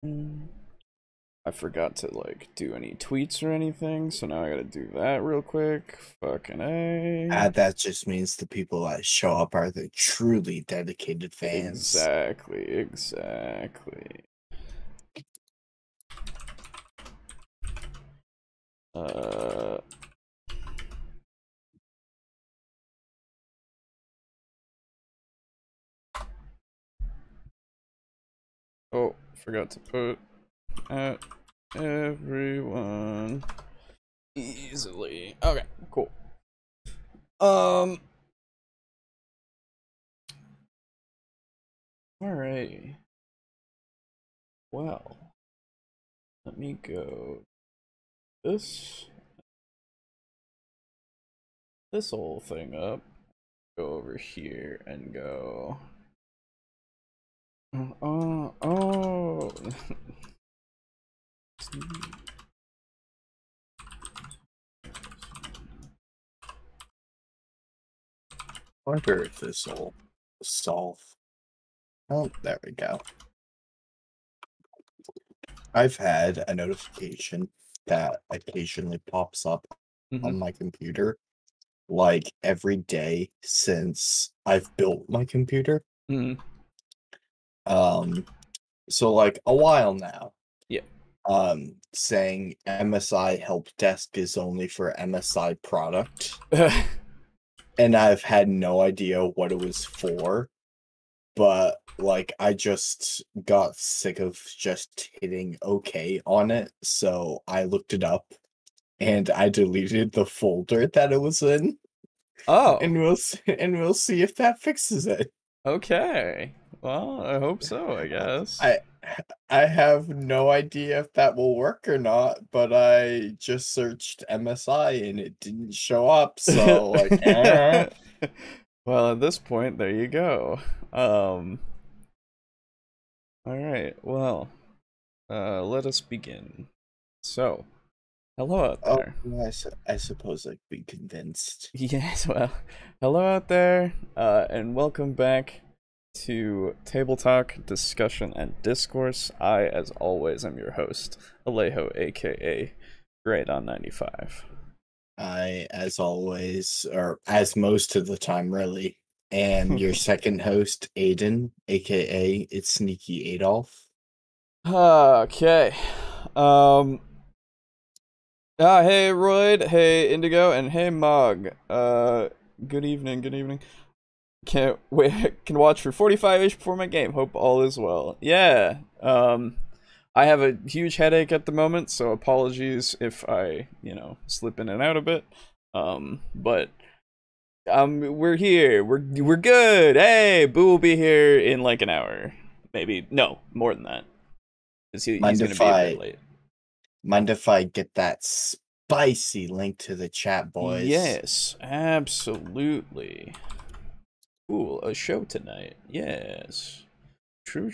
I forgot to like do any tweets or anything, so now I gotta do that real quick. Fucking A. That just means the people that show up are the truly dedicated fans. Exactly. Oh, forgot to put at everyone easily. Okay, cool. Alright. Well, let me go this whole thing up. Go over here and go. Oh. I wonder if this will solve. Oh, there we go. I've had a notification that occasionally pops up on my computer, like every day since I've built my computer. So like a while now. Yeah. Saying MSI help desk is only for MSI product. And I've had no idea what it was for. But like I just got sick of just hitting OK on it, so I looked it up and I deleted the folder that it was in. Oh. And we'll see if that fixes it. Okay. Well, I hope so, I guess. I have no idea if that will work or not, but I just searched MSI and it didn't show up, so like Well, at this point, there you go. Alright, well, let us begin. So, hello out there. I suppose I'd be convinced. Yes, well, hello out there, and welcome back to TableTalk, Discussion, and Discourse. I, as always, am your host, Alejo, aka Great on 95. I, as always, or as most of the time, really, am your second host, Aiden, aka It's Sneaky Adolf. Okay. Hey Royd, hey Indigo, and hey Mog. Good evening, good evening. Can't wait, can watch for 45-ish before my game. Hope all is well. Yeah, I have a huge headache at the moment, so apologies if I, slip in and out a bit. But we're here. We're good. Hey, Boo will be here in like an hour, maybe. No, more than that. Cause he's gonna be a bit late. Mind if I get that spicy link to the chat, boys? Yes, absolutely. Cool, a show tonight. Yes. True.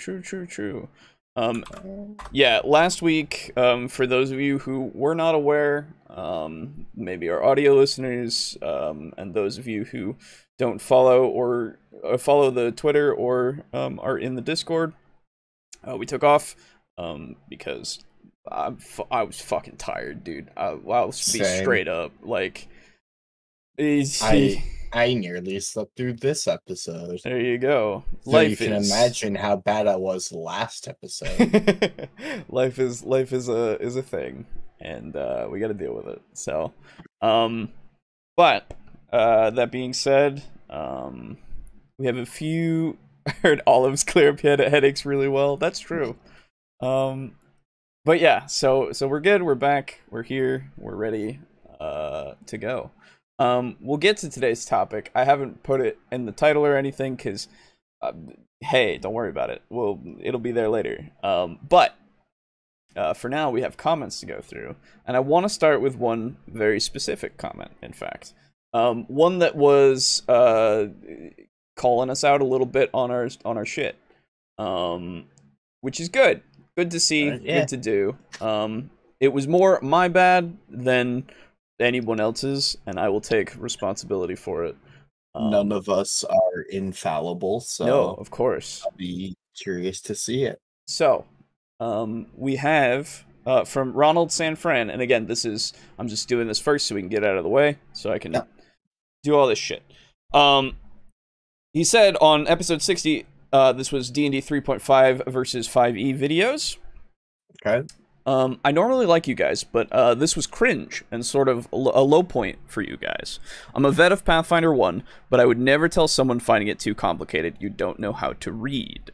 Yeah, last week, for those of you who were not aware, maybe our audio listeners, and those of you who don't follow or follow the Twitter or are in the Discord, we took off because I was fucking tired, dude. I'll be straight up, like, I nearly slept through this episode. There you go. So you can imagine how bad I was last episode. life is a thing, and we got to deal with it. So, but that being said, we have a few. I heard Olive's clear up headaches really well. That's true. But yeah, so we're good. We're back. We're here. We're ready to go. We'll get to today's topic. I haven't put it in the title or anything because, hey, don't worry about it. It'll be there later. But for now, we have comments to go through, and I want to start with one very specific comment. In fact, one that was calling us out a little bit on our shit, which is good. Good to see. Yeah. Good to do. It was more my bad than anyone else's, and I will take responsibility for it. None of us are infallible, so no, of course. I'll be curious to see it. So, we have from Ronald Sanfran, and again, I'm just doing this first so we can get it out of the way, so I can do all this shit. He said on episode 60, this was D&D 3.5 versus 5e videos. Okay. I normally like you guys, but this was cringe and sort of a low point for you guys. I'm a vet of Pathfinder 1, but I would never tell someone finding it too complicated you don't know how to read.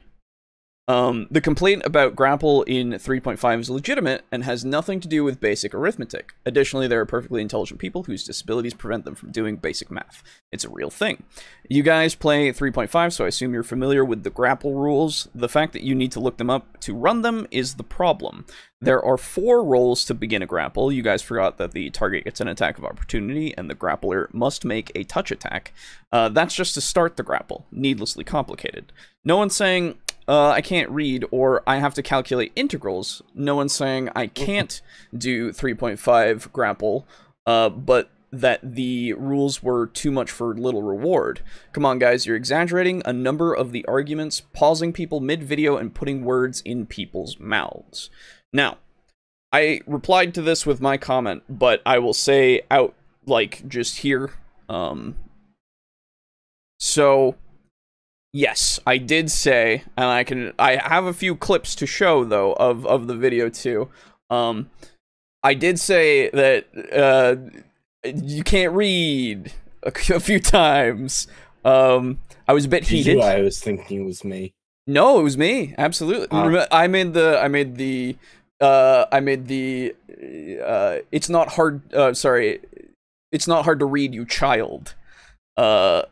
The complaint about grapple in 3.5 is legitimate and has nothing to do with basic arithmetic. Additionally, there are perfectly intelligent people whose disabilities prevent them from doing basic math. It's a real thing. You guys play 3.5, so I assume you're familiar with the grapple rules. The fact that you need to look them up to run them is the problem. There are 4 rolls to begin a grapple. You guys forgot that the target gets an attack of opportunity, and the grappler must make a touch attack. That's just to start the grapple. Needlessly complicated. No one's saying, I can't read, or I have to calculate integrals. No one's saying I can't do 3.5 grapple, but that the rules were too much for little reward. Come on, guys, you're exaggerating a number of the arguments, pausing people mid-video and putting words in people's mouths. Now, I replied to this with my comment, but I will say out, like, just here. So, yes, I did say, and I have a few clips to show, though, of the video, too. I did say that, you can't read a few times. I was a bit heated. I was thinking it was me. No, it was me. Absolutely. I made the it's not hard, sorry. It's not hard to read, you child. And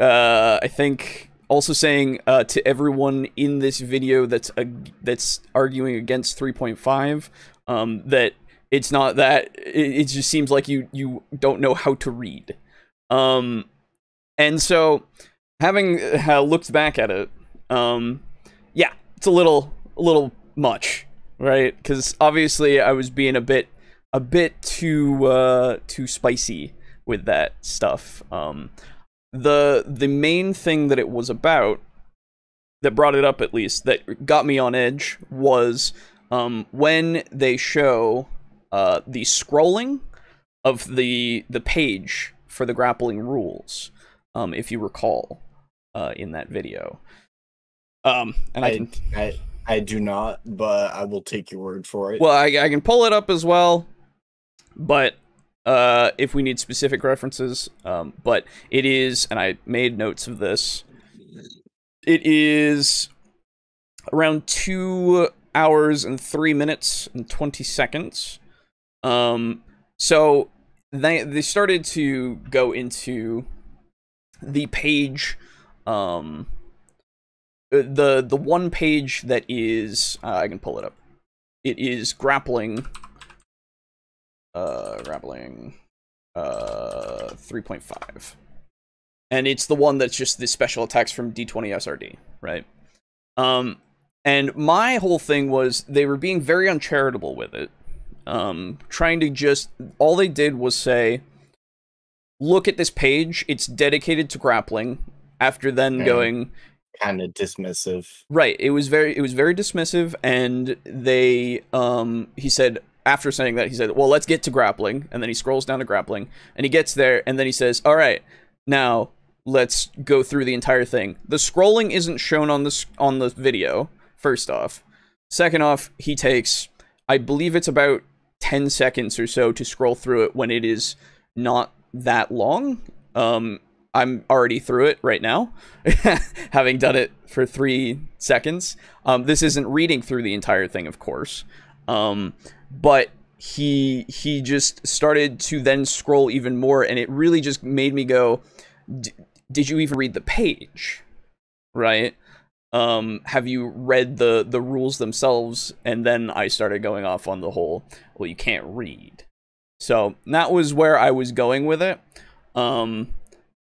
I think also saying to everyone in this video that's arguing against 3.5 that it's not that, it just seems like you don't know how to read. And so having looked back at it, yeah, it's a little much, right? Because obviously I was being a bit too spicy with that stuff. The main thing that it was about, that brought it up at least, that got me on edge, was when they show the scrolling of the page for the grappling rules, if you recall, in that video. And I do not, but I will take your word for it. Well, I can pull it up as well, but if we need specific references, but it is, and I made notes of this, it is around 2 hours and 3 minutes and 20 seconds. So they started to go into the page, the one page that is, I can pull it up. It is grappling 3.5. And it's the one that's just the special attacks from D20 SRD, right? And my whole thing was they were being very uncharitable with it. Trying to just, all they did was say, look at this page, it's dedicated to grappling, after then going kind of dismissive. Right, it was very dismissive, and they he said, after saying that, he said, well, let's get to grappling, and then he scrolls down to grappling, and he gets there, and then he says, all right, now let's go through the entire thing. The scrolling isn't shown on the video, first off. Second off, he takes, I believe it's about 10 seconds or so to scroll through it when it is not that long. I'm already through it right now, having done it for 3 seconds. This isn't reading through the entire thing, of course. But he just started to then scroll even more, and it really just made me go, did you even read the page? Right? Have you read the rules themselves? And then I started going off on the whole, well, you can't read. So that was where I was going with it.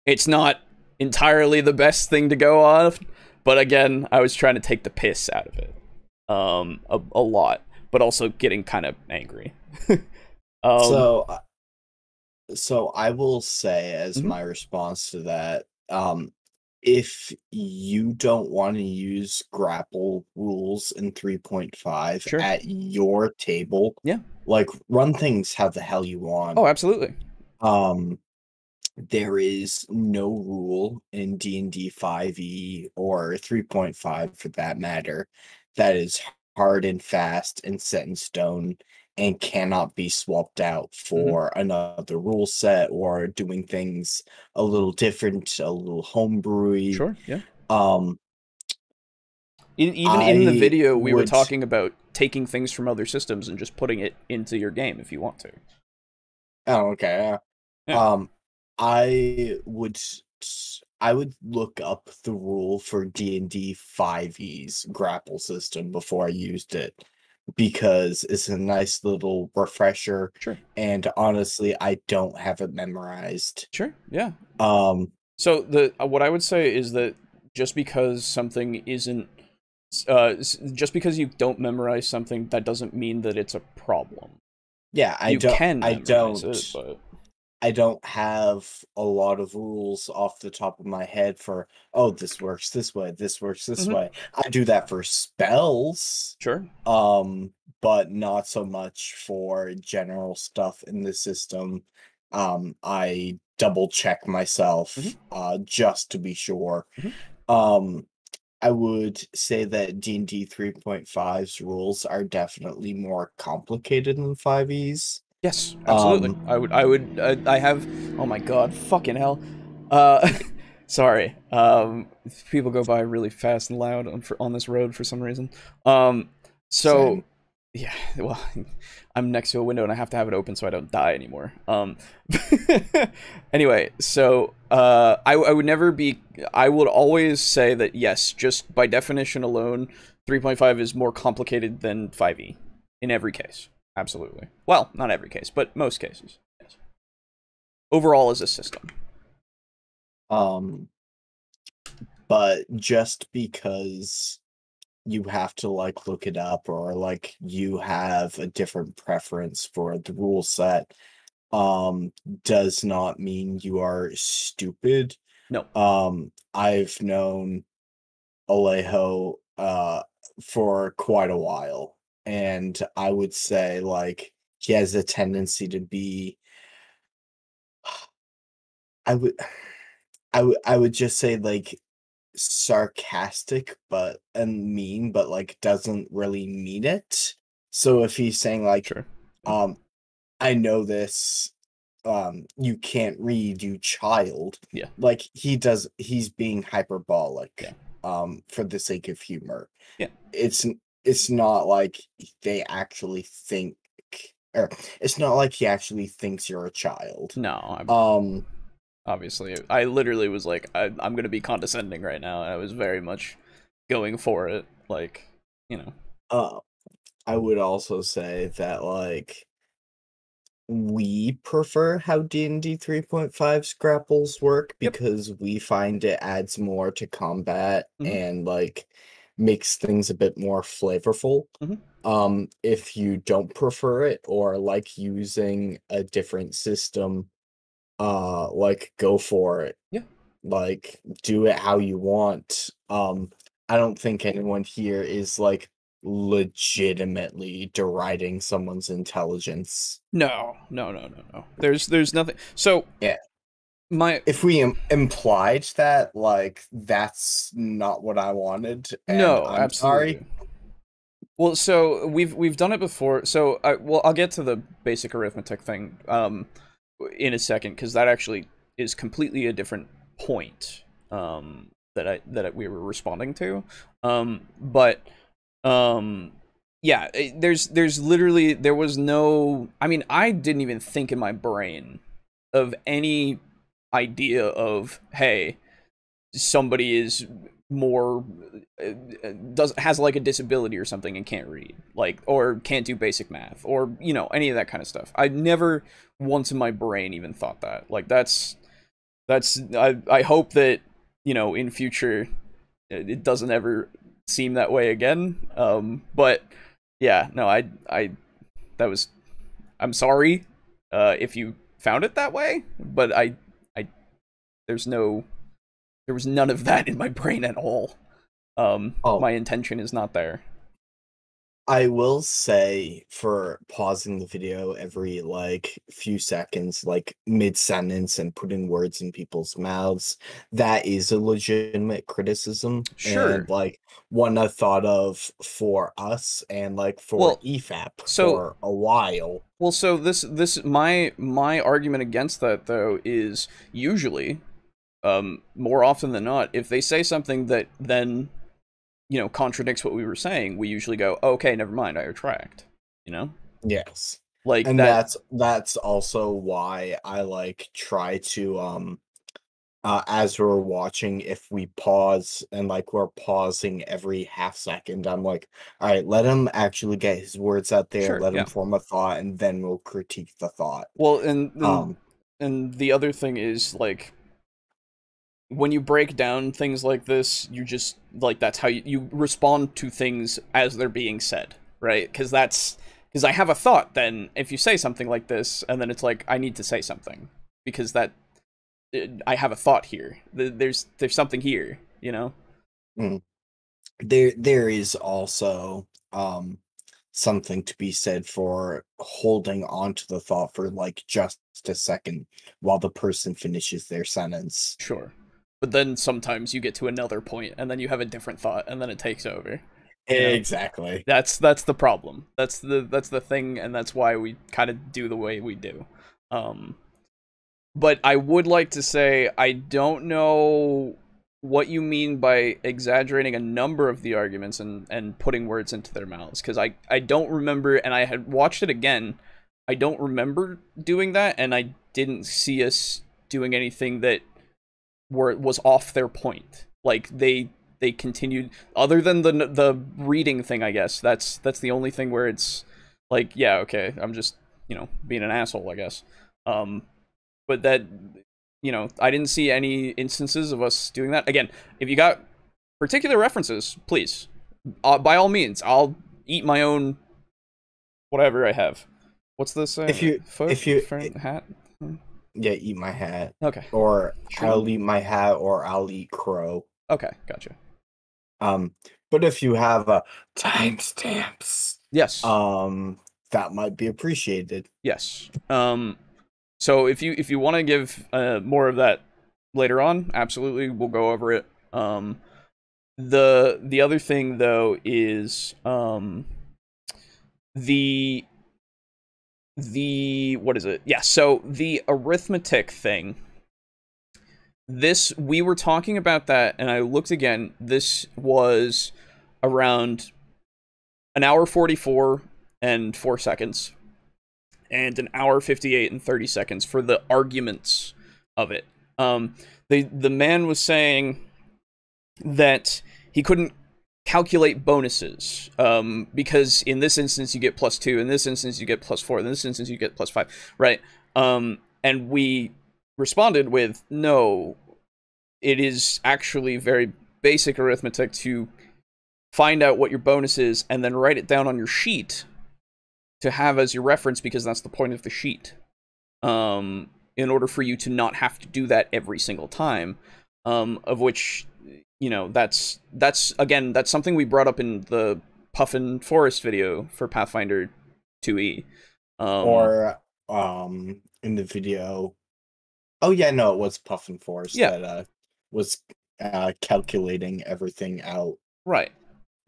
It's not entirely the best thing to go off, but again, I was trying to take the piss out of it a lot, but also getting kind of angry. So I will say, as my response to that, if you don't want to use grapple rules in 3.5 Sure. at your table, Yeah. like run things how the hell you want. Oh, absolutely. Um, there is no rule in D&D 5e or 3.5 for that matter that is hard and fast and set in stone and cannot be swapped out for another rule set or doing things a little different, a little homebrewy. Sure. Yeah. Um, Even in the I video, we were would, talking about taking things from other systems and just putting it into your game if you want to. oh, okay. Yeah. Um, I would I would look up the rule for D&D 5e's grapple system before I used it because it's a nice little refresher Sure. and honestly I don't have it memorized. Sure. Yeah. Um So the what I would say is that just because something isn't just because you don't memorize something, that doesn't mean that it's a problem. yeah, You can I memorize don't it, but I don't have a lot of rules off the top of my head for, oh, this works this way, this works this Mhm. way. I do that for spells, Sure. but not so much for general stuff in the system. I double check Mhm. myself, just to be sure. Mhm. Um, I would say that D&D 3.5's rules are definitely more complicated than 5e's. Yes, absolutely. Um, I have. Oh my god, fucking hell. Uh, sorry. People go by really fast and loud on this road for some reason. So Same. yeah, well, I'm next to a window and I have to have it open so I don't die anymore. Anyway, so I would never be. I would always say that yes, just by definition alone, 3.5 is more complicated than 5e in every case. Absolutely. Well, not every case, but most cases. Yes. Overall, as a system. Um, but just because you have to like look it up or like you have a different preference for the rule set, does not mean you are stupid. No. I've known Alejo for quite a while, and I would say like he has a tendency to be I would I would just say like sarcastic but and mean but like doesn't really mean it. So if he's saying like Sure. um I know this, you can't read, you child, Yeah. like he's being hyperbolic Yeah. for the sake of humor. Yeah. It's not like they actually think, or it's not like he actually thinks you're a child. No. Um Obviously, I literally was like, I'm gonna be condescending right now, and I was very much going for it. Like, you know. uh I would also say that like we prefer how D&D 3.5's grapples work Yep. because we find it adds more to combat Mhm. and like makes things a bit more flavorful. Mhm. If you don't prefer it or like using a different system, like go for it. Yeah. Like do it how you want. I don't think anyone here is like legitimately deriding someone's intelligence. No. No. No. No. No. There's nothing. So Yeah. my If we implied that, like, that's not what I wanted, and no, I'm sorry. absolutely. Well, so we've done it before. So I'll get to the basic arithmetic thing in a second because that actually is completely a different point we were responding to. But yeah, there's literally there was no. I mean, I didn't even think in my brain of any idea of hey, somebody is more does has like a disability or something and can't read like or can't do basic math or you know any of that kind of stuff. I never once in my brain even thought that. Like that's I hope that you know in future it doesn't ever seem that way again. But yeah, no, I that was I'm sorry if you found it that way, but I there's no There was none of that in my brain at all. Oh, My intention is not there. I will say for pausing the video every like few seconds, like mid-sentence and putting words in people's mouths, that is a legitimate criticism Sure. and like one I thought of for us and like for Well, EFAP so for a while. so this my argument against that though is usually more often than not, if they say something that then, you know, contradicts what we were saying, we usually go, oh, okay, never mind, I retract. You know? Yes. Like And that. that's also why I like try to as we're watching, if we pause and like we're pausing every half second, I'm like, all right, let him actually get his words out there, Sure, let him yeah. form a thought, and then we'll critique the thought. Well, Um, and the other thing is like when you break down things like this, you just like that's how you respond to things as they're being said, right? Because I have a thought. Then if you say something like this, and then it's like I need to say something because that I have a thought here. There's something here, you know. mm. There is also something to be said for holding on to the thought for like just a second while the person finishes their sentence. Sure. But then sometimes you get to another point, and then you have a different thought, and then it takes over. You know. Exactly. That's the problem. That's the thing, and that's why we kind of do the way we do. Um, but I would like to say I don't know what you mean by exaggerating a number of the arguments and putting words into their mouths, because I don't remember, and I had watched it again. I don't remember doing that, and I didn't see us doing anything that was off their point. Like they continued, other than the reading thing, I guess. That's the only thing where it's like, yeah, okay, I'm just, you know, being an asshole, I guess. Um but that, you know, I didn't see any instances of us doing that. Again, if you got particular references, please, by all means, I'll eat my own whatever I have. What's this? If you Front hat. Yeah, eat my hat. Okay. Or Sure. I'll eat my hat or I'll eat crow. Okay, gotcha. But if you have timestamps, Yes. that might be appreciated. Yes. So if you want to give more of that later on, absolutely, we'll go over it. The other thing though is the what is it? Yeah, so the arithmetic thing. This, we were talking about that, and I looked again. This was around an hour 44 and 4 seconds, and an hour 58 and 30 seconds for the arguments of it. The man was saying that he couldn't calculate bonuses because in this instance you get +2, in this instance you get +4, in this instance you get +5, right? And we responded with, no, it is actually very basic arithmetic to find out what your bonus is and then write it down on your sheet to have as your reference, because that's the point of the sheet. In order for you to not have to do that every single time, of which, you know, that's again, that's something we brought up in the Puffin Forest video for Pathfinder 2e. Or in the video. Oh yeah, no, it was Puffin Forest that was calculating everything out. Right.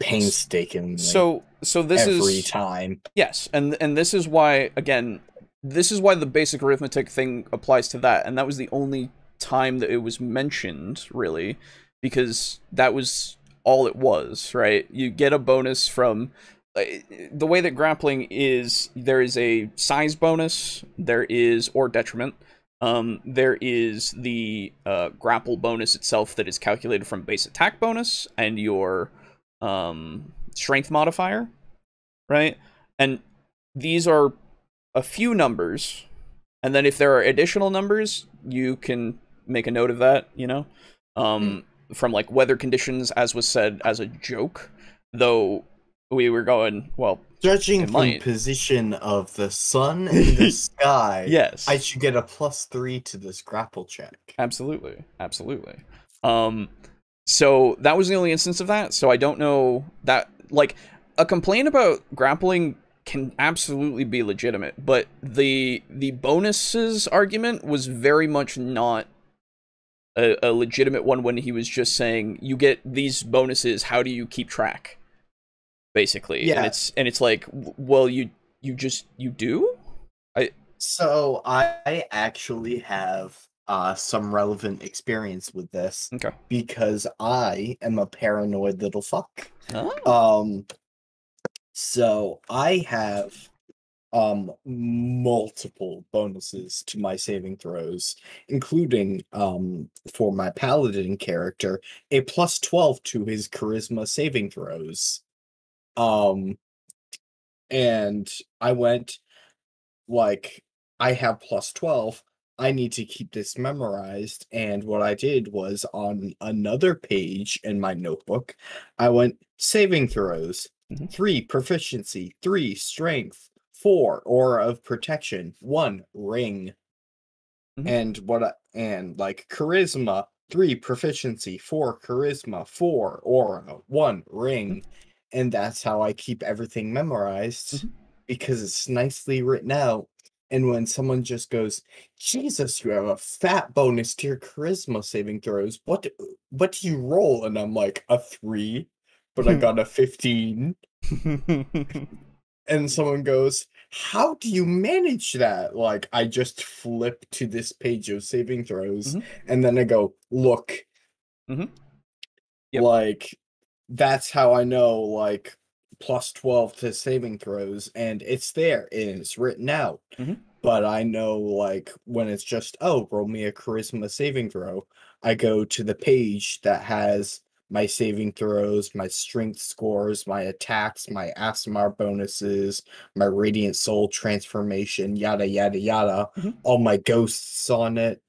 Painstakingly. So this is every time. Yes, and this is why, again, this is why the basic arithmetic thing applies to that, and that was the only time that it was mentioned, really, because that was all it was, right? You get a bonus from the way that grappling is. There is a size bonus, there is, or detriment. There is the grapple bonus itself that is calculated from base attack bonus and your strength modifier, right? And these are a few numbers, and then if there are additional numbers, you can make a note of that, you know, from like weather conditions, as was said as a joke, though we were going, well, judging from position of the sun in the sky, yes, I should get a +3 to this grapple check. Absolutely. So that was the only instance of that. So I don't know that, like, a complaint about grappling can absolutely be legitimate, but the bonuses argument was very much not a legitimate one when he was just saying you get these bonuses. How do you keep track? Basically, Yeah. and it's like, well, you do. So I actually have some relevant experience with this Okay. because I am a paranoid little fuck. Oh. So I have multiple bonuses to my saving throws, including for my paladin character, a plus 12 to his charisma saving throws. And I went like, I have plus 12. I need to keep this memorized. And what I did was on another page in my notebook, I went saving throws, Mhm. 3 proficiency, 3 strength, 4 aura of protection, 1 ring. Mhm. And like charisma, 3 proficiency, 4 charisma, 4 aura, 1 ring. And that's how I keep everything memorized Mhm. because it's nicely written out. And when someone just goes, Jesus, you have a fat bonus to your charisma saving throws. What do you roll? And I'm like, a 3, but I got a 15. And someone goes, how do you manage that? Like, I just flip to this page of saving throws, Mhm. and then I go, look, Mhm. Yep. like, that's how I know, like, plus 12 to saving throws, and it's there, and it's written out. Mhm. But I know, like, when it's just, oh, roll me a charisma saving throw, I go to the page that has my saving throws, my strength scores, my attacks, my ASMR bonuses, my radiant soul transformation, yada, yada, yada, Mhm. all my ghosts on it,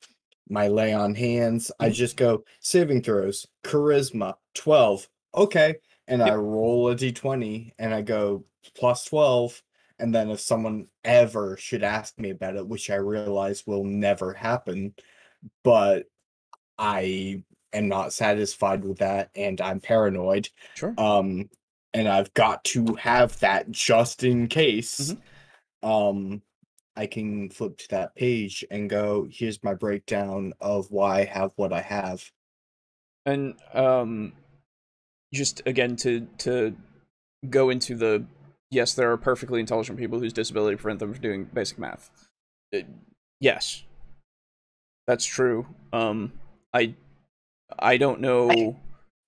my lay on hands. I Mhm. just go saving throws, charisma, 12. Okay. And I Yep. roll a d20 and I go plus 12. And then if someone ever should ask me about it, which I realize will never happen, but I am not satisfied with that and I'm paranoid. Sure. Um, and I've got to have that just in case. Mhm. Um, I can flip to that page and go, here's my breakdown of why I have what I have. And just again to go into the, yes, there are perfectly intelligent people whose disability prevent them from doing basic math. Uh, yes, that's true. I I don't I know.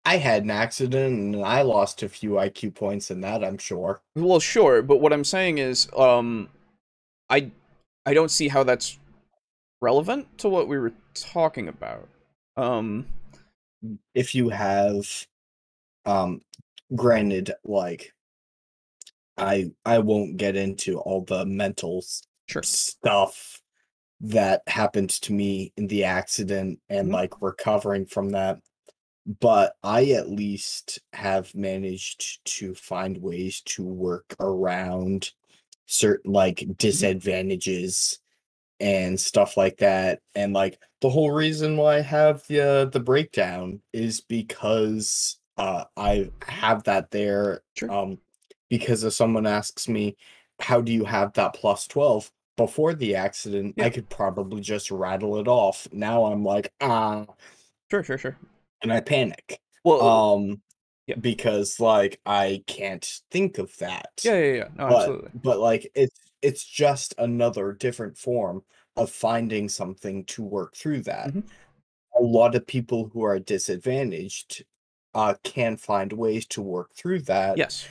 I had an accident and I lost a few IQ points in that, I'm sure. Well, sure, but what I'm saying is, I I don't see how that's relevant to what we were talking about. Um, If you have um granted, like I won't get into all the mental sure. stuff that happened to me in the accident and Mhm. like recovering from that, but I at least have managed to find ways to work around certain like Mhm. disadvantages and stuff like that. And like the whole reason why I have the breakdown is because I have that there Sure. because if someone asks me how do you have that plus 12 before the accident, I Yeah. could probably just rattle it off. Now I'm like, Sure. Sure. Sure. and I panic. Well, Um yeah. because like I can't think of that. Yeah. Yeah. Yeah. No, But absolutely. like it's just another different form of finding something to work through that. Hmm. A lot of people who are disadvantaged can find ways to work through that, Yes.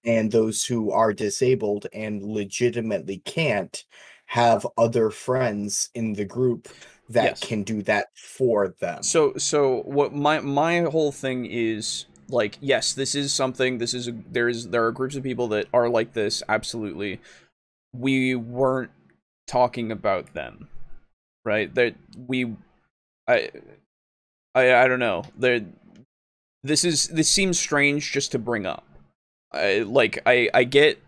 and those who are disabled and legitimately can't have other friends in the group that Yes. can do that for them. So what my whole thing is, like, yes, this is something, this is there are groups of people that are like this, absolutely. We weren't talking about them, right? That we I I don't know. There this seems strange just to bring up. I get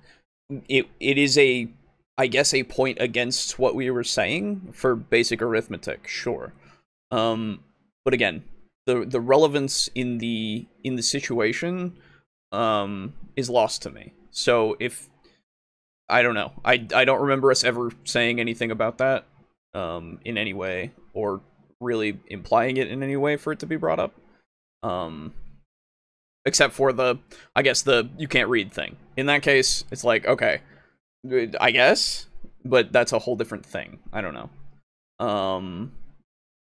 it is a, I guess, a point against what we were saying for basic arithmetic, sure. But again, the relevance in the situation is lost to me. So if I don't know, I don't remember us ever saying anything about that in any way, or really implying it in any way for it to be brought up. Except for I guess the you can't read thing. In that case, it's like, okay, I guess, but that's a whole different thing. I don't know.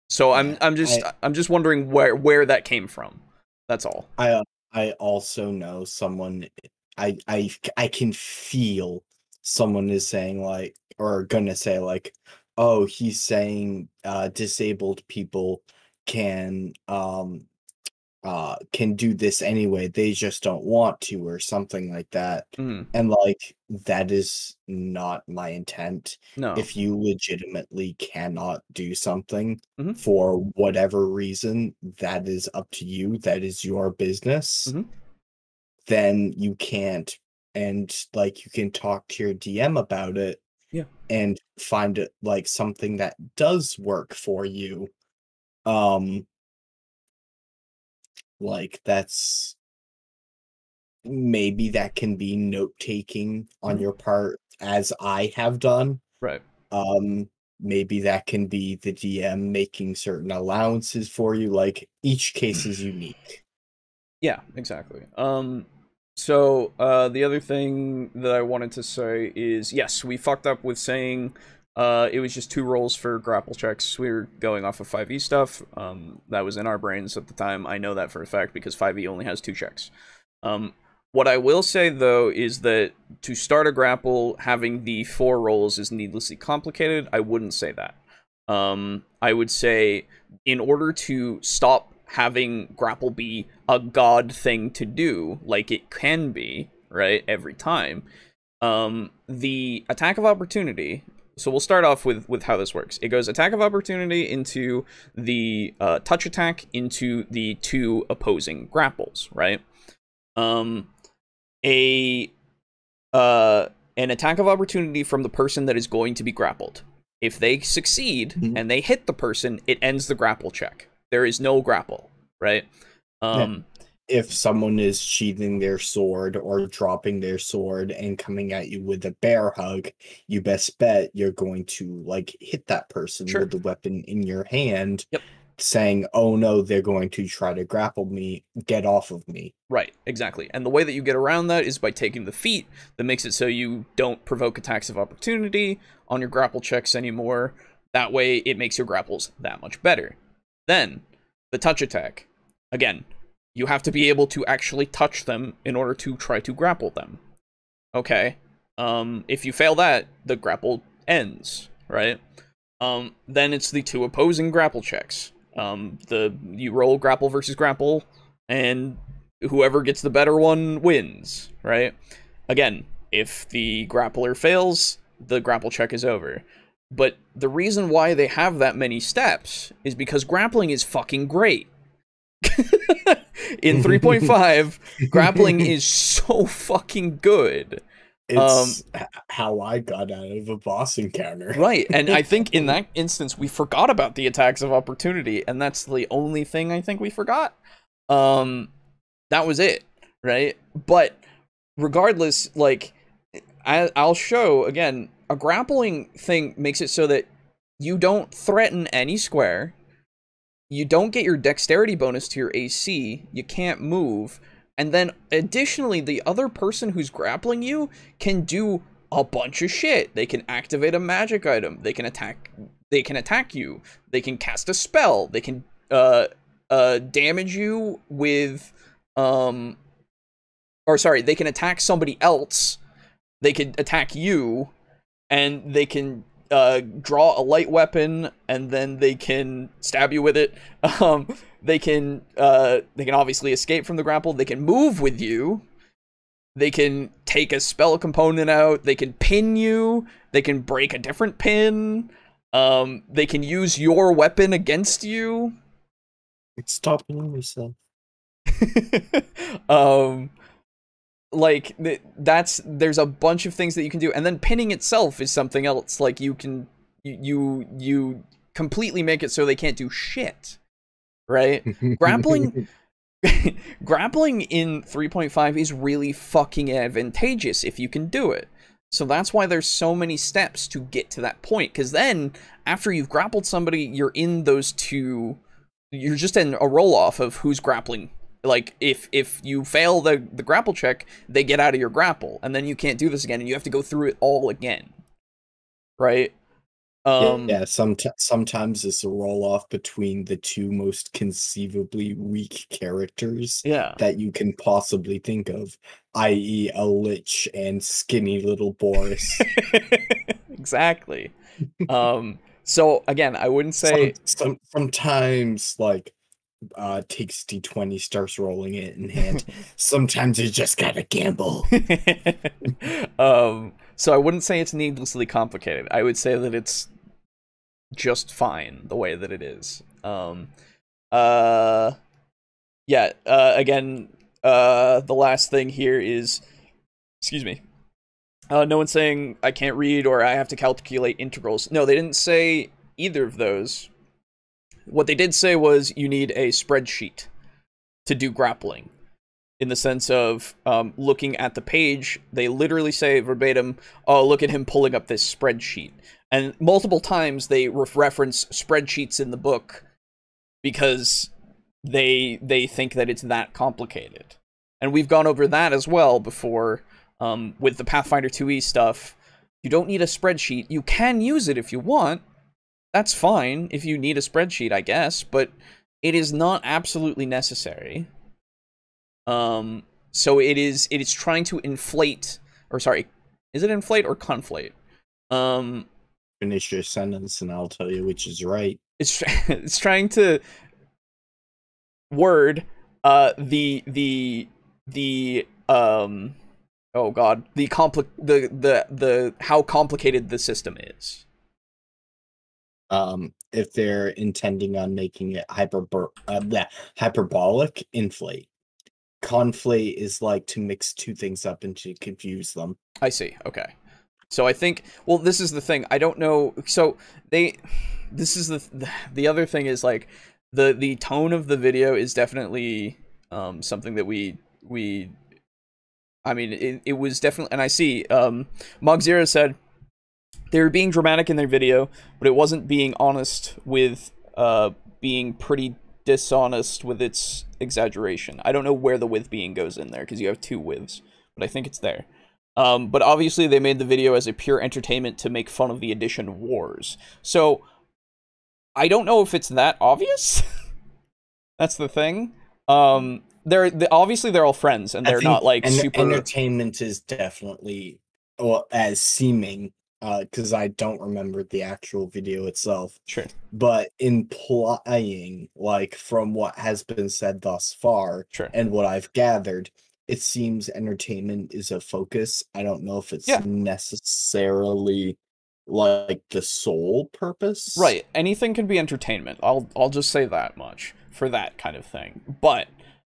So I'm just wondering where that came from. That's all. I also know someone. I can feel someone is saying like, or gonna say like, oh, he's saying disabled people can do this anyway, they just don't want to, or something like that. Mm, And like, that is not my intent. no. If you legitimately cannot do something Mhm. for whatever reason, that is up to you, that is your business. Mhm. Then you can't, and like, you can talk to your DM about it. Yeah. And find it like something that does work for you. Like, that's maybe that can be note-taking on Mhm. your part, as I have done. Right. Maybe that can be the DM making certain allowances for you, like, each case is unique. Yeah, exactly. So the other thing that I wanted to say is, yes, we fucked up with saying it was just 2 rolls for grapple checks. We were going off of 5e stuff. That was in our brains at the time. I know that for a fact because 5e only has 2 checks. What I will say, though, is that to start a grapple, having the 4 rolls is needlessly complicated. I wouldn't say that. I would say, in order to stop having grapple be a god thing to do, like it can be, right, every time, the attack of opportunity. So we'll start off with how this works. It goes attack of opportunity into the touch attack into the 2 opposing grapples, right? A an attack of opportunity from the person that is going to be grappled. If they succeed and they hit the person, it ends the grapple check. There is no grapple, right? Yeah. If someone is sheathing their sword or dropping their sword and coming at you with a bear hug, you best bet you're going to like hit that person Sure. with the weapon in your hand. Yep. Saying, oh no, they're going to try to grapple me, get off of me. Right, exactly. And the way that you get around that is by taking the feat that makes it so you don't provoke attacks of opportunity on your grapple checks anymore. That way, it makes your grapples that much better. Then, the touch attack. Again, you have to be able to actually touch them in order to try to grapple them. Okay. If you fail that, the grapple ends, right? Then it's the 2 opposing grapple checks. You roll grapple versus grapple, and whoever gets the better one wins, right? Again, if the grappler fails, the grapple check is over. But the reason why they have that many steps is because grappling is fucking great. In 3.5, grappling is so fucking good. It's how I got out of a boss encounter. Right, and I think in that instance, we forgot about the attacks of opportunity, and that's the only thing I think we forgot. That was it, right? But regardless, like, I'll show, again, a grappling thing makes it so that you don't threaten any square, you don't get your dexterity bonus to your AC, you can't move, and then additionally, the other person who's grappling you can do a bunch of shit. They can activate a magic item, they can attack you, they can cast a spell, they can damage you with they can attack somebody else, they can attack you, and they can draw a light weapon, and then they can stab you with it. They can obviously escape from the grapple. They can move with you. They can take a spell component out. They can pin you. They can break a different pin. They can use your weapon against you. Stop hitting yourself. Like, there's a bunch of things that you can do, and then pinning itself is something else. Like, you completely make it so they can't do shit. right? Grappling grappling in 3.5 is really fucking advantageous if you can do it. So that's why there's so many steps to get to that point, because then after you've grappled somebody, you're in those two, you're just in a roll off of who's grappling. Like if you fail the grapple check, they get out of your grapple, and then you can't do this again, and you have to go through it all again, right? Yeah, sometimes it's a roll off between the two most conceivably weak characters Yeah. that you can possibly think of, i.e., a lich and skinny little Boris. Exactly. So again, I wouldn't say Sometimes like takes D20, starts rolling it in hand. Sometimes you just gotta gamble. So I wouldn't say it's needlessly complicated. I would say that it's just fine the way that it is. Again, the last thing here is, excuse me. No one's saying I can't read or I have to calculate integrals. No, they didn't say either of those. What they did say was you need a spreadsheet to do grappling. In the sense of looking at the page, they literally say verbatim, oh, look at him pulling up this spreadsheet. And multiple times they reference spreadsheets in the book because they think that it's that complicated. And we've gone over that as well before with the Pathfinder 2e stuff. You don't need a spreadsheet. You can use it if you want. That's fine if you need a spreadsheet, I guess, but it is not absolutely necessary. So it is trying to inflate, or sorry, is it inflate or conflate? Finish your sentence and I'll tell you which is right. It's trying to word the oh god, the how complicated the system is. If they're intending on making it hyperbolic, inflate. Conflate is like to mix two things up and to confuse them. I see. Okay. So I think, well, this is the thing. I don't know. So this is the other thing is like the tone of the video is definitely something that I mean, it was definitely, and I see Mogzera said they were being dramatic in their video, but it wasn't being honest with being pretty dishonest with its exaggeration. I don't know where the with being goes in there, because you have two withs, but I think it's there. But obviously they made the video as a pure entertainment to make fun of the edition wars. So I don't know if it's that obvious. That's the thing. Obviously they're all friends, and they're not like super. Entertainment is definitely, well, as seeming, because I don't remember the actual video itself. Sure. But implying, like, from what has been said thus far, sure, and what I've gathered, it seems entertainment is a focus. I don't know if it's necessarily like the sole purpose. Right. Anything can be entertainment. I'll just say that much for that kind of thing. But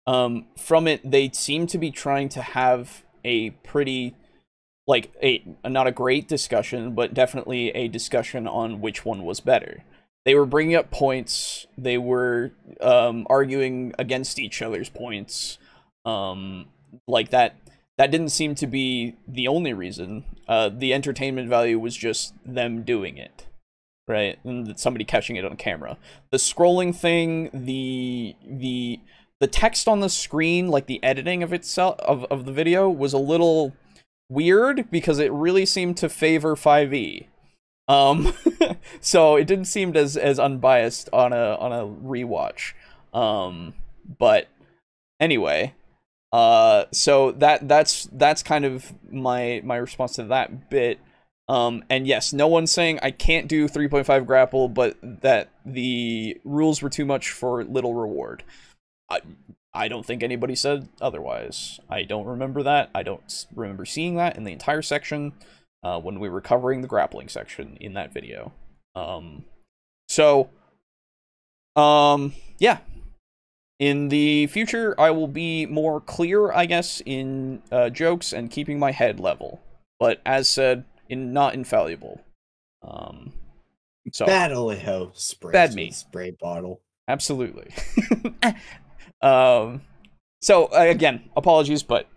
from it, they seem to be trying to have a pretty, like, not a great discussion, but definitely a discussion on which one was better. They were bringing up points. They were arguing against each other's points. Like that didn't seem to be the only reason. The entertainment value was just them doing it, right? And somebody catching it on camera. The scrolling thing, the text on the screen, like the editing of itself of the video was a little weird because it really seemed to favor 5e. So it didn't seem as unbiased on a rewatch. But anyway, so that's kind of my response to that bit. And yes, no one's saying I can't do 3.5 grapple, but that the rules were too much for little reward. I don't think anybody said otherwise. I don't remember that. I don't remember seeing that in the entire section when we were covering the grappling section in that video. Yeah. In the future, I will be more clear, I guess, in jokes and keeping my head level. But as said, not infallible. So Battle spray bottle. Absolutely. um, so again, apologies, but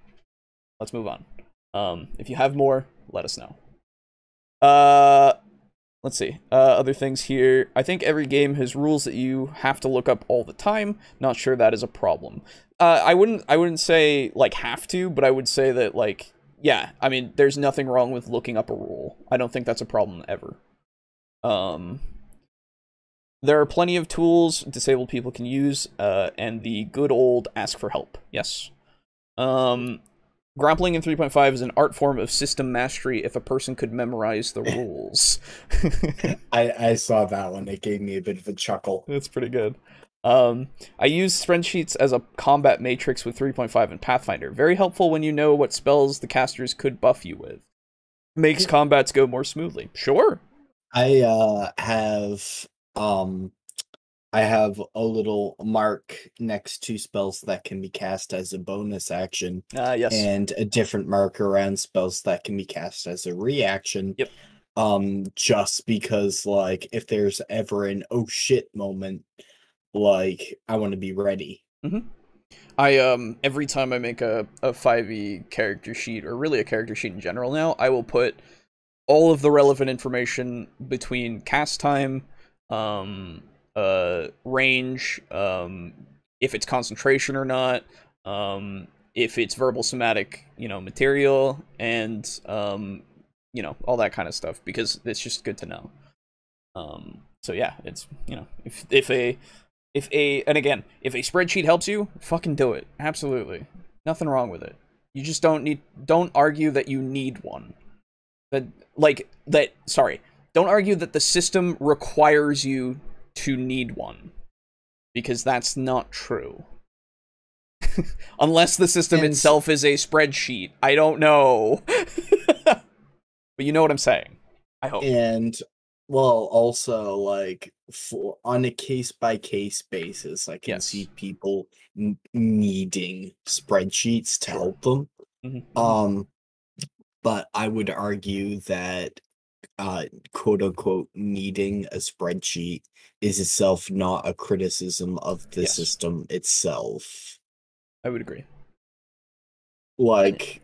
let's move on. If you have more, let us know. Let's see. Other things here. I think every game has rules that you have to look up all the time. Not sure that is a problem. I wouldn't say like have to, but I would say that like yeah. I mean, there's nothing wrong with looking up a rule. I don't think that's a problem ever. There are plenty of tools disabled people can use, and the good old ask for help. Yes. Grappling in 3.5 is an art form of system mastery if a person could memorize the rules. I saw that one. It gave me a bit of a chuckle. That's pretty good. I use spreadsheets as a combat matrix with 3.5 and Pathfinder. Very helpful when you know what spells the casters could buff you with. Makes combats go more smoothly. Sure. I have a little mark next to spells that can be cast as a bonus action. Yes. And a different mark around spells that can be cast as a reaction. Yep. Just because, like, if there's ever an oh shit moment, like, I want to be ready. Mm-hmm. I every time I make a 5e character sheet, or really a character sheet in general now, I will put all of the relevant information between cast time, range, if it's concentration or not, if it's verbal somatic, material, and all that kind of stuff, because it's just good to know. So yeah, it's if a if a spreadsheet helps you, fucking do it. Absolutely. Nothing wrong with it. You just don't argue that you need one. Don't argue that the system requires you to need one, because that's not true. Unless the system itself is a spreadsheet. I don't know. But you know what I'm saying. I hope. And well, also, like, on a case-by-case basis, I can see people needing spreadsheets to help them. Mm-hmm. But I would argue that quote-unquote needing a spreadsheet is itself not a criticism of the system itself. I would agree. Like,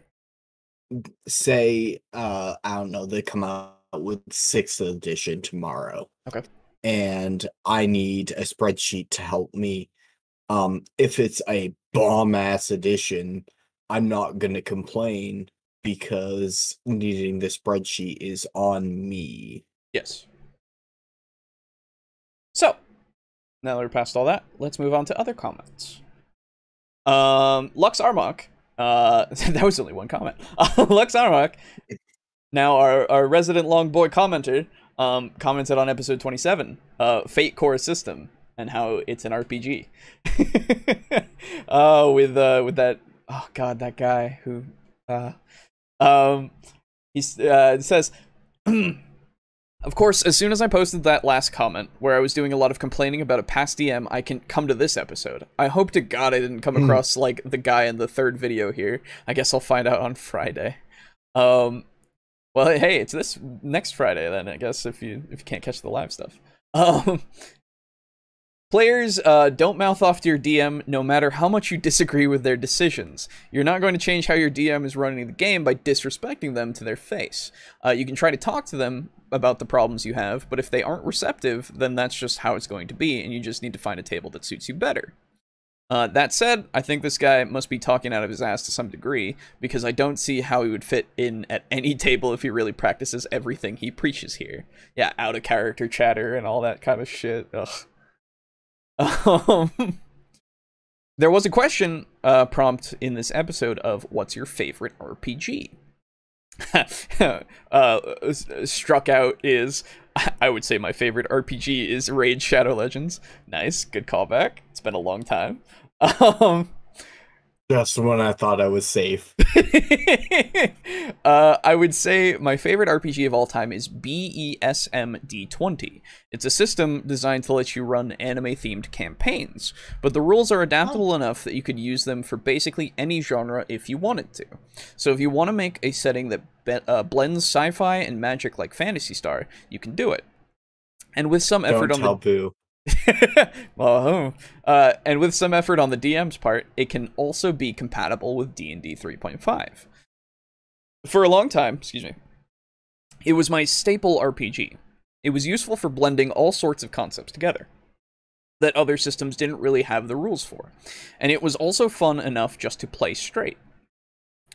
say, I don't know, they come out with 6th edition tomorrow. Okay. And I need a spreadsheet to help me. If it's a bomb-ass edition, I'm not gonna complain, because needing the spreadsheet is on me. Yes. So, now that we're past all that, let's move on to other comments. Lux Armok, that was only one comment. Lux Armok, now our resident long boy commenter, commented on episode 27, Fate Core System, and how it's an RPG. With that, oh god, that guy who, he says, of course, as soon as I posted that last comment, where I was doing a lot of complaining about a past DM, I can come to this episode. I hope to god I didn't come across, like, the guy in the third video here. I guess I'll find out on Friday. Well, hey, it's this next Friday then, I guess, if you can't catch the live stuff. Players, don't mouth off to your DM no matter how much you disagree with their decisions. You're not going to change how your DM is running the game by disrespecting them to their face. You can try to talk to them about the problems you have, but if they aren't receptive, then that's just how it's going to be, and you just need to find a table that suits you better. That said, I think this guy must be talking out of his ass to some degree, because I don't see how he would fit in at any table if he really practices everything he preaches here. Yeah, out of character chatter and all that kind of shit. Ugh. There was a question prompt in this episode of what's your favorite RPG? Struck out is, I would say my favorite RPG is Raid Shadow Legends. Nice, good callback. It's been a long time. Just when I thought I was safe. I would say my favorite RPG of all time is BESM D20. It's a system designed to let you run anime-themed campaigns, but the rules are adaptable enough that you could use them for basically any genre if you wanted to. So if you want to make a setting that blends sci-fi and magic like Phantasy Star, you can do it. And with some effort Don't tell Boo. Well, and with some effort on the DM's part, it can also be compatible with D&D 3.5. For a long time, excuse me, it was my staple RPG. It was useful for blending all sorts of concepts together that other systems didn't really have the rules for. And it was also fun enough just to play straight.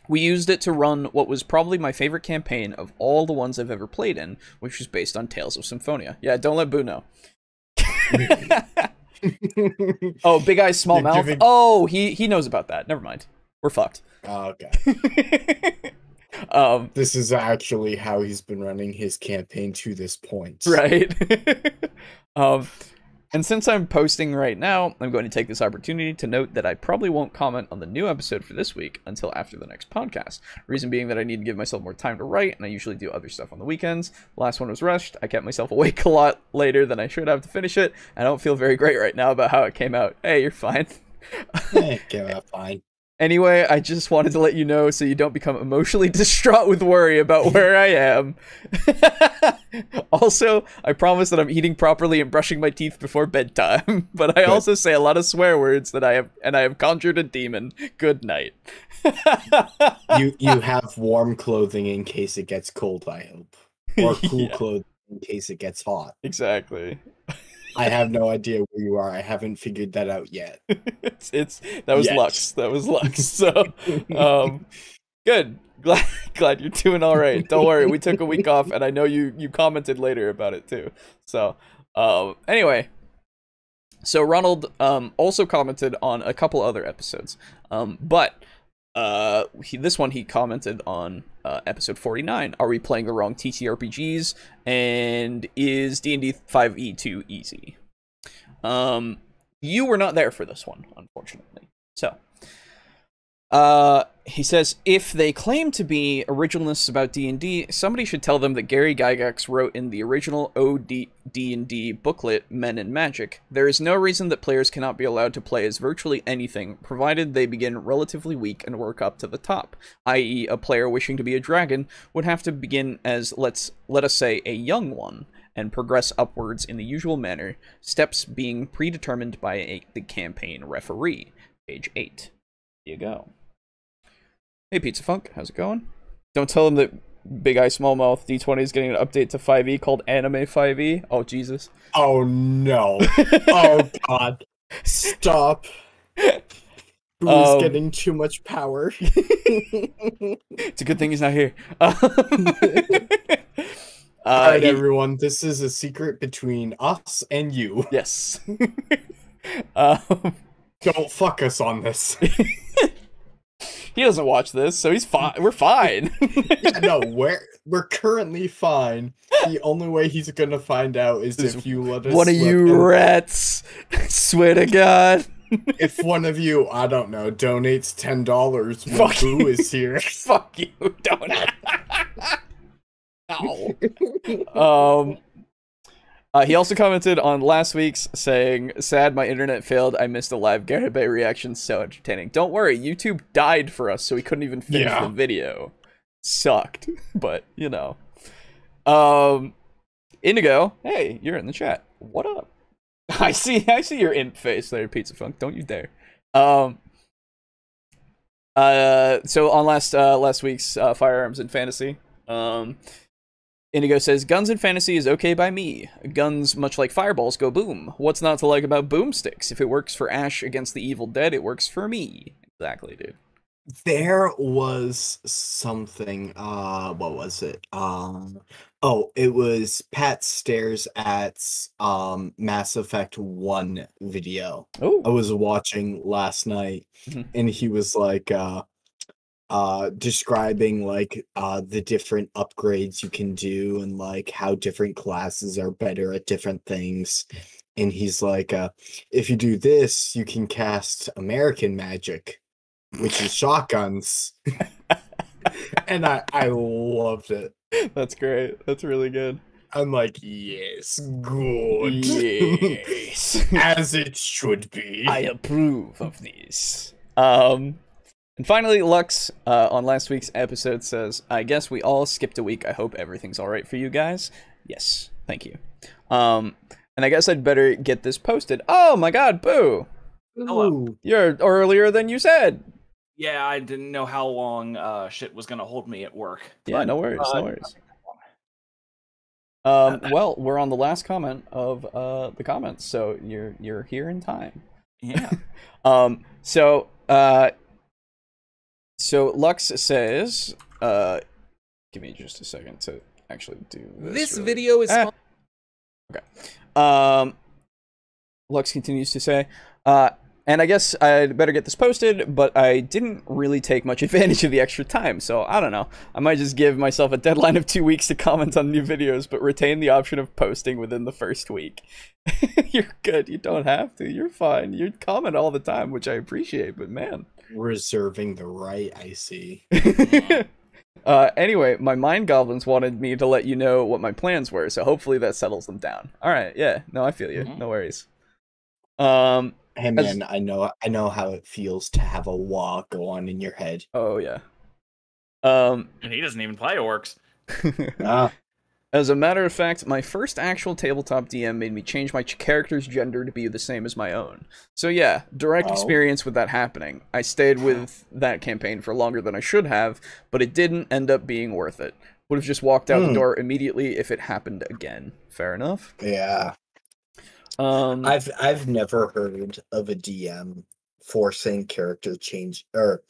We used it to run what was probably my favorite campaign of all the ones I've ever played in, which was based on Tales of Symphonia. Yeah, don't let Boo know. Oh, Big Eyes, Small Mouth? Oh, he knows about that. Never mind. We're fucked. Oh, okay. This is actually how he's been running his campaign to this point. Right. And since I'm posting right now, I'm going to take this opportunity to note that I probably won't comment on the new episode for this week until after the next podcast. Reason being that I need to give myself more time to write, and I usually do other stuff on the weekends. The last one was rushed. I kept myself awake a lot later than I should have to finish it. I don't feel very great right now about how it came out. Hey, you're fine. It came out fine. Anyway, I just wanted to let you know so you don't become emotionally distraught with worry about where I am. Also, I promise that I'm eating properly and brushing my teeth before bedtime, but I also say a lot of swear words that I have conjured a demon. Good night. You have warm clothing in case it gets cold, I hope. Or cool clothing in case it gets hot. Exactly. I have no idea where you are. I haven't figured that out yet. That was Lux. That was Lux. So, good. Glad you're doing all right. Don't worry. We took a week off, and I know you commented later about it too. So, anyway, so Ronald also commented on a couple other episodes, but this one he commented on episode 49. Are we playing the wrong TTRPGs? And is D&D 5e too easy? You were not there for this one, unfortunately. So, he says, if they claim to be originalists about D&D, somebody should tell them that Gary Gygax wrote in the original D&D booklet, Men and Magic, there is no reason that players cannot be allowed to play as virtually anything, provided they begin relatively weak and work up to the top, i.e. a player wishing to be a dragon would have to begin as, let us say, a young one, and progress upwards in the usual manner, steps being predetermined by the campaign referee. Page 8. Here you go. Hey, Pizza Funk, how's it going? Don't tell them that Big Eye Small Mouth D20 is getting an update to 5e called Anime 5e. Oh, Jesus. Oh, no. Oh, God. Stop. Who's getting too much power? It's a good thing he's not here. Alright, everyone, this is a secret between us and you. Yes. Don't fuck us on this. He doesn't watch this, so he's fine. We're fine. Yeah, no, we're currently fine. The only way he's gonna find out is if you let us. One of you rats. Swear to God. If one of you, I don't know, donates $10 when Boo is here. Fuck you, donate. Ow. He also commented on last week's saying, sad my internet failed, I missed a live Garibay reaction, so entertaining. Don't worry, YouTube died for us, so we couldn't even finish the video. Sucked, but, you know. Indigo, hey, you're in the chat. What up? I see your imp face there, Pizza Funk, don't you dare. So on last week's Firearms and Fantasy, Indigo says, guns in fantasy is okay by me. Guns, much like fireballs, go boom. What's not to like about boomsticks? If it works for Ash against the Evil Dead, it works for me. Exactly, dude. There was something, what was it? Oh, it was Pat Stares at Mass Effect 1 video. Oh. I was watching last night, and he was like, describing like the different upgrades you can do and like how different classes are better at different things. And he's like, if you do this, you can cast American magic, which is shotguns. And I loved it. That's great. That's really good. I'm like, yes, good. Yes. As it should be. I approve of this. And finally, Lux, on last week's episode says, I guess we all skipped a week. I hope everything's alright for you guys. Yes, thank you. And and I guess I'd better get this posted. Oh my god, Boo! Hello. You're earlier than you said. Yeah, I didn't know how long shit was gonna hold me at work. Yeah, but, no worries, no worries. Well, we're on the last comment of the comments, so you're here in time. Yeah. So Lux says, give me just a second to actually do this. This video is okay. Lux continues to say, and I guess I'd better get this posted, but I didn't really take much advantage of the extra time, so I don't know. I might just give myself a deadline of 2 weeks to comment on new videos, but retain the option of posting within the first week. You're good. You don't have to. You're fine. You comment all the time, which I appreciate, but man. Reserving the right, I see. Anyway, my mind goblins wanted me to let you know what my plans were, so hopefully that settles them down. All right, yeah. No, I feel you. No worries. Hey man, I know how it feels to have a wah go on in your head. Oh yeah. And he doesn't even play orcs. As a matter of fact, my first actual tabletop DM made me change my character's gender to be the same as my own. So yeah, direct experience with that happening. I stayed with that campaign for longer than I should have, but it didn't end up being worth it. Would have just walked out the door immediately if it happened again. Fair enough. Yeah. I've never heard of a DM forcing character change or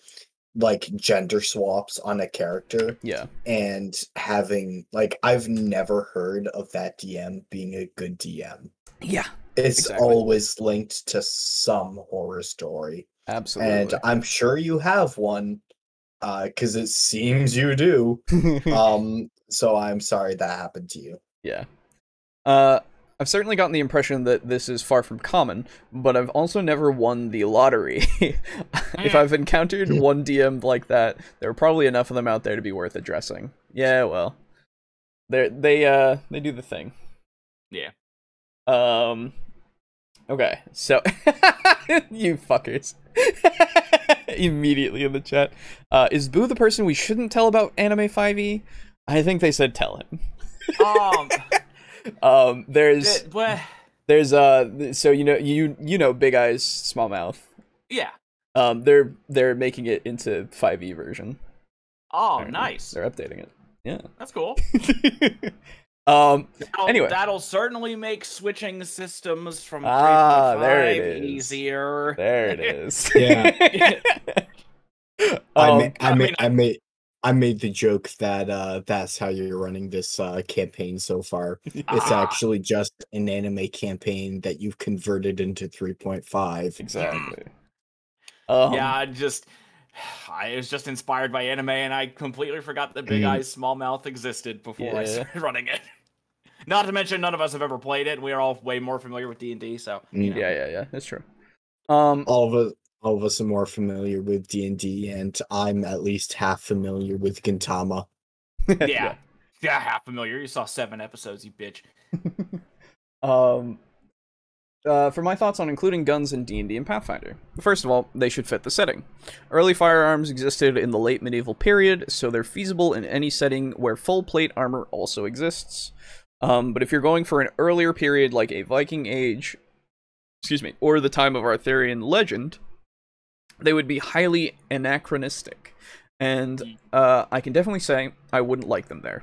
like gender swaps on a character. Yeah. And having I've never heard of that DM being a good DM. Yeah. It's always linked to some horror story. Absolutely. And I'm sure you have one, because it seems you do. So I'm sorry that happened to you. Yeah. I've certainly gotten the impression that this is far from common, but I've also never won the lottery. If I've encountered one DM like that, there are probably enough of them out there to be worth addressing. Yeah, well, they do the thing. Yeah. Okay, so you fuckers. Immediately in the chat. Is Boo the person we shouldn't tell about Anime 5e? I think they said tell him. There's so you know Big Eyes Small Mouth. Yeah. They're making it into 5e version. Oh, apparently. Nice. They're updating it. Yeah. That's cool. Anyway, that'll certainly make switching systems from 3.5 there it is. easier. There it is. Yeah. I made the joke that that's how you're running this campaign so far. It's actually just an anime campaign that you've converted into 3.5. Exactly. Yeah, I was just inspired by anime, and I completely forgot that Big Eyes Small Mouth existed before I started running it. Not to mention, none of us have ever played it. We are all way more familiar with D&D, so you know. Yeah, that's true. All of us are more familiar with D&D, and I'm at least half familiar with Gintama. Yeah, half familiar. You saw 7 episodes, you bitch. For my thoughts on including guns in D&D and Pathfinder. First of all, they should fit the setting. Early firearms existed in the late medieval period, so they're feasible in any setting where full plate armor also exists. But if you're going for an earlier period like a Viking Age, or the time of Arthurian legend, they would be highly anachronistic. And I can definitely say I wouldn't like them there.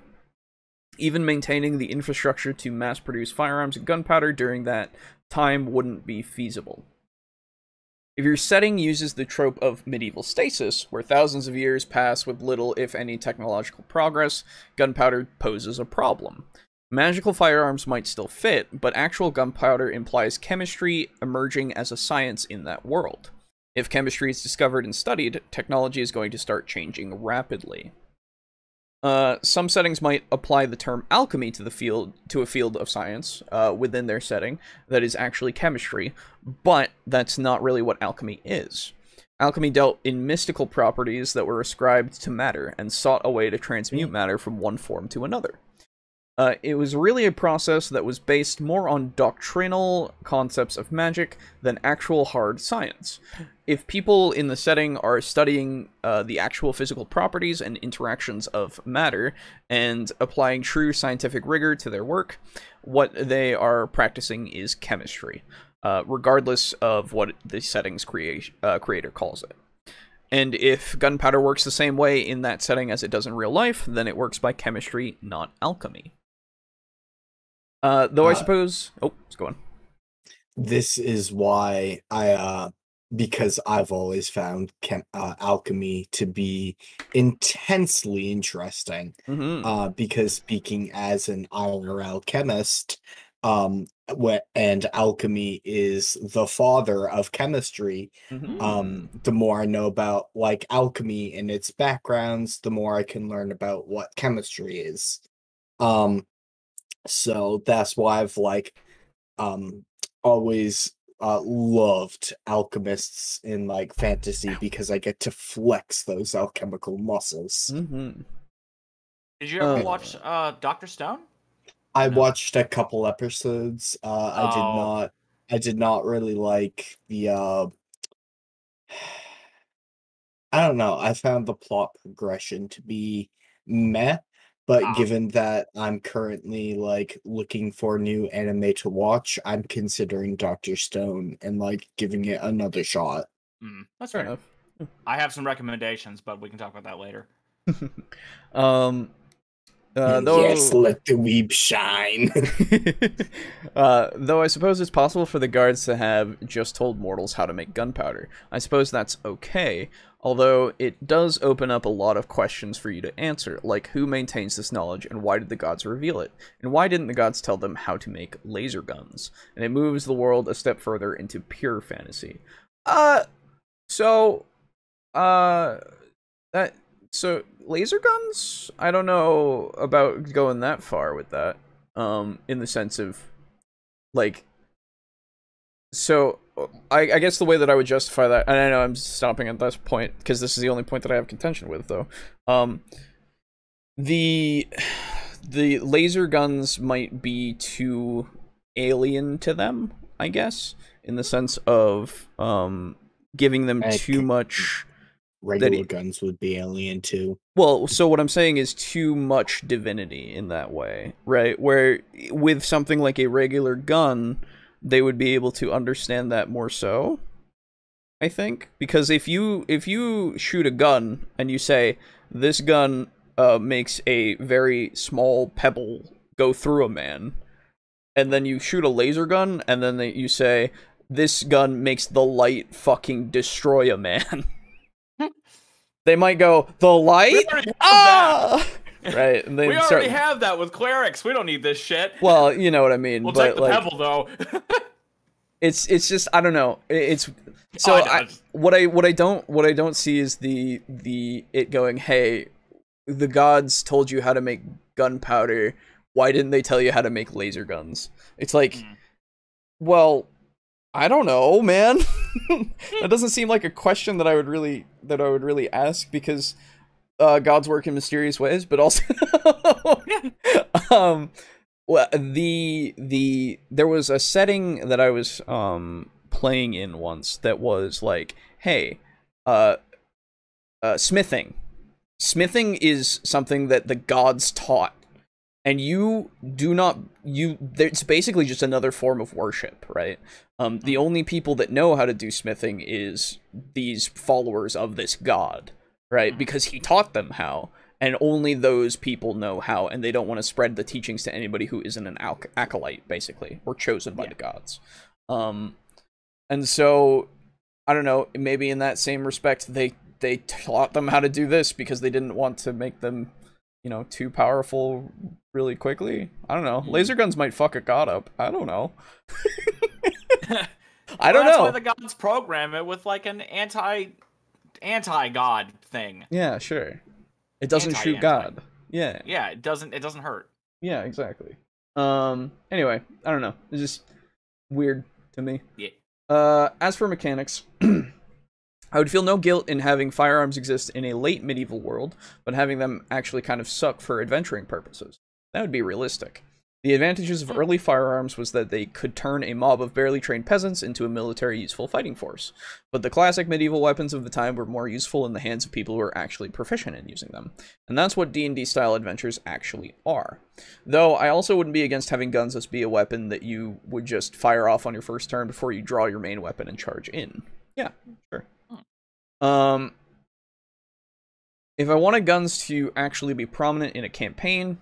Even maintaining the infrastructure to mass-produce firearms and gunpowder during that time wouldn't be feasible. If your setting uses the trope of medieval stasis, where thousands of years pass with little, if any, technological progress, gunpowder poses a problem. Magical firearms might still fit, but actual gunpowder implies chemistry emerging as a science in that world. If chemistry is discovered and studied, technology is going to start changing rapidly. Some settings might apply the term alchemy to a field of science within their setting that is actually chemistry, but that's not really what alchemy is. Alchemy dealt in mystical properties that were ascribed to matter and sought a way to transmute matter from one form to another. It was really a process that was based more on doctrinal concepts of magic than actual hard science. If people in the setting are studying the actual physical properties and interactions of matter and applying true scientific rigor to their work, what they are practicing is chemistry, regardless of what the setting's creator calls it. And if gunpowder works the same way in that setting as it does in real life, then it works by chemistry, not alchemy. Though I suppose... Oh, let's go on. This is why because I've always found alchemy to be intensely interesting. Because speaking as an IRL chemist, and alchemy is the father of chemistry, the more I know about like alchemy and its backgrounds, the more I can learn about what chemistry is. So that's why I've like always loved alchemists in like fantasy, because I get to flex those alchemical muscles. Did you ever watch Dr. Stone? I watched a couple episodes. I did not really like the I don't know. I found the plot progression to be meh. But given that I'm currently like looking for new anime to watch, I'm considering Dr. Stone and like giving it another shot. That's fair enough. I have some recommendations, but we can talk about that later. Yes, let the weeb shine. Though I suppose it's possible for the guards to have just told mortals how to make gunpowder. I suppose that's okay, although it does open up a lot of questions for you to answer, like who maintains this knowledge and why did the gods reveal it? And why didn't the gods tell them how to make laser guns? And it moves the world a step further into pure fantasy. So laser guns? I don't know about going that far with that. In the sense of, like, so I guess the way that I would justify that, and I know I'm stopping at this point because this is the only point that I have contention with, though. The laser guns might be too alien to them, I guess, in the sense of giving them too much. Regular guns would be alien too. Well, so what I'm saying is too much divinity in that way, right? Where with something like a regular gun, they would be able to understand that more so, I think. Because if you shoot a gun and you say, this gun makes a very small pebble go through a man, and then you shoot a laser gun, and then you say, this gun makes the light fucking destroy a man. They might go, the light? Right. And we already have that with clerics. We don't need this shit. Well, you know what I mean. We'll but, take the pebble, though. it's just, I don't know. It's so what I don't see is the it going, hey, the gods told you how to make gunpowder. Why didn't they tell you how to make laser guns? It's like, well, I don't know, man. That doesn't seem like a question that I would really ask, because gods work in mysterious ways, but also well, there was a setting that I was playing in once that was like, hey, smithing is something that the gods taught, and it's basically just another form of worship, right? The only people that know how to do smithing is these followers of this god, right? Because he taught them how, and only those people know how, and they don't want to spread the teachings to anybody who isn't an acolyte, basically, or chosen by the gods. And so, I don't know, maybe in that same respect, they taught them how to do this because they didn't want to make them, you know, too powerful really quickly. I don't know. Laser guns might fuck a god up. I don't know. I don't know. That's why the gods program it with like an anti-god thing. Yeah, sure. It doesn't shoot God. Yeah. Yeah, it doesn't hurt. Yeah, exactly. Anyway, I don't know. It's just weird to me. Yeah. As for mechanics, I would feel no guilt in having firearms exist in a late medieval world, but having them actually kind of suck for adventuring purposes. That would be realistic. The advantages of early firearms was that they could turn a mob of barely trained peasants into a military useful fighting force, but the classic medieval weapons of the time were more useful in the hands of people who were actually proficient in using them. And that's what D&D style adventures actually are. Though I also wouldn't be against having guns as be a weapon that you would just fire off on your first turn before you draw your main weapon and charge in. Yeah, sure. If I wanted guns to actually be prominent in a campaign,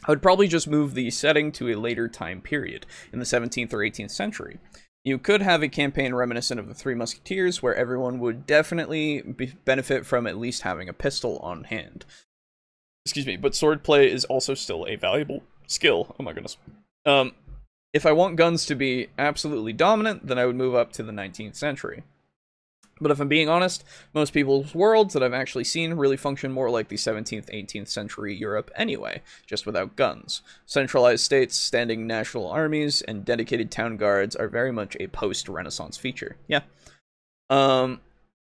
I would probably just move the setting to a later time period, in the 17th or 18th century. You could have a campaign reminiscent of the Three Musketeers, where everyone would definitely benefit from at least having a pistol on hand. Excuse me, but swordplay is also still a valuable skill. Oh my goodness. If I want guns to be absolutely dominant, then I would move up to the 19th century. But if I'm being honest, most people's worlds that I've actually seen really function more like the 17th, 18th century Europe anyway, just without guns. Centralized states, standing national armies, and dedicated town guards are very much a post-Renaissance feature. Yeah. I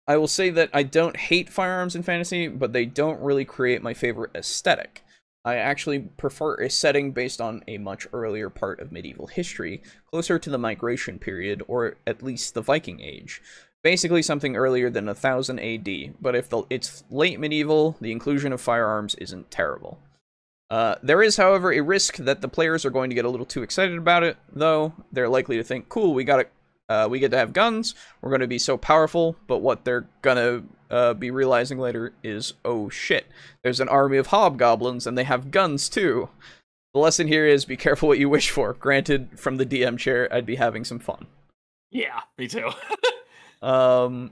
will say that I don't hate firearms in fantasy, but they don't really create my favorite aesthetic. I actually prefer a setting based on a much earlier part of medieval history, closer to the Migration period, or at least the Viking Age. Basically something earlier than 1000 AD, but if it's late medieval, the inclusion of firearms isn't terrible. There is, however, a risk that the players are going to get a little too excited about it, though. They're likely to think, cool, we get to have guns, we're going to be so powerful, but what they're going to be realizing later is, oh shit, there's an army of hobgoblins, and they have guns too. The lesson here is, be careful what you wish for. Granted, from the DM chair, I'd be having some fun. Yeah, me too. The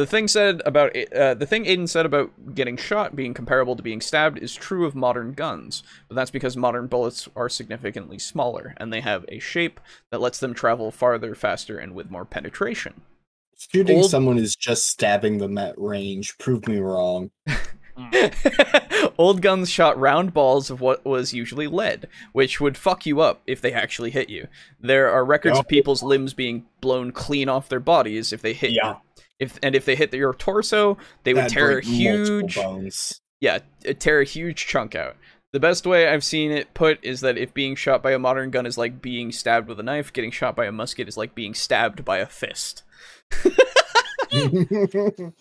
thing Aiden said about getting shot being comparable to being stabbed is true of modern guns, but that's because modern bullets are significantly smaller, and they have a shape that lets them travel farther, faster, and with more penetration. Shooting someone is just stabbing them at range. Prove me wrong. Old guns shot round balls of what was usually lead, which would fuck you up if they actually hit you. There are records of people's limbs being blown clean off their bodies if they hit you. If they hit your torso, they would tear a huge bones. Yeah, tear a huge chunk out. The best way I've seen it put is that if being shot by a modern gun is like being stabbed with a knife, getting shot by a musket is like being stabbed by a fist. All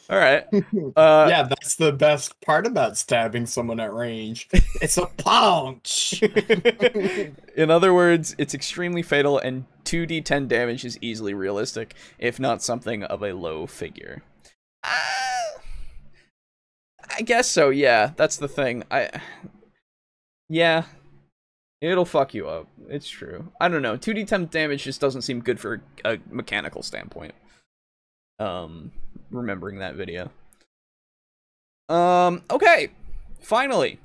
right. Yeah, that's the best part about stabbing someone at range. It's a punch. In other words, it's extremely fatal, and 2d10 damage is easily realistic, if not something of a low figure. I guess so, yeah. That's the thing. Yeah. It'll fuck you up. It's true. I don't know. 2d10 damage just doesn't seem good for a mechanical standpoint. Remembering that video. Okay. Finally.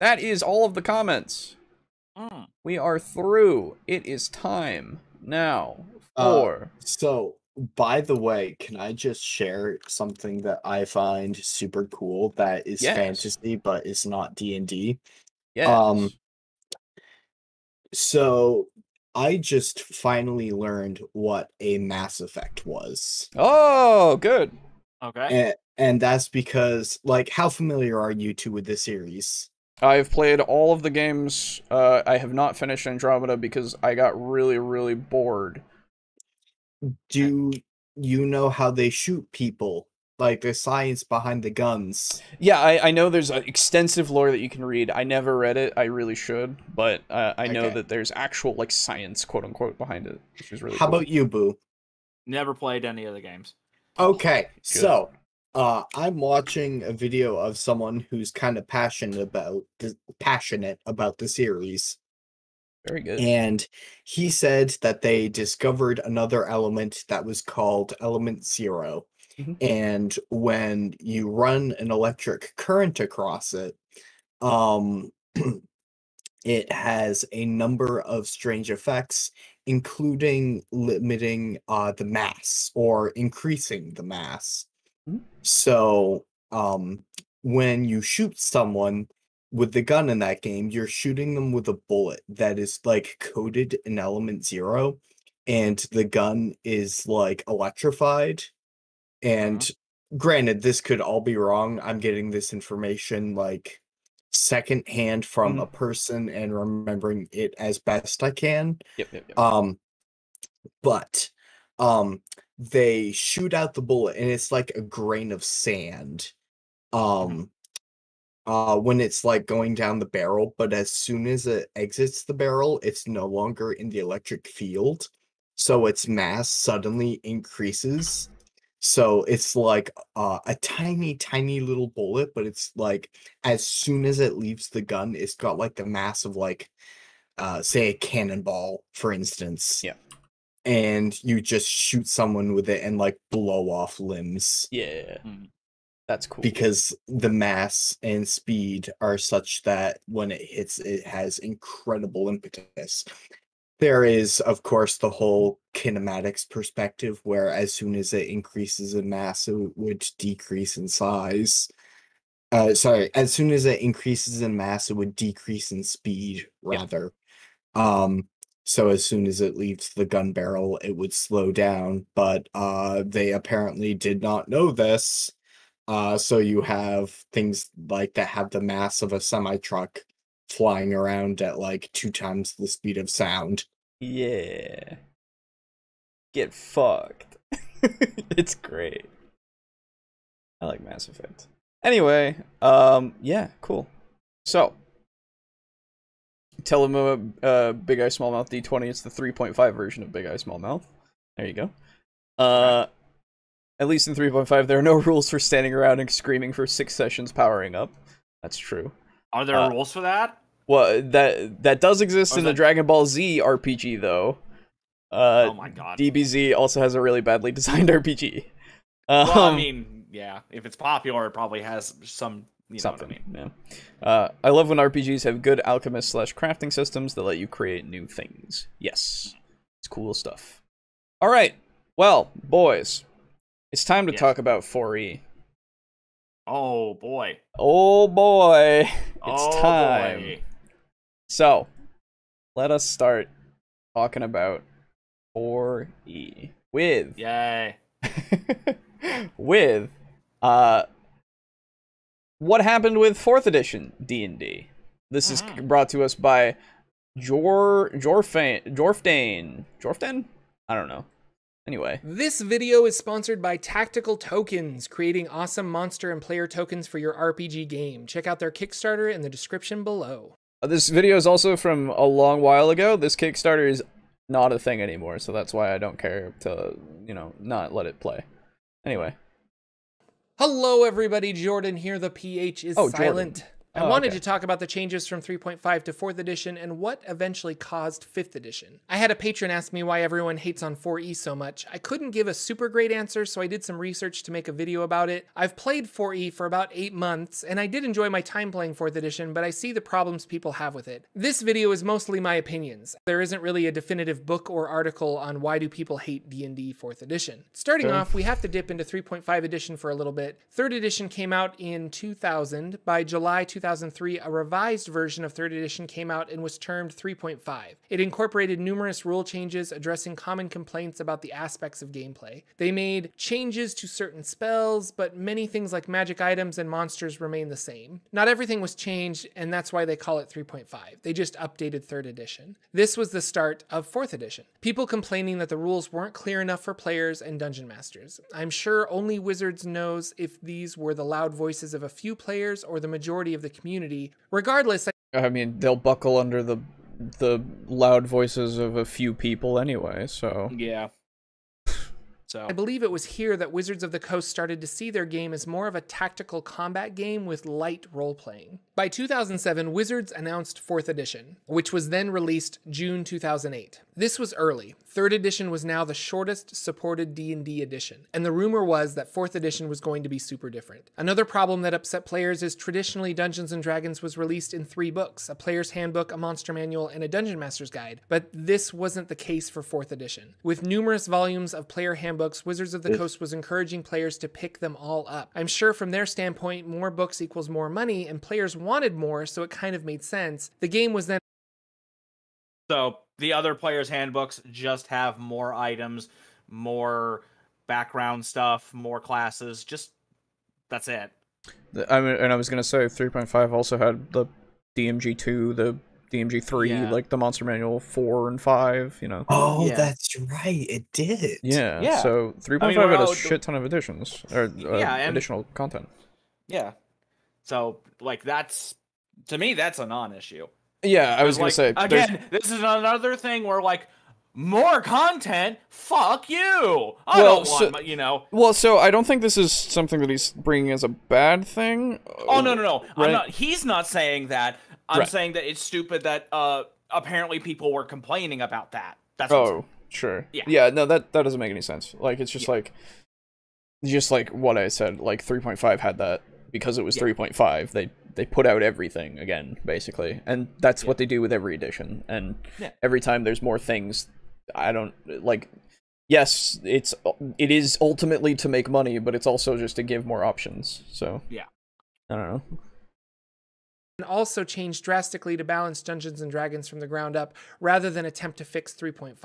That is all of the comments. We are through. It is time now for... So, by the way, can I just share something that I find super cool that is fantasy, but it's not D&D? Yes. So... I just finally learned what a Mass Effect was. Oh, good. Okay. And that's because, like, how familiar are you two with this series? I've played all of the games. I have not finished Andromeda because I got really, really bored. Do you know how they shoot people? Like, the science behind the guns. Yeah, I know there's an extensive lore that you can read. I never read it. I really should. But I know that there's actual, like, science, quote-unquote, behind it, which is really cool. How about you, Boo? Never played any of the games. Okay, so, I'm watching a video of someone who's kind of passionate about the series. Very good. And he said that they discovered another element that was called Element Zero. And when you run an electric current across it, it has a number of strange effects, including limiting the mass or increasing the mass. So when you shoot someone with the gun in that game, you're shooting them with a bullet that is like coated in Element Zero, and the gun is like electrified. And granted, this could all be wrong. I'm getting this information like secondhand from a person and remembering it as best I can. Yep. But they shoot out the bullet and it's like a grain of sand. When it's like going down the barrel, but as soon as it exits the barrel, it's no longer in the electric field. So its mass suddenly increases. So it's like a tiny, tiny little bullet, but it's like as soon as it leaves the gun, it's got like the mass of like say a cannonball, for instance. Yeah. And you just shoot someone with it and like blow off limbs. Yeah. That's cool. Because the mass and speed are such that when it hits, it has incredible impetus. There is, of course, the whole kinematics perspective, where as soon as it increases in mass, it would decrease in size. As soon as it increases in mass, it would decrease in speed, rather. So as soon as it leaves the gun barrel, it would slow down, but they apparently did not know this. So you have things like that have the mass of a semi-truck flying around at like 2 times the speed of sound. Yeah. Get fucked. It's great. I like Mass Effect. Anyway, yeah, cool. So, tell them Big Eye Small Mouth D20. It's the 3.5 version of Big Eye Small Mouth. There you go. At least in 3.5, there are no rules for standing around and screaming for 6 sessions powering up. That's true. Are there rules for that? Well, that does exist in the Dragon Ball Z RPG, though. Oh my god. DBZ also has a really badly designed RPG. Well, I mean, yeah, if it's popular, it probably has some, something. Yeah. I love when RPGs have good alchemist/crafting systems that let you create new things. Yes. It's cool stuff. All right. Well, boys. It's time to talk about 4E. Oh boy. Oh boy. It's time. Boy. So, let us start talking about 4E with Yay. with what happened with 4th edition D&D. This is brought to us by Jorfdane. I don't know. Anyway. This video is sponsored by Tactical Tokens, creating awesome monster and player tokens for your RPG game. Check out their Kickstarter in the description below. This video is also from a long while ago. This Kickstarter is not a thing anymore, so that's why I don't care to, not let it play. Anyway. Hello everybody, Jordan here. The PH is silent. Jordan. I wanted to talk about the changes from 3.5 to 4th edition and what eventually caused 5th edition. I had a patron ask me why everyone hates on 4E so much. I couldn't give a super great answer, so I did some research to make a video about it. I've played 4E for about 8 months, and I did enjoy my time playing 4th edition, but I see the problems people have with it. This video is mostly my opinions. There isn't really a definitive book or article on why do people hate D&D 4th edition. Starting off, we have to dip into 3.5 edition for a little bit. 3rd edition came out in 2000. By July 2003, a revised version of 3rd edition came out and was termed 3.5. It incorporated numerous rule changes addressing common complaints about the aspects of gameplay. They made changes to certain spells, but many things like magic items and monsters remain the same. Not everything was changed, and that's why they call it 3.5. They just updated 3rd edition. This was the start of 4th edition. People complaining that the rules weren't clear enough for players and dungeon masters. I'm sure only Wizards knows if these were the loud voices of a few players or the majority of the community. Regardless, I mean, they'll buckle under the loud voices of a few people anyway, so yeah. So I believe it was here that Wizards of the Coast started to see their game as more of a tactical combat game with light role-playing. By 2007, Wizards announced 4th edition, which was then released June 2008. This was early. 3rd edition was now the shortest supported D&D edition, and the rumor was that 4th edition was going to be super different. Another problem that upset players is traditionally Dungeons & Dragons was released in 3 books, a player's handbook, a monster manual, and a dungeon master's guide, but this wasn't the case for 4th edition. With numerous volumes of player handbooks, Wizards of the Coast was encouraging players to pick them all up. I'm sure from their standpoint, more books equals more money, and players wanted more, so it kind of made sense. The game was then... So the other players' handbooks just have more items, more background stuff, more classes. Just that's it. I mean, and I was gonna say 3.5 also had the DMG2, the DMG3, like the Monster Manual 4 and 5. You know. Oh, that's right. It did. Yeah. So 3.5 had a shit ton of additions or additional content. Yeah. So like that's to me that's a non-issue. Yeah, I was gonna say again. This is another thing where like. More content? Fuck you! I don't want, you know. Well, so I don't think this is something that he's bringing as a bad thing. Oh no! Right? I'm not. He's not saying that. I'm saying that it's stupid that apparently people were complaining about that. That's sure. Yeah. No, that doesn't make any sense. Like it's just like what I said. Like 3.5 had that because it was 3.5. They put out everything again, basically, and that's what they do with every edition. And every time there's more things. I don't like. Yes, it is ultimately to make money, but it's also just to give more options. So I don't know. And also changed drastically to balance Dungeons & Dragons from the ground up, rather than attempt to fix 3.5.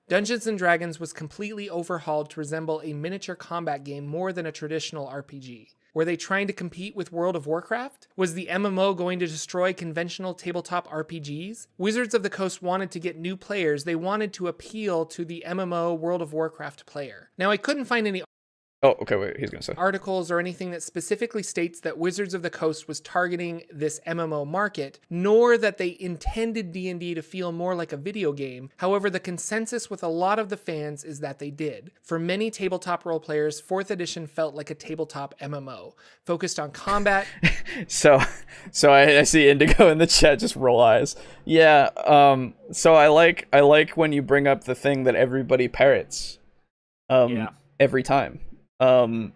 Dungeons & Dragons was completely overhauled to resemble a miniature combat game more than a traditional RPG. Were they trying to compete with World of Warcraft? Was the MMO going to destroy conventional tabletop RPGs? Wizards of the Coast wanted to get new players. They wanted to appeal to the MMO World of Warcraft player. Now, I couldn't find any Oh, okay, wait, he's gonna say. articles or anything that specifically states that Wizards of the Coast was targeting this MMO market, nor that they intended D&D to feel more like a video game. However, the consensus with a lot of the fans is that they did. For many tabletop role players, 4th edition felt like a tabletop MMO, focused on combat. So I see Indigo in the chat just roll eyes. Yeah, so I like when you bring up the thing that everybody parrots. Every time. And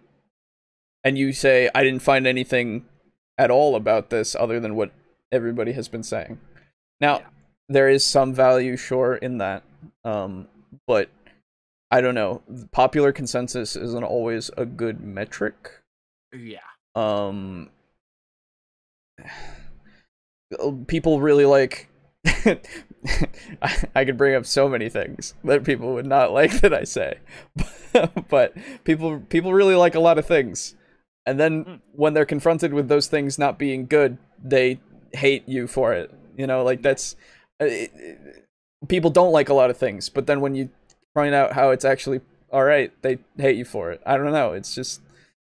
you say, I didn't find anything at all about this other than what everybody has been saying. Now, there is some value, sure, in that, but I don't know. Popular consensus isn't always a good metric. People really like... I could bring up so many things that people would not like that I say, but people really like a lot of things, and then when they're confronted with those things not being good, they hate you for it. You know, like that's people don't like a lot of things, but then when you find out how it's actually all right, they hate you for it. I don't know. It's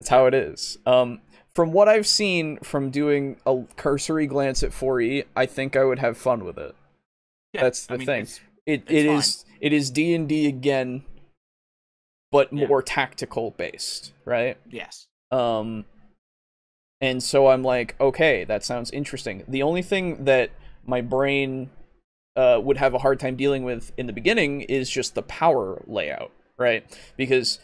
how it is. From what I've seen from doing a cursory glance at 4E, I think I would have fun with it. Yeah, that's the thing. It is D&D again, but more tactical based, right? Yes. And so I'm like, okay, that sounds interesting. The only thing that my brain would have a hard time dealing with in the beginning is just the power layout, right? Because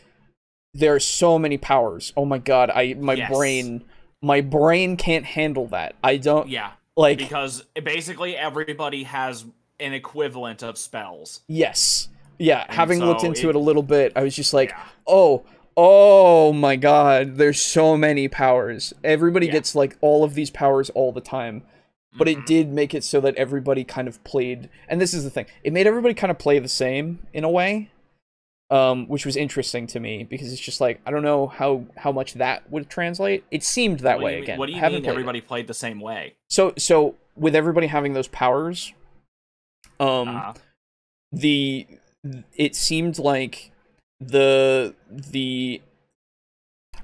there are so many powers. Oh my god, my brain can't handle that. I don't because basically everybody has an equivalent of spells. Yes. Yeah, and having looked into it a little bit, I was just like, oh my god, there's so many powers. Everybody gets like all of these powers all the time. But it did make it so that everybody kind of played, and this is the thing, it made everybody kind of play the same in a way. Which was interesting to me because it's just like I don't know how much that would translate. It seemed that way again. What do you mean everybody played the same way? So with everybody having those powers, it seemed like the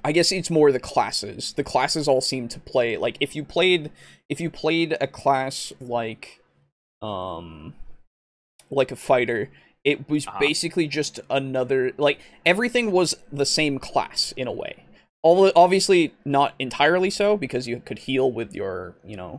I guess it's more the classes. The classes all seem to play like if you played a class like a fighter. It was basically just another, like, everything was the same class, in a way. Obviously, not entirely so, because you could heal with your,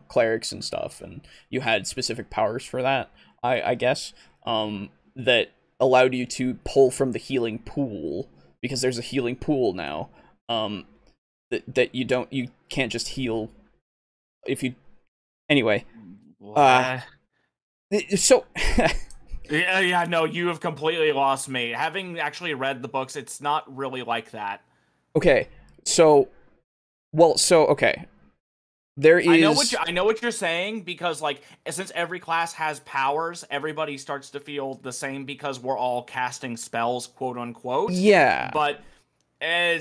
clerics and stuff, and you had specific powers for that, I guess, that allowed you to pull from the healing pool, because there's a healing pool now, that you can't just heal if you... Anyway. So... Yeah, no, you have completely lost me. Having actually read the books, it's not really like that. Okay, okay. There is... I know what you're saying, because, like, since every class has powers, everybody starts to feel the same because we're all casting spells, quote-unquote. Yeah. But I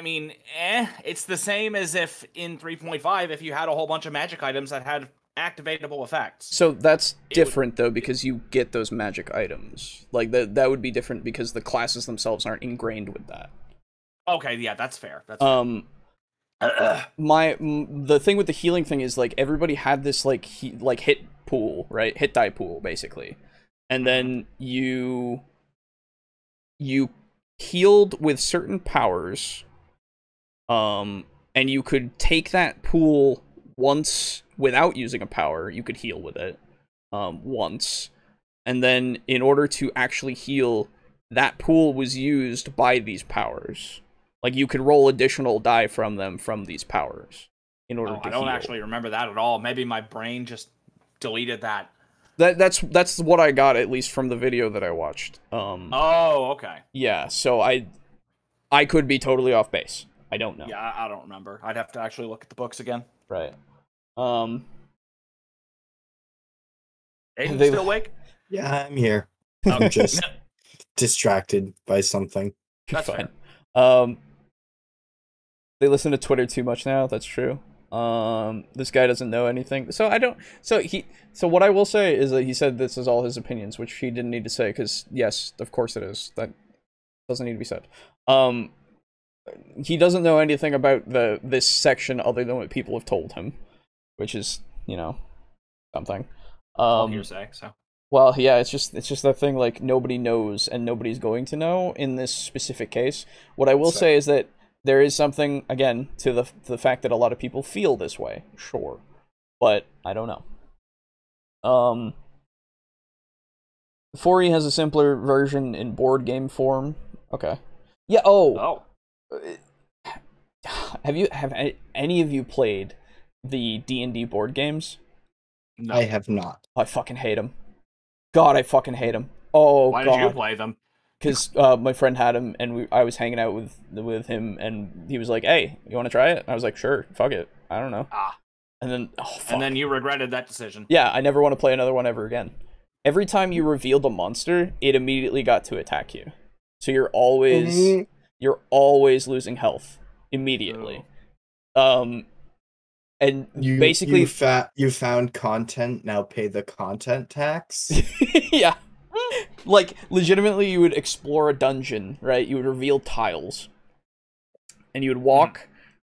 mean, it's the same as if in 3.5, if you had a whole bunch of magic items that had activatable effects. So that's different, though, because you get those magic items. Like, that would be different because the classes themselves aren't ingrained with that. Okay, yeah, that's fair. That's fair. The thing with the healing thing is, like, everybody had this, like, hit pool, right? Hit die pool, basically. And then you healed with certain powers, and you could take that pool once without using a power. You could heal with it once, and then in order to actually heal, that pool was used by these powers. Like, you could roll additional die from them from these powers in order to heal. I don't actually remember that at all. Maybe my brain just deleted that. That's what I got, at least from the video that I watched. Oh, okay. Yeah, so I could be totally off base. I don't know. Yeah, I don't remember. I'd have to actually look at the books again. Right. Aiden, still awake? Yeah, I'm here. I'm just distracted by something. That's fine. They listen to Twitter too much now. That's true. This guy doesn't know anything. So what I will say is that he said this is all his opinions, which he didn't need to say, because yes, of course it is. That doesn't need to be said. He doesn't know anything about this section other than what people have told him, which is, you know, something. Hearsay, so. Well, yeah, it's just that thing, like, nobody knows and nobody's going to know in this specific case. What I will say is that there is something, again, to the fact that a lot of people feel this way, sure, but I don't know. 4E has a simpler version in board game form. Okay. Yeah. Oh. Have any of you played the D&D board games? No. I have not. I fucking hate them. God, I fucking hate them. Oh, Why God. did you play them? Because my friend had him, and I was hanging out with him, and he was like, "Hey, you want to try it?" And I was like, "Sure, fuck it, I don't know." And then, and then you regretted that decision. Yeah, I never want to play another one ever again. Every time you revealed a monster, it immediately got to attack you, so you're always losing health immediately. And basically, you found content, now pay the content tax. Yeah. Like, legitimately, you would explore a dungeon, right? You would reveal tiles. And you would walk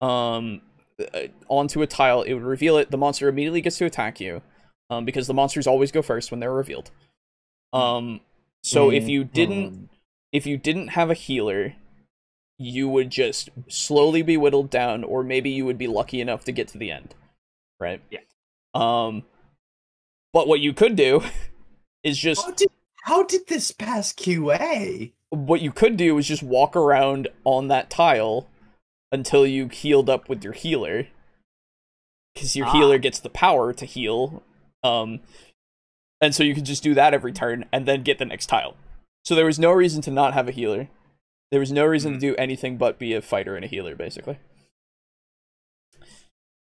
onto a tile, it would reveal it, the monster immediately gets to attack you. Because the monsters always go first when they're revealed. So if you didn't have a healer, you would just slowly be whittled down, or maybe you would be lucky enough to get to the end. Right? Yeah. But what you could do is just... How did this pass QA? What you could do is just walk around on that tile until you healed up with your healer. Because your healer gets the power to heal. And so you could just do that every turn and then get the next tile. So there was no reason to not have a healer. There was no reason to do anything but be a fighter and a healer, basically.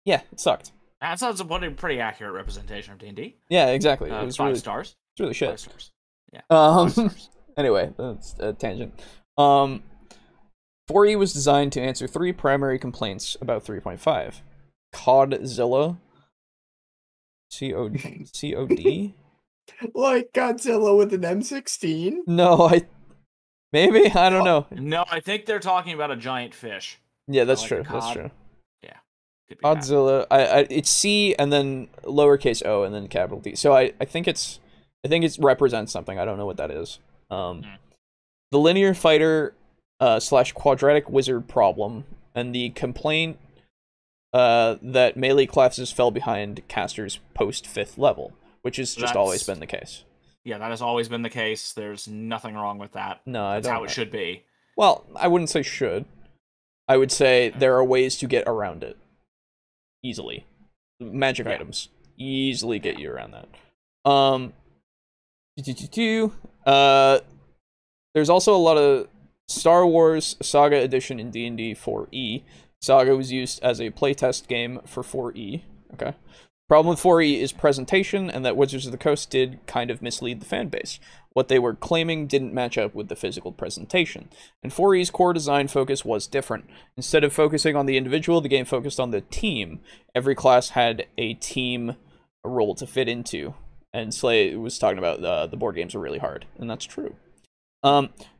Yeah, it sucked. That sounds like a pretty accurate representation of D&D. Yeah, exactly. It was 5 stars. It's really shit. 5 stars. Yeah. Anyway, that's a tangent. 4E was designed to answer 3 primary complaints about 3.5. Codzilla. COD? Like Godzilla with an M16? No, maybe? I don't know. No, I think they're talking about a giant fish. Yeah, that's true. That's true. Yeah. Godzilla. It's C and then lowercase o and then capital D. So I think it represents something. I don't know what that is. The linear fighter / quadratic wizard problem and the complaint that melee classes fell behind casters post 5th level, which has just always been the case. Yeah, that has always been the case. There's nothing wrong with that. No, that's how it should be. Well, I wouldn't say should. I would say there are ways to get around it easily. Magic items easily get you around that. There's also a lot of Star Wars Saga Edition in D&D 4E. Saga was used as a playtest game for 4E. Okay. Problem with 4E is presentation, and that Wizards of the Coast did kind of mislead the fan base. What they were claiming didn't match up with the physical presentation. And 4E's core design focus was different. Instead of focusing on the individual, the game focused on the team. Every class had a team role to fit into. And Slay was talking about the board games are really hard, and that's true.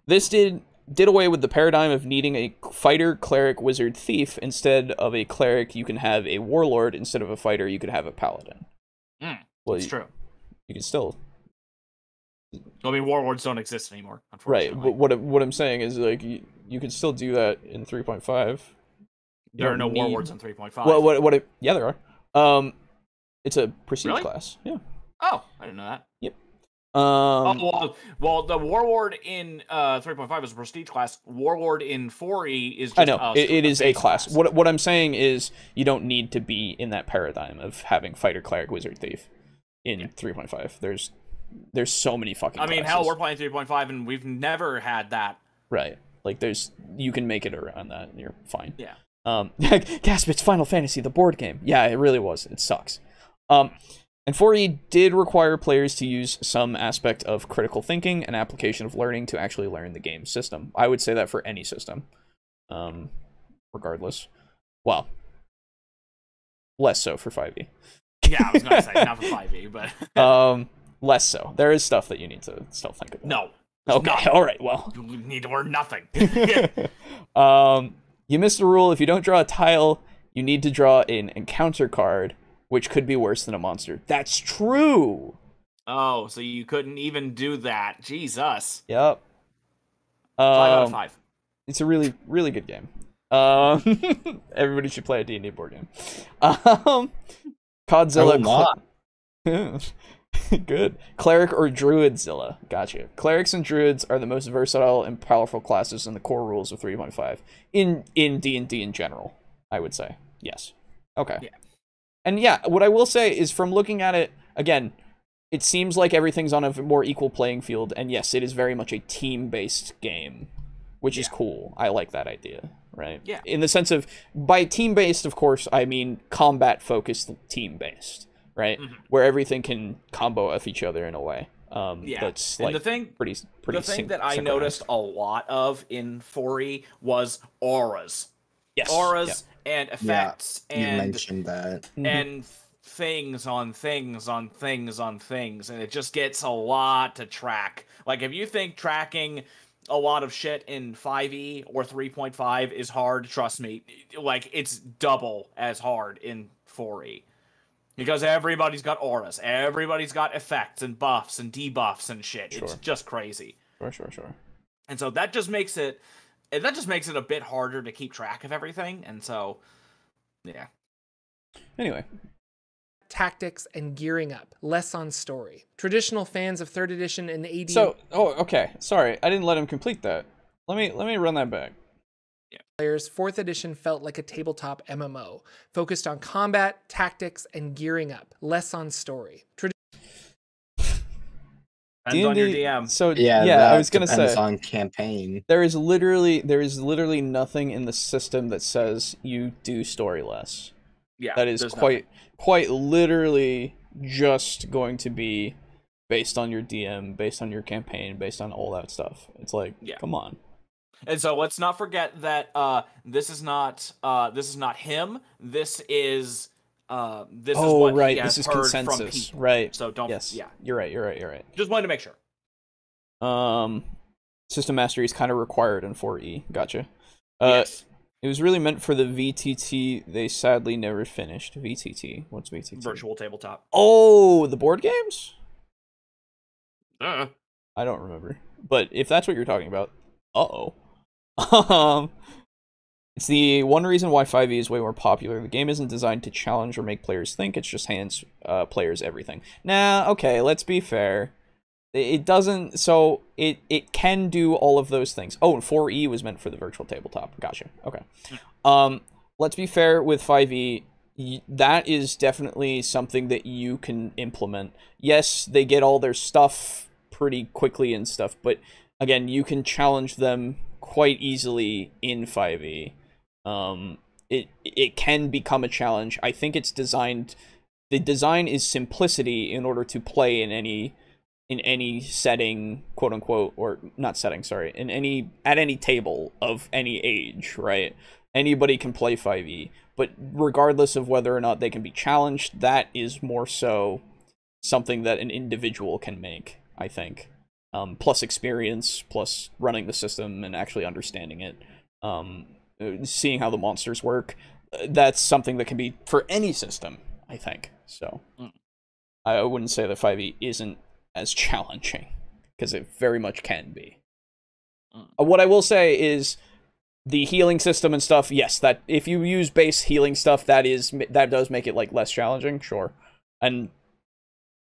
This did away with the paradigm of needing a fighter, cleric, wizard, thief. Instead of a cleric, you can have a warlord. Instead of a fighter, you could have a paladin. Well, it's true. You can still... I mean, warlords don't exist anymore, unfortunately. Right, but what I'm saying is, like, you can still do that in 3.5. There are no warlords in 3.5. Well, yeah, there are. It's a prestige class. Yeah. Oh, I didn't know that. Yep. Well, the warlord in 3.5 is a prestige class. Warlord in 4E is just I know it is a class. What I'm saying is you don't need to be in that paradigm of having fighter, cleric, wizard, thief in 3.5. There's so many fucking classes. Hell, we're playing 3.5 and we've never had that. Right. Like you can make it around that and you're fine. Yeah. Gasp, it's Final Fantasy, the board game. Yeah, it really was. It sucks. And 4E did require players to use some aspect of critical thinking and application of learning to actually learn the game system. I would say that for any system. Regardless. Well, less so for 5e. Yeah, I was going to say, not for 5e, but... less so. There is stuff that you need to still think about. No. Okay, alright, well. You need to learn nothing. You missed a rule. If you don't draw a tile, you need to draw an encounter card, which could be worse than a monster. That's true! Oh, so you couldn't even do that. Jesus. Yep. 5 out of 5. It's a really, really good game. Everybody should play a D&D board game. Codzilla. Good. Cleric or Druidzilla. Gotcha. Clerics and Druids are the most versatile and powerful classes in the core rules of 3.5. In D&D in general, I would say. Yes. Okay. Yeah. And yeah, what I will say is from looking at it, again, it seems like everything's on a more equal playing field, and yes, it is very much a team-based game, which is cool. I like that idea, right? Yeah. In the sense of, by team-based, of course, I mean combat-focused team-based, right? Mm-hmm. Where everything can combo off each other in a way. That's like pretty the thing that I noticed a lot of in 4E was auras. Yes. Auras and effects you mentioned that. And things on things on things on things, and it just gets a lot to track. Like, if you think tracking a lot of shit in 5e or 3.5 is hard, trust me, like, it's double as hard in 4e. Because everybody's got auras, everybody's got effects and buffs and debuffs and shit. Sure. It's just crazy. Sure. And so that just makes it a bit harder to keep track of everything, and so, yeah. Anyway. Tactics and gearing up, less on story. Traditional fans of 3rd edition and AD... okay, sorry, I didn't let him complete that. Let me run that back. Yeah. Players, 4th edition felt like a tabletop MMO, focused on combat, tactics, and gearing up, less on story. Depends on your DM. So yeah, I was gonna say depends on campaign. There is literally nothing in the system that says you do story less. Yeah, that is quite literally just going to be based on your DM, based on your campaign, based on all that stuff. It's like, come on. And so let's not forget that this is not him. This is this is what right. he has this is heard consensus. From people. Right. So don't. Yes. Yeah. You're right. Just wanted to make sure. System mastery is kind of required in 4E. Gotcha. Yes. It was really meant for the VTT. They sadly never finished. VTT. What's VTT? Virtual tabletop. Oh, the board games? I don't remember. But if that's what you're talking about, it's the one reason why 5e is way more popular. The game isn't designed to challenge or make players think. It's just hands players everything. Nah, okay, let's be fair. It doesn't, so it can do all of those things. Oh, and 4e was meant for the virtual tabletop. Gotcha. Okay. Let's be fair with 5e. That is definitely something that you can implement. Yes, they get all their stuff pretty quickly and stuff, but again, you can challenge them quite easily in 5e. It can become a challenge. I think it's designed the design is simplicity in order to play in any setting, quote unquote, or not setting, sorry, at any table of any age, right? Anybody can play 5e, but regardless of whether or not they can be challenged, that is more so something that an individual can make, I think. Plus experience, plus running the system and actually understanding it, seeing how the monsters work. That's something that can be for any system, I think. So I wouldn't say that 5e isn't as challenging, because it very much can be. What I will say is the healing system and stuff, yes, that if you use base healing stuff, that does make it like less challenging, sure. And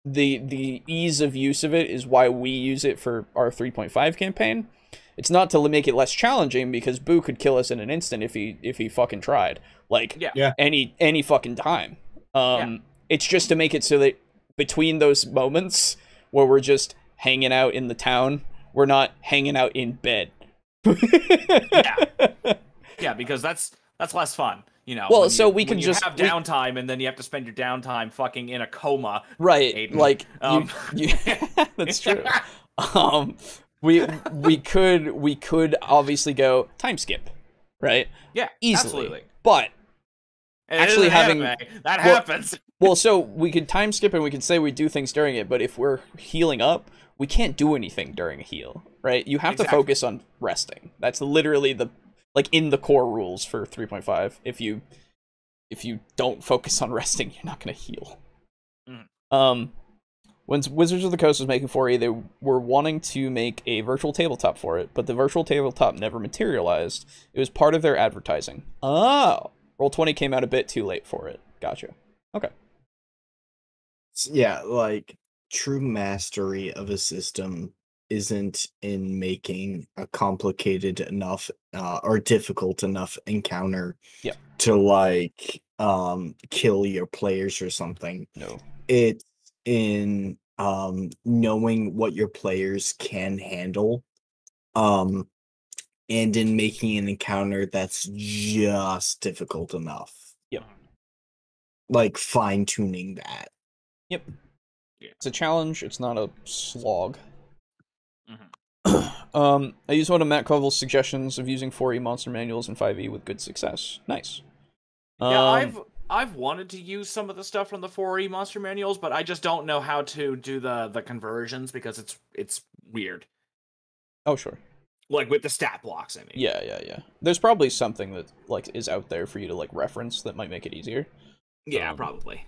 the ease of use of it is why we use it for our 3.5 campaign. It's not to make it less challenging, because Boo could kill us in an instant if he fucking tried. Like, any fucking time. It's just to make it so that between those moments where we're just hanging out in the town, we're not hanging out in bed. Yeah, because that's less fun, you know. Well, so we can just have downtime, and then you have to spend your downtime fucking in a coma, right? Aiden. Like, that's true. We could obviously go time skip, right? Yeah, easily. Absolutely. But actually having that happens. Well, so we could time skip and we can say we do things during it, but if we're healing up, we can't do anything during a heal, right? You have to focus on resting. That's literally in the core rules for 3.5. If you don't focus on resting, you're not going to heal. When Wizards of the Coast was making 4e, they were wanting to make a virtual tabletop for it, but the virtual tabletop never materialized. It was part of their advertising. Oh, Roll20 came out a bit too late for it. Gotcha. Okay. Yeah, like, true mastery of a system isn't in making a complicated enough or difficult enough encounter to, like, kill your players or something. No. It's in knowing what your players can handle, and in making an encounter that's just difficult enough. Yep. Like, fine-tuning that. Yep. Yeah. It's a challenge, it's not a slog. I used one of Matt Koval's suggestions of using 4e monster manuals in 5e with good success. Nice. Yeah, I've wanted to use some of the stuff from the 4e monster manuals, but I just don't know how to do the conversions, because it's weird. Oh, sure. Like with the stat blocks, I mean. Yeah. There's probably something that like is out there for you to like reference that might make it easier. Yeah, probably.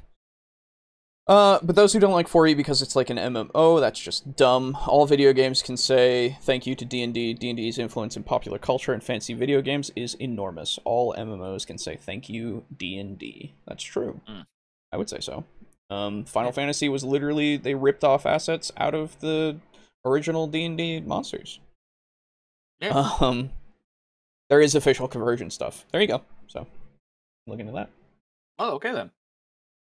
But those who don't like 4e because it's like an MMO, that's just dumb. All video games can say thank you to D&D. D&D's influence in popular culture and fantasy video games is enormous. All MMOs can say thank you, D&D. That's true. I would say so. Final Fantasy was literally, they ripped off assets out of the original D&D monsters. Yeah. There is official conversion stuff. There you go. So, look into that. Oh, okay then.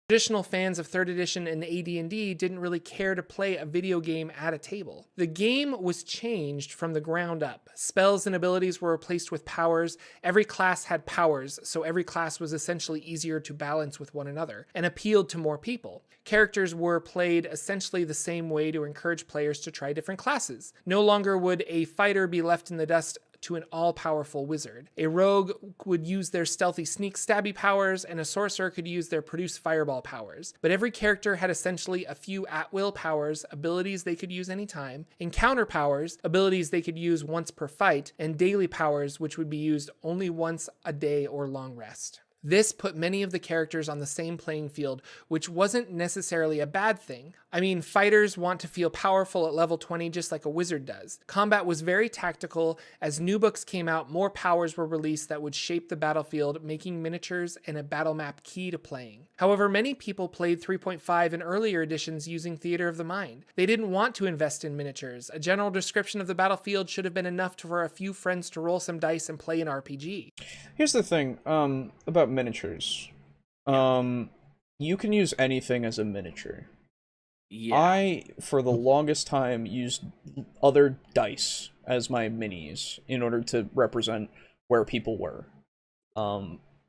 Traditional fans of 3rd edition and AD&D didn't really care to play a video game at a table. The game was changed from the ground up. Spells and abilities were replaced with powers. Every class had powers, so every class was essentially easier to balance with one another and appealed to more people. Characters were played essentially the same way to encourage players to try different classes. No longer would a fighter be left in the dust to an all-powerful wizard. A rogue would use their stealthy sneak stabby powers, and a sorcerer could use their produce fireball powers. But every character had essentially a few at-will powers, abilities they could use anytime, encounter powers, abilities they could use once per fight, and daily powers, which would be used only once a day or long rest. This put many of the characters on the same playing field, which wasn't necessarily a bad thing. I mean, fighters want to feel powerful at level 20 just like a wizard does. Combat was very tactical. As new books came out, more powers were released that would shape the battlefield, making miniatures and a battle map key to playing. However, many people played 3.5 and earlier editions using Theater of the Mind. They didn't want to invest in miniatures. A general description of the battlefield should have been enough for a few friends to roll some dice and play an RPG. Here's the thing, about miniatures. You can use anything as a miniature. Yeah. I, for the longest time, used other dice as my minis in order to represent where people were.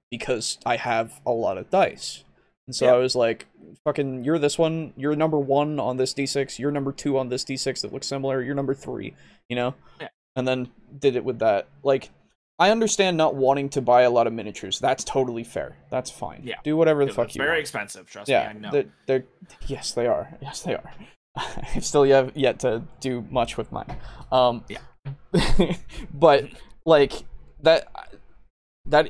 Because I have a lot of dice. And so I was like, fucking, you're this one, you're number 1 on this D6, you're number 2 on this D6 that looks similar, you're number 3, you know? Yeah. And then did it with that. Like, I understand not wanting to buy a lot of miniatures. That's totally fair. That's fine. Yeah. Do whatever the fuck you want. It's very expensive, trust me, I know. Yes, they are. Yes, they are. I still have yet to do much with mine. But, like, that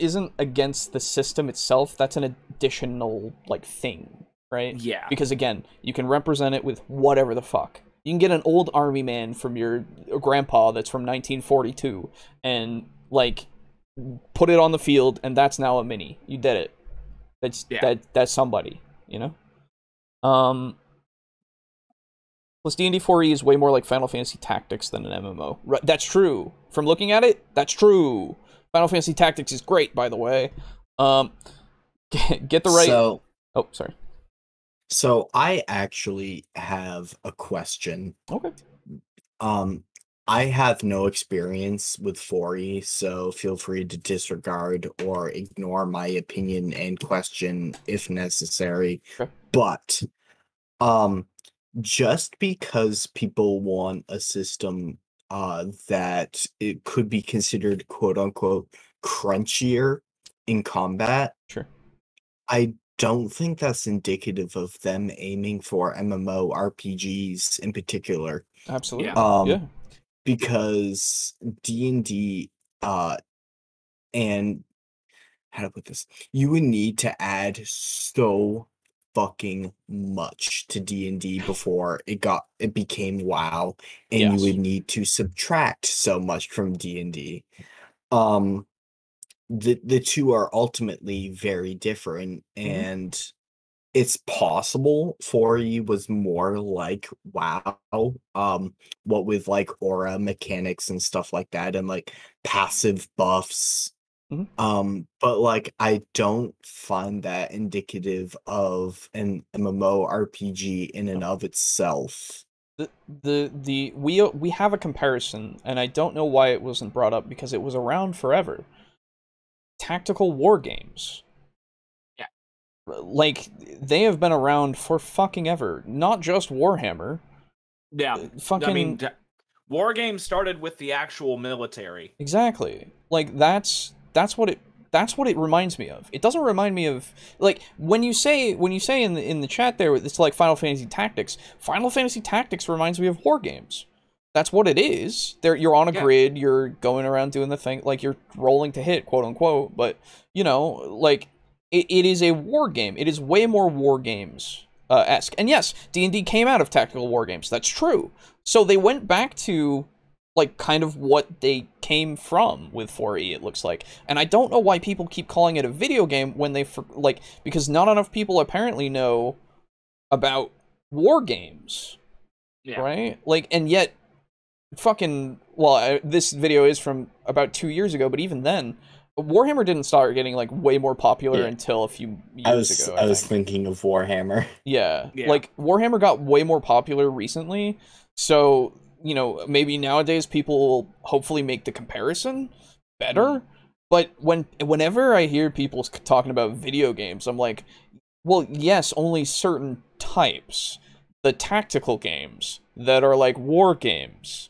isn't against the system itself. That's an additional, like, thing, right? Yeah. Because, again, you can represent it with whatever the fuck. You can get an old army man from your grandpa that's from 1942 and, like, put it on the field, and that's now a mini. You did it. That's somebody, you know? Plus, D&D 4e is way more like Final Fantasy Tactics than an MMO. That's true. From looking at it, that's true. Final Fantasy Tactics is great, by the way. Get the right... Oh, sorry. So, I actually have a question. Okay. I have no experience with 4e, so feel free to disregard or ignore my opinion and question if necessary. Okay. But, just because people want a system that it could be considered quote-unquote crunchier in combat, sure, I don't think that's indicative of them aiming for MMO RPGs in particular. Absolutely. Yeah. Because D&D and how to put this, you would need to add so fucking much to D&D before it became WoW, and you would need to subtract so much from D&D. The two are ultimately very different, and it's possible 4e was more like WoW, what with like aura mechanics and stuff like that, and like passive buffs. But like I don't find that indicative of an MMO RPG in and of itself. We have a comparison, and I don't know why it wasn't brought up because it was around forever. Tactical war games. Yeah. Like, they have been around for fucking ever. Not just Warhammer. Yeah. I mean, war games started with the actual military. Exactly. Like, that's what it reminds me of. It doesn't remind me of, like, when you say in the chat there, it's like Final Fantasy Tactics. Final Fantasy Tactics reminds me of war games. That's what it is. You're on a grid, you're going around doing the thing, like, you're rolling to hit, quote unquote, but, you know, like, it is a war game. It is way more war games esque. And yes, D&D came out of tactical war games. That's true. So they went back to, like, kind of what they came from with 4e, it looks like. And I don't know why people keep calling it a video game when they, like, because not enough people apparently know about war games. Yeah. Right? Like, and yet, fucking, well, this video is from about 2 years ago, but even then, Warhammer didn't start getting, like, way more popular until a few years ago. I was thinking of Warhammer. Yeah. Like, Warhammer got way more popular recently, so, you know, maybe nowadays people will hopefully make the comparison better, but whenever I hear people talking about video games, I'm like, well, yes, only certain types. The tactical games that are like war games.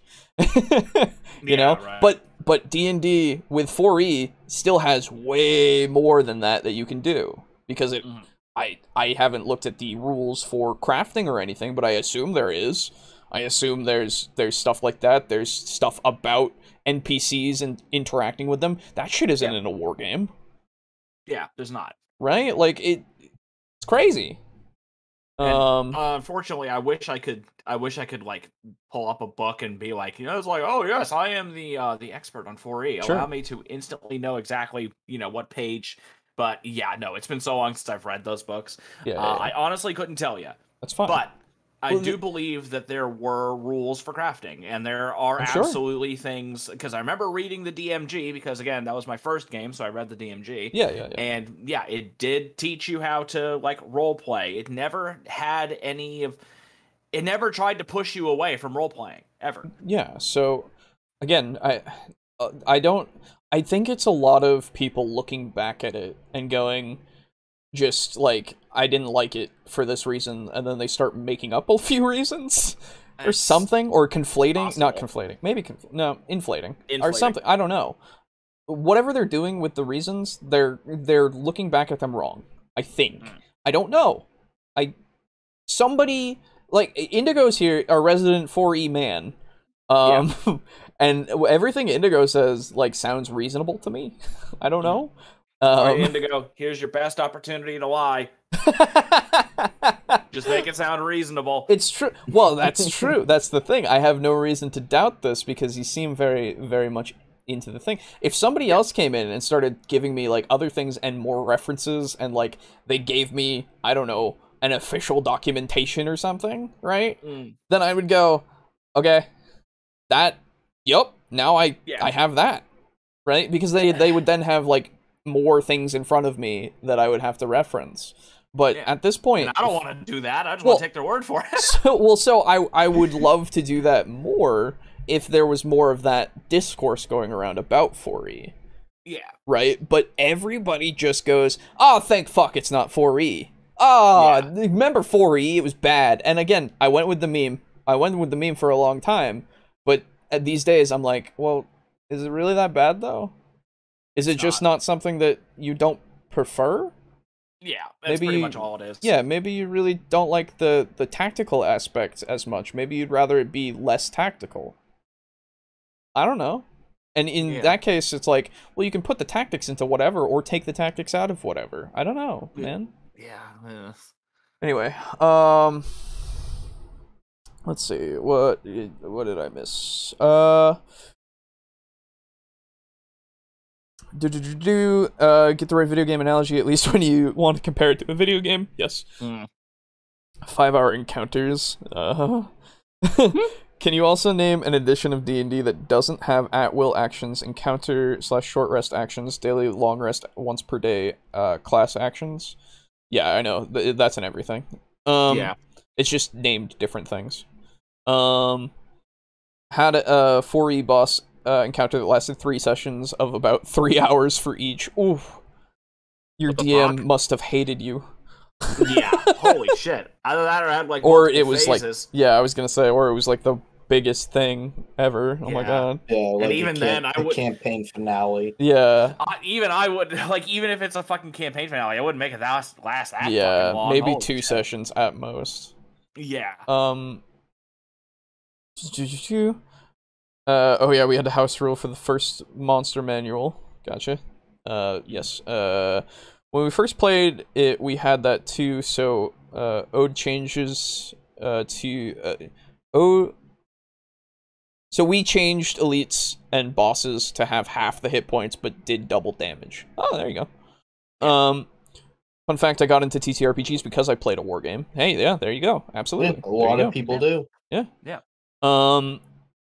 You know? Right. But D&D with 4e still has way more than that you can do, because it I haven't looked at the rules for crafting or anything, but I assume there is. I assume there's stuff like that. There's stuff about NPCs and interacting with them. That shit isn't in a war game. Yeah, there's not. Right? Like, it's crazy. And, unfortunately, I wish I could like pull up a book and be like, you know, it's like, oh yes, I am the expert on 4e. Allow me to instantly know exactly, you know, what page. But yeah, no, it's been so long since I've read those books. I honestly couldn't tell you. That's fine. But I do believe that there were rules for crafting, and there are absolutely things, because I remember reading the DMG, because again, that was my first game, so I read the DMG. Yeah. And yeah, it did teach you how to, like, role play. It never had it never tried to push you away from role playing, ever. Yeah, so again, I think it's a lot of people looking back at it and going, just like I didn't like it for this reason, and then they start making up a few reasons or something, or conflating, possible. not conflating, maybe inflating or something. I don't know. Whatever they're doing with the reasons, they're looking back at them wrong. I think. I don't know. Somebody like Indigo's here, our resident 4E man. And everything Indigo says like sounds reasonable to me. I don't know. All right, Indigo, here's your best opportunity to lie. Just make it sound reasonable. It's true. Well, that's true. That's the thing. I have no reason to doubt this because you seem very, very much into the thing. If somebody else came in and started giving me like other things and more references, and like they gave me, I don't know, an official documentation or something, right? Then I would go, okay, now I have that, right? Because they would then have like more things in front of me that I would have to reference. But at this point, and I don't want to do that. I just want to take their word for it. So I would love to do that more if there was more of that discourse going around about 4E. Yeah. Right? But everybody just goes, oh, thank fuck it's not 4E. Remember 4E? It was bad. And again, I went with the meme for a long time. But these days, I'm like, well, is it really that bad, though? Is it just not something that you don't prefer? Yeah, that's pretty much all it is. Yeah, maybe you really don't like the tactical aspects as much. Maybe you'd rather it be less tactical. I don't know. And in that case, it's like, well, you can put the tactics into whatever, or take the tactics out of whatever. I don't know, man. Yeah. Anyway, let's see. What did I miss? Get the right video game analogy, at least when you want to compare it to a video game. Yes. 5-hour encounters. Can you also name an edition of D&D that doesn't have at-will actions, encounter/short rest actions, daily long rest once per day, class actions? Yeah, I know. That's in everything. It's just named different things. Had a 4E boss encounter that lasted 3 sessions of about 3 hours for each. Ooh. Your DM must have hated you. Yeah, holy shit. Either that or I had like or it was phases. Like, yeah, I was gonna say, or it was like the biggest thing ever. Oh my god. Yeah, like and even then, I would campaign finale. Yeah. Even I would like, even if it's a fucking campaign finale, I wouldn't make it last that fucking long. Maybe 2 sessions at most. Yeah. Oh yeah, we had a house rule for the first monster manual. Gotcha. Yes. When we first played it, we had that too. So Ode changes to So we changed elites and bosses to have half the hit points, but did double damage. Oh, there you go. Fun fact: I got into TTRPGs because I played a war game. Hey, yeah, there you go. Absolutely. Yeah, a lot of people do. Yeah. Yeah.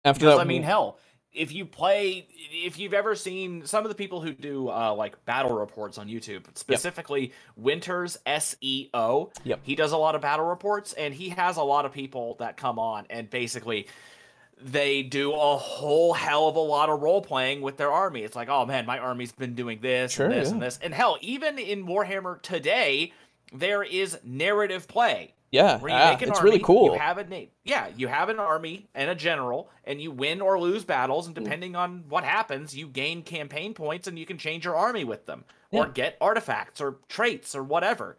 After that, I mean, hell, if you've ever seen some of the people who do like battle reports on YouTube, specifically Winters SEO, he does a lot of battle reports, and he has a lot of people that come on and basically they do a whole hell of a lot of role playing with their army. It's like, oh man, my army's been doing this and this and this, and hell, even in Warhammer today, there is narrative play. Yeah, where you make an it's army, really cool. You have a name. Yeah, you have an army and a general, and you win or lose battles, and depending on what happens, you gain campaign points, and you can change your army with them, or get artifacts or traits or whatever.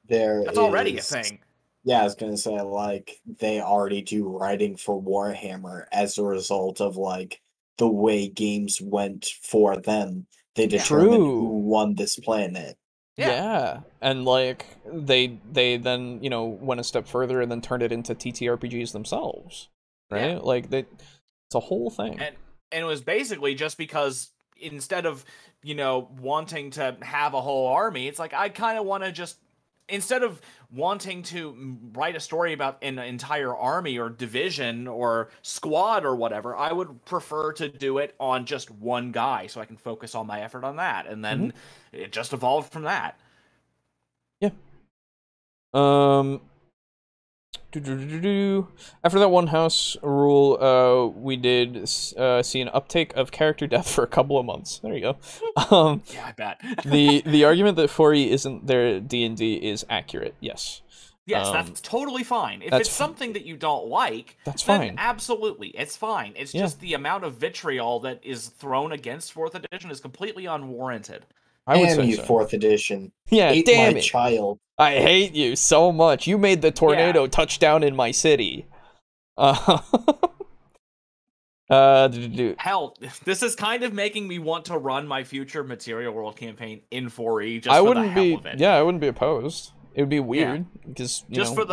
That's already a thing. Yeah, I was gonna say, like, they already do writing for Warhammer as a result of like the way games went for them. They determined who won this planet. Yeah, and like they then went a step further and then turned it into TTRPGs themselves, right? Yeah. Like it's a whole thing. And it was basically just because instead of wanting to have a whole army, it's like I kind of want to just, instead of wanting to write a story about an entire army or division or squad or whatever, I would prefer to do it on just one guy so I can focus all my effort on that. And then it just evolved from that. Yeah. After that one house rule, we did see an uptake of character death for a couple of months. There you go. Yeah, I bet. the argument that 4E isn't their D&D is accurate. Yes. Yes, that's totally fine. If it's something that you don't like, that's then fine. absolutely, it's fine. It's just the amount of vitriol that is thrown against 4th edition is completely unwarranted. I would say you, so. 4th edition. Yeah, hate damn my it. child. I hate you so much. You made the tornado touchdown in my city. Hell, this is kind of making me want to run my future Material World campaign in 4E just for the hell of it. Yeah, I wouldn't be opposed. It would be weird because just for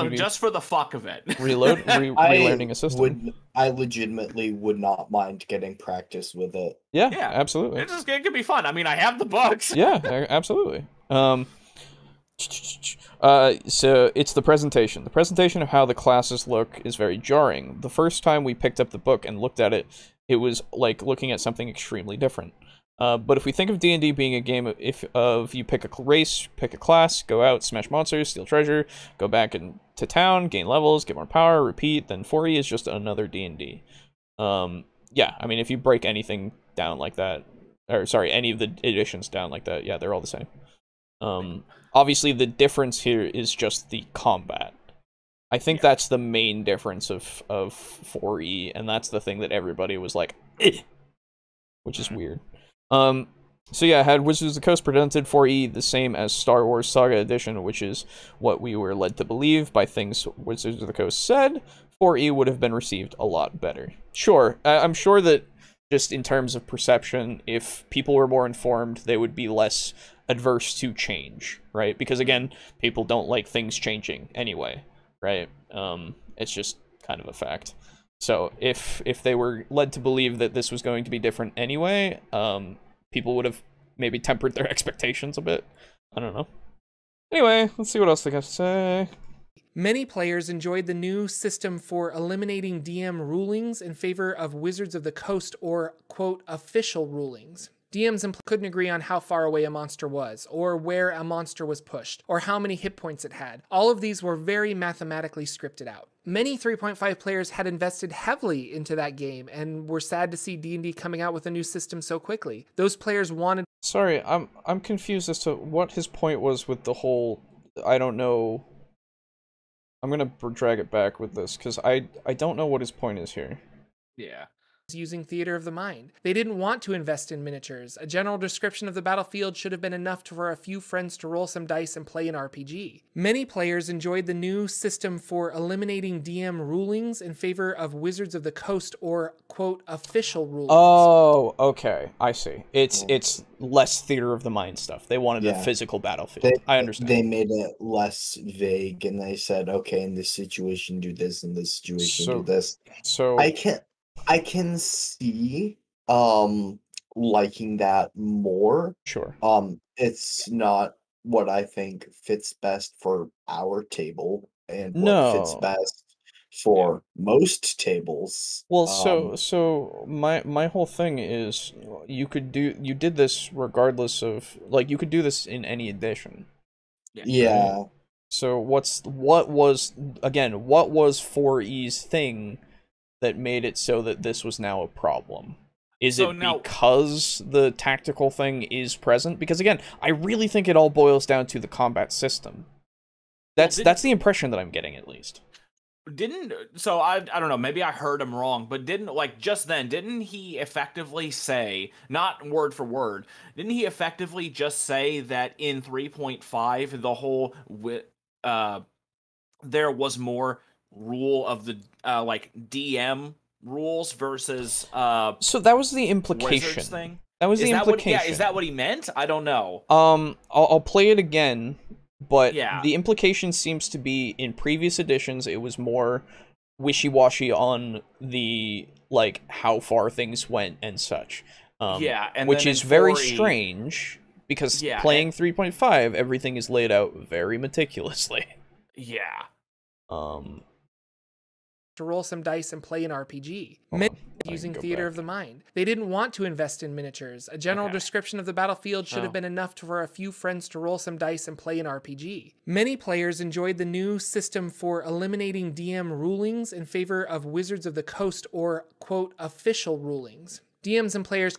the fuck of it. Relearning a system. I legitimately would not mind getting practice with it. Yeah, absolutely. It could be fun. I mean, I have the books. Yeah, absolutely. So it's the presentation. The presentation of how the classes look is very jarring. The first time we picked up the book and looked at it, it was like looking at something extremely different. But if we think of D&D being a game of you pick a race, pick a class, go out, smash monsters, steal treasure, go back into town, gain levels, get more power, repeat, then 4E is just another D&D. Yeah, I mean, if you break anything down like that, or sorry, any of the editions down like that, yeah, they're all the same. Obviously, the difference here is just the combat. I think that's the main difference of 4E, and that's the thing that everybody was like, eh! Which is weird. So yeah, had Wizards of the Coast presented 4E the same as Star Wars Saga Edition, which is what we were led to believe by things Wizards of the Coast said, 4E would have been received a lot better. Sure, I'm sure that just in terms of perception, if people were more informed, they would be less adverse to change, right? Because again, people don't like things changing anyway, right? It's just kind of a fact. So if they were led to believe that this was going to be different anyway, people would have maybe tempered their expectations a bit. I don't know. Anyway, let's see what else they got to say. Many players enjoyed the new system for eliminating DM rulings in favor of Wizards of the Coast or, quote, official rulings. DMs couldn't agree on how far away a monster was, or where a monster was pushed, or how many hit points it had. All of these were very mathematically scripted out. Many 3.5 players had invested heavily into that game and were sad to see D&D coming out with a new system so quickly. Those players wanted... Sorry, I'm confused as to what his point was with the whole... I don't know... I'm gonna drag it back with this, because I don't know what his point is here. Yeah. Using theater of the mind. They didn't want to invest in miniatures. A general description of the battlefield should have been enough for a few friends to roll some dice and play an RPG. Many players enjoyed the new system for eliminating DM rulings in favor of Wizards of the Coast or, quote, official rulings. Oh, okay. I see. It's less theater of the mind stuff. They wanted a physical battlefield. I understand. They made it less vague and they said, okay, in this situation do this, in this situation do this. So I can see liking that more. Sure. It's not what I think fits best for our table and what fits best for most tables. Well, so my whole thing is you did this regardless of, like, you could do this in any edition. Yeah. Right? So what was 4E's thing that made it so that this was now a problem? Is it because the tactical thing is present? Because again, I really think it all boils down to the combat system. That's the impression that I'm getting, at least. I don't know, maybe I heard him wrong, but didn't he effectively say, not word for word, didn't he effectively just say that in 3.5 the whole there was more rule of the DM rules versus so that was the implication thing? That was the implication. Is that what he meant? I don't know. I'll play it again, but the implication seems to be in previous editions it was more wishy-washy on the, like, how far things went and such. Which is very strange because playing 3.5 everything is laid out very meticulously. Yeah. to roll some dice and play an RPG. Many using theater of the mind. They didn't want to invest in miniatures. A general description of the battlefield should have been enough for a few friends to roll some dice and play an RPG. Many players enjoyed the new system for eliminating DM rulings in favor of Wizards of the Coast or, quote, official rulings. DMs and players...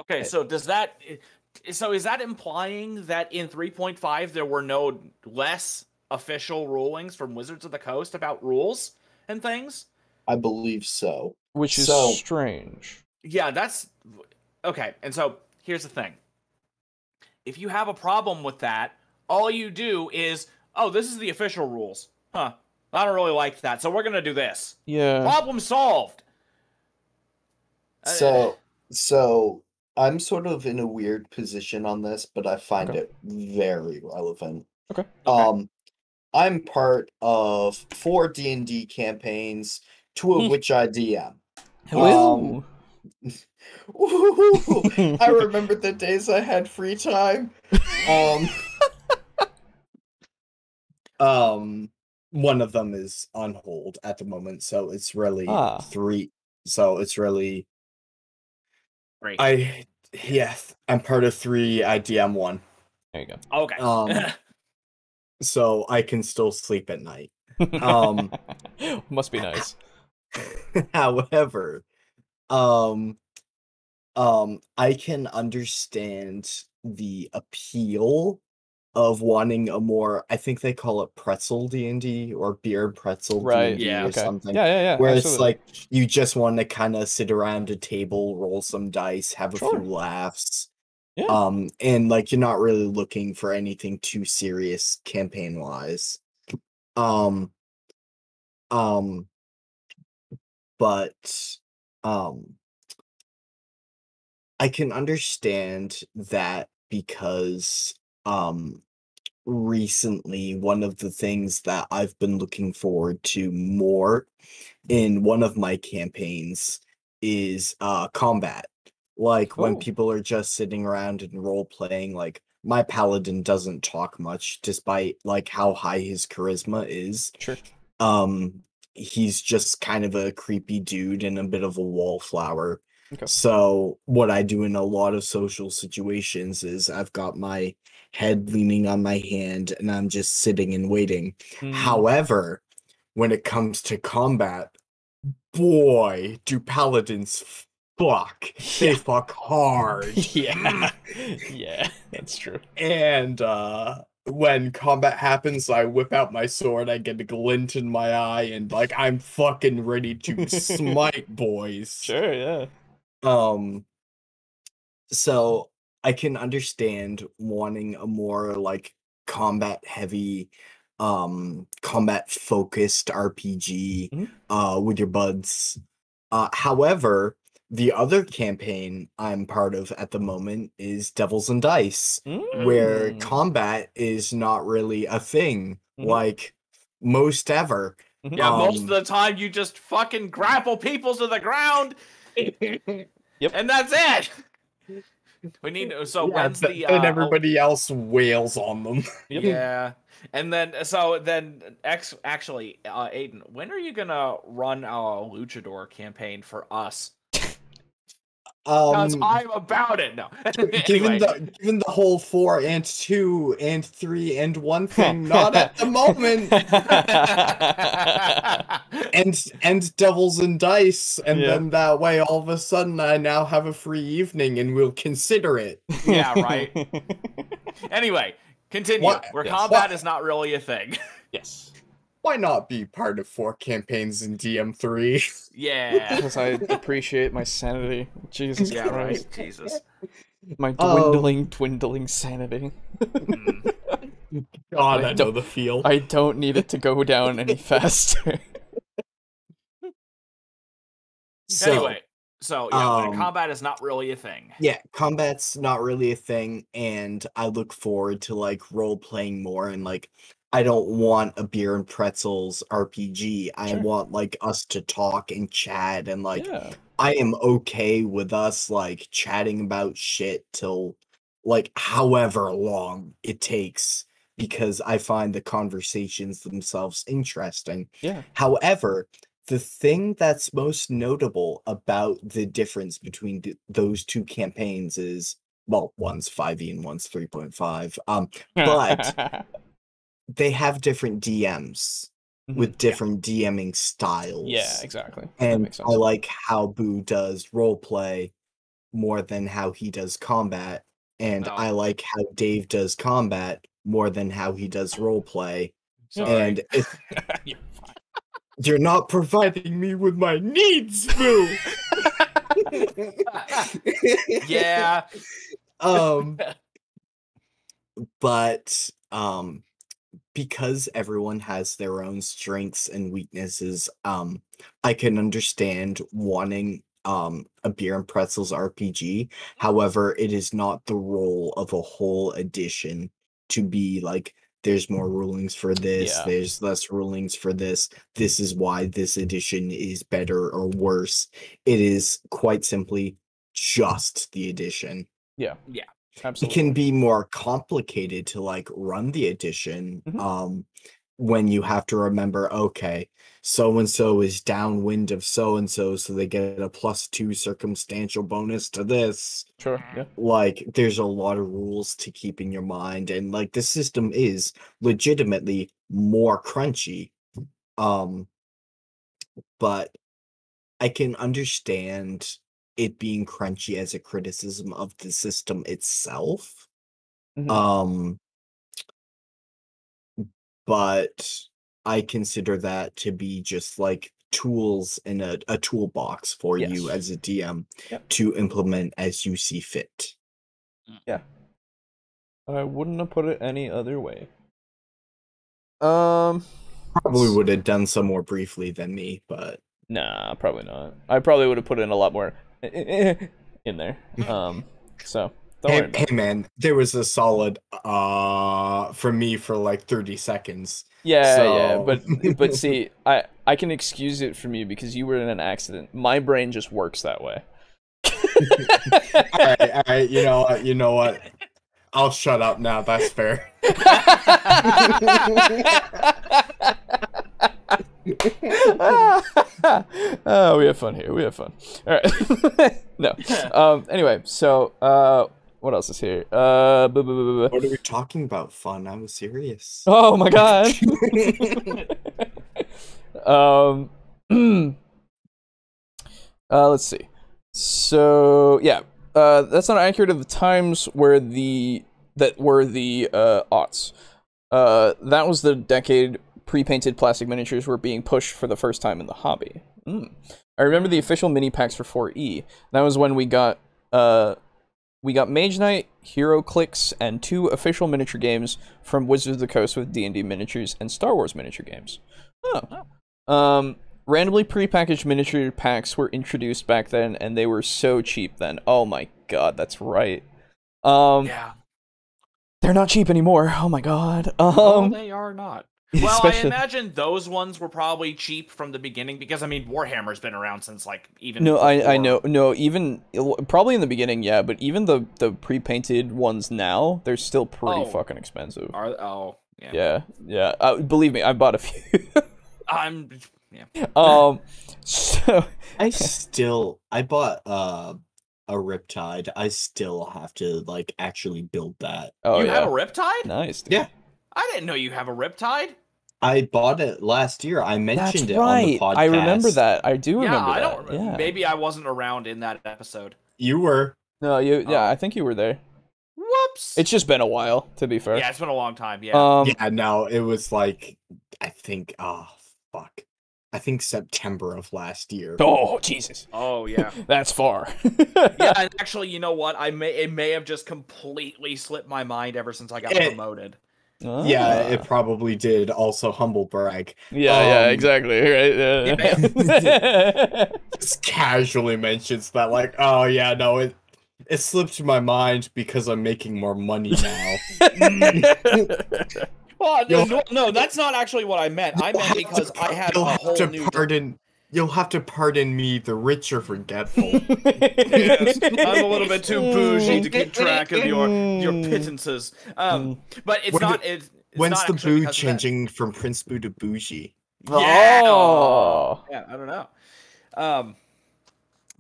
Okay, so is that implying that in 3.5 there were no less official rulings from Wizards of the Coast about rules and things? I believe so. Which is strange. Yeah, that's... Okay, and so here's the thing. If you have a problem with that, all you do is, oh, this is the official rules. Huh, I don't really like that, so we're going to do this. Yeah. Problem solved. So I'm sort of in a weird position on this, but I find it very relevant. Okay. I'm part of 4 D&D campaigns, 2 of which I DM. Hello. I remember the days I had free time. One of them is on hold at the moment, so it's really 3. So it's really great. I'm part of 3. I DM 1. There you go. Okay. So I can still sleep at night. Must be nice. However, I can understand the appeal of wanting a more, I think they call it pretzel D&D or beer pretzel D&D or something. Yeah. Where absolutely. it's like you just want to kind of sit around a table, roll some dice, have a few laughs. Yeah. And like you're not really looking for anything too serious campaign wise. But I can understand that because recently one of the things that I've been looking forward to more in one of my campaigns is combat. Like when people are just sitting around and role playing, like my paladin doesn't talk much despite like how high his charisma is. Sure. He's just kind of a creepy dude and a bit of a wallflower. Okay. So what I do in a lot of social situations is I've got my head leaning on my hand and I'm just sitting and waiting. However, when it comes to combat, boy, do paladins fuck. They fuck hard. Yeah, that's true. And when combat happens, I whip out my sword, I get a glint in my eye, and like I'm fucking ready to smite boys. Sure, yeah. So I can understand wanting a more like combat heavy, combat focused RPG with your buds. However, the other campaign I'm part of at the moment is Devils and Dice, where combat is not really a thing, like most ever. Yeah, most of the time you just fucking grapple people to the ground. And that's it. We need when's the and everybody else wails on them. Yeah. And then actually Aiden, when are you gonna run a luchador campaign for us? Because I'm about it. No. Given the whole 4 and 2 and 3 and 1 thing, not at the moment. and Devils and Dice, and then that way all of a sudden I now have a free evening and we'll consider it. Yeah, right. Anyway, continue. Combat is not really a thing. Yes. Why not be part of 4 campaigns in DM3? Yeah. Because I appreciate my sanity. Jesus Christ. Right. Jesus. My dwindling sanity. God, I know the feel. I don't need it to go down any faster. Anyway, combat is not really a thing. Yeah, combat's not really a thing, and I look forward to like role playing more and like I don't want a beer and pretzels RPG. I want like us to talk and chat and like I am okay with us like chatting about shit till like however long it takes because I find the conversations themselves interesting. Yeah. However, The thing that's most notable about the difference between those two campaigns is, well, one's 5e and one's 3.5. But they have different DMs with different DMing styles. Yeah, exactly. And I like how Boo does roleplay more than how he does combat. And I like how Dave does combat more than how he does roleplay. And you're not providing me with my needs, Boo. Yeah. But because everyone has their own strengths and weaknesses, I can understand wanting a Beer and Pretzels RPG. However, it is not the role of a whole edition to be like, there's more rulings for this, there's less rulings for this, this is why this edition is better or worse. It is quite simply just the edition. Yeah. Absolutely. It can be more complicated to like run the edition when you have to remember, okay, so and so is downwind of so and so, so they get a +2 circumstantial bonus to this. Sure. Yeah. Like, there's a lot of rules to keep in your mind, and like the system is legitimately more crunchy. But I can understand it being crunchy as a criticism of the system itself. But I consider that to be just like tools in a toolbox for you as a DM to implement as you see fit. Yeah. I wouldn't have put it any other way. Probably would have done some more briefly than me, but nah, probably not. I probably would have put in a lot more in there. So hey man, there was a solid for me for like 30 seconds. Yeah, but see, I can excuse it from you because you were in an accident. My brain just works that way. all right, you know what? I'll shut up now. That's fair. Oh, we have fun here. We have fun. All right. No. Anyway, so what else is here? What are we talking about? Fun? I was serious. Oh my god. Let's see. So yeah, that's not accurate of the times where that were the aughts. That was the decade pre-painted plastic miniatures were being pushed for the first time in the hobby. I remember the official mini packs for 4E. That was when we got Mage Knight, Hero Clicks, and 2 official miniature games from Wizards of the Coast with D&D miniatures and Star Wars miniature games. Randomly prepackaged miniature packs were introduced back then, and they were so cheap then. Oh my god, that's right. Yeah. They're not cheap anymore. Oh my god. No, they are not. Well, I imagine those ones were probably cheap from the beginning because, I mean, Warhammer's been around since, like, even No, I know. No, even... Probably in the beginning, yeah, but even the pre-painted ones now, they're still pretty fucking expensive. Yeah. Yeah. Believe me, I bought a few. So... I bought a Riptide. I still have to, like, actually build that. Oh, you have a Riptide? Nice, dude. Yeah. I didn't know you have a Riptide. I bought it last year. I mentioned it on the podcast. I remember that. I do remember I that. don't remember. Yeah. Maybe I wasn't around in that episode. You were. No, I think you were there. Whoops. It's just been a while, to be fair. Yeah, it's been a long time, yeah. Yeah, no, it was like, I think, I think September of last year. Oh, Jesus. Oh, yeah. That's far. Yeah, and actually, you know what? It may have just completely slipped my mind ever since I got promoted. Yeah, it probably did. Also, humble brag. Yeah, exactly. Right. Just casually mentions that, like, oh yeah, no, it slipped my mind because I'm making more money now. Well, no, that's not actually what I meant. I meant because I had a whole new. You'll have to pardon me, the rich are forgetful. Yes, I'm a little bit too bougie to keep track of your pittances. But it's not. When's the boo changing from Prince Boo to bougie? Yeah. Oh. Yeah, I don't But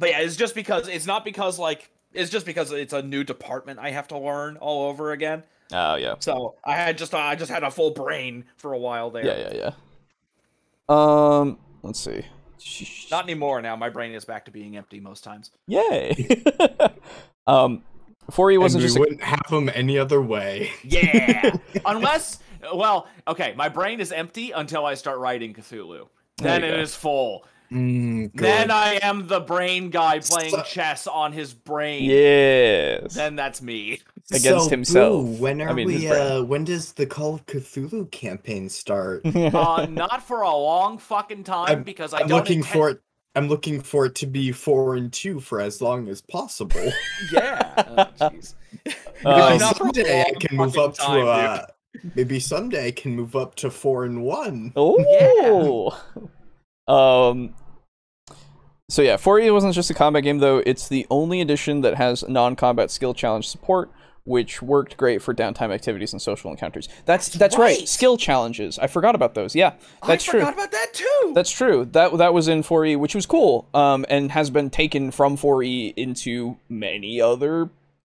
yeah, it's just because it's not because like it's just because it's a new department I have to learn all over again. Oh yeah. So I just had a full brain for a while there. Yeah. Let's see. Not anymore now. My brain is back to being empty most times. Yay. 4E wasn't we just wouldn't have them any other way. Yeah. Unless, well, okay, my brain is empty until I start writing Cthulhu. Then it is full. Then I am the brain guy playing chess on his brain. Yes. Then that's me. Against himself. Boo, when are when does the Call of Cthulhu campaign start? Not for a long fucking time because I'm looking for it. I'm looking for it to be 4 and 2 for as long as possible. Yeah. Jeez. Someday I can move up to maybe someday I can move up to 4 and 1. Oh. Yeah. So yeah, 4E wasn't just a combat game though. It's the only edition that has non-combat skill challenge support, which worked great for downtime activities and social encounters. That's right. Skill challenges. I forgot about those. Yeah, that's true. I forgot about that too. That's true. That was in 4E, which was cool. And has been taken from 4E into many other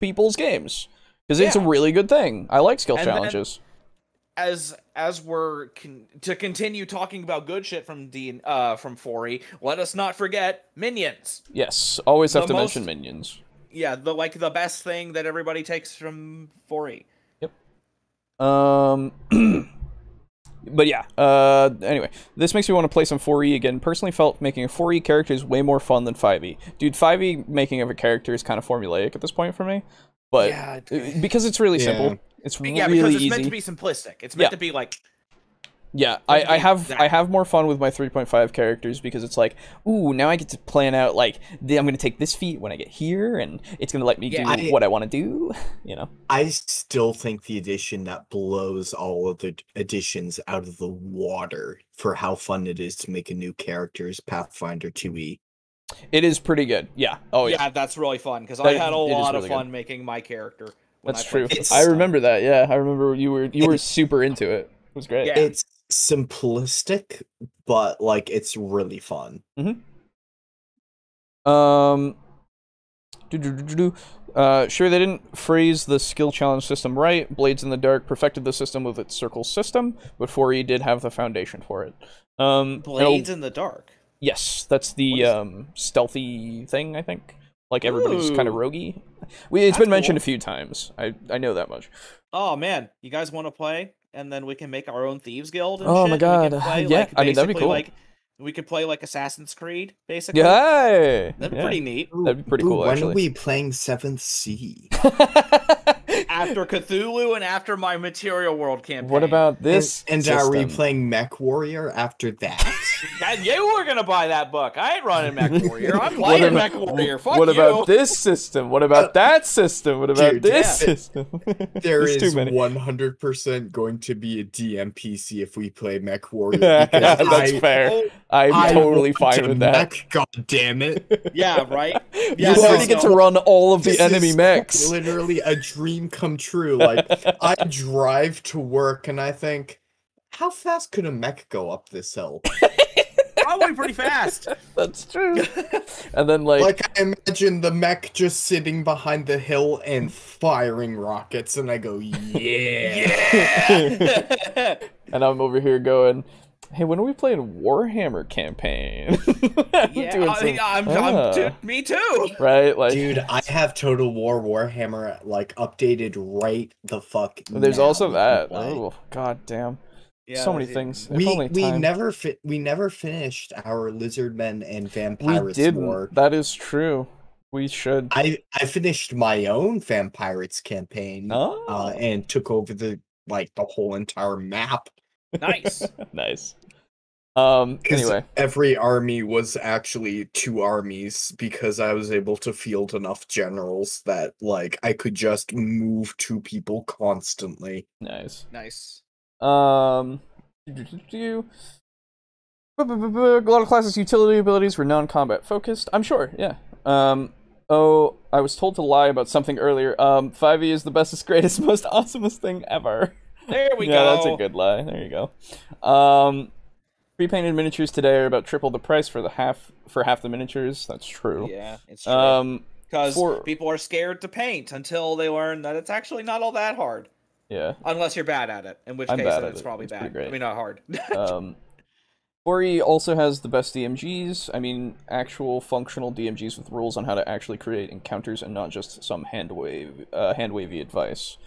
people's games because it's a really good thing. I like skill challenges. As we're to continue talking about good shit from 4E, let us not forget minions. Yes, always have to mention minions. Yeah, the best thing that everybody takes from 4E. Yep. But yeah. Anyway, this makes me want to play some 4E again. Personally, felt making a 4E character is way more fun than 5E. Dude, 5E making of a character is kind of formulaic at this point for me. But because it's really simple. It's really easy. Because it's meant to be simplistic. It's meant to be like. Yeah, I have more fun with my 3.5 characters because it's like, ooh, now I get to plan out like I'm gonna take this feat when I get here, and it's gonna let me do what I want to do. You know. I still think the edition that blows all of the editions out of the water for how fun it is to make a new character is Pathfinder 2E. It is pretty good. Yeah. Oh yeah. Yeah, that's really fun because I had a lot of fun making my character. That's true. I remember that. Yeah, I remember you were super into it. It was great. Yeah. It's simplistic, but like it's really fun. Sure, they didn't phrase the skill challenge system right. Blades in the Dark perfected the system with its circle system, but 4E did have the foundation for it. Blades in the Dark. Yes, that's the stealthy thing, I think. Like everybody's kind of roguey. It's been mentioned a few times. I know that much. Oh man, you guys want to play? And then we can make our own Thieves Guild and my god. Yeah, I mean, that'd be cool. Like, we could play like Assassin's Creed, basically. Yeah, that'd be pretty neat. That'd be pretty cool, when actually. When are we playing 7th Sea? After Cthulhu and after my Material World campaign. What about this And are we playing Mech Warrior after that? You were gonna buy that book. I ain't running Mech Warrior. I'm playing Mech Warrior. Fuck what you. About this system? What about that system? What about this system? There is 100% going to be a DMPC if we play Mech Warrior. That's fair. I'm totally fine with that. Mech, God damn it. Yeah, right? You already get to run all of the enemy mechs. Literally a dream come true. Like, I drive to work and I think, how fast could a mech go up this hill? Probably pretty fast. That's true. And then like I imagine the mech just sitting behind the hill and firing rockets, and I go, yeah. And I'm over here going, hey, when are we playing Warhammer campaign? Me too. Right, like, dude, I have Total War Warhammer like updated right the fuck. There's also that. Oh, god damn. Yeah, so many things. We never finished our Lizardmen and Vampires war. That is true. We should. I finished my own Vampirates campaign. And took over the whole entire map. Nice. Nice. Anyway, every army was actually 2 armies because I was able to field enough generals that I could just move 2 people constantly. Nice. A A lot of classes' utility abilities were non-combat focused. I'm sure, yeah. Oh, I was told to lie about something earlier. 5e is the bestest, greatest, most awesomest thing ever. There we go. Yeah, that's a good lie. There you go. Pre-painted miniatures today are about triple the price for half the miniatures. That's true. Yeah, it's true. Because for... people are scared to paint until they learn that it's actually not all that hard. Yeah. Unless you're bad at it, in which case then it's probably bad. I mean, not hard. 4E also has the best DMGs. I mean, actual functional DMGs with rules on how to actually create encounters and not just some hand-wavy advice.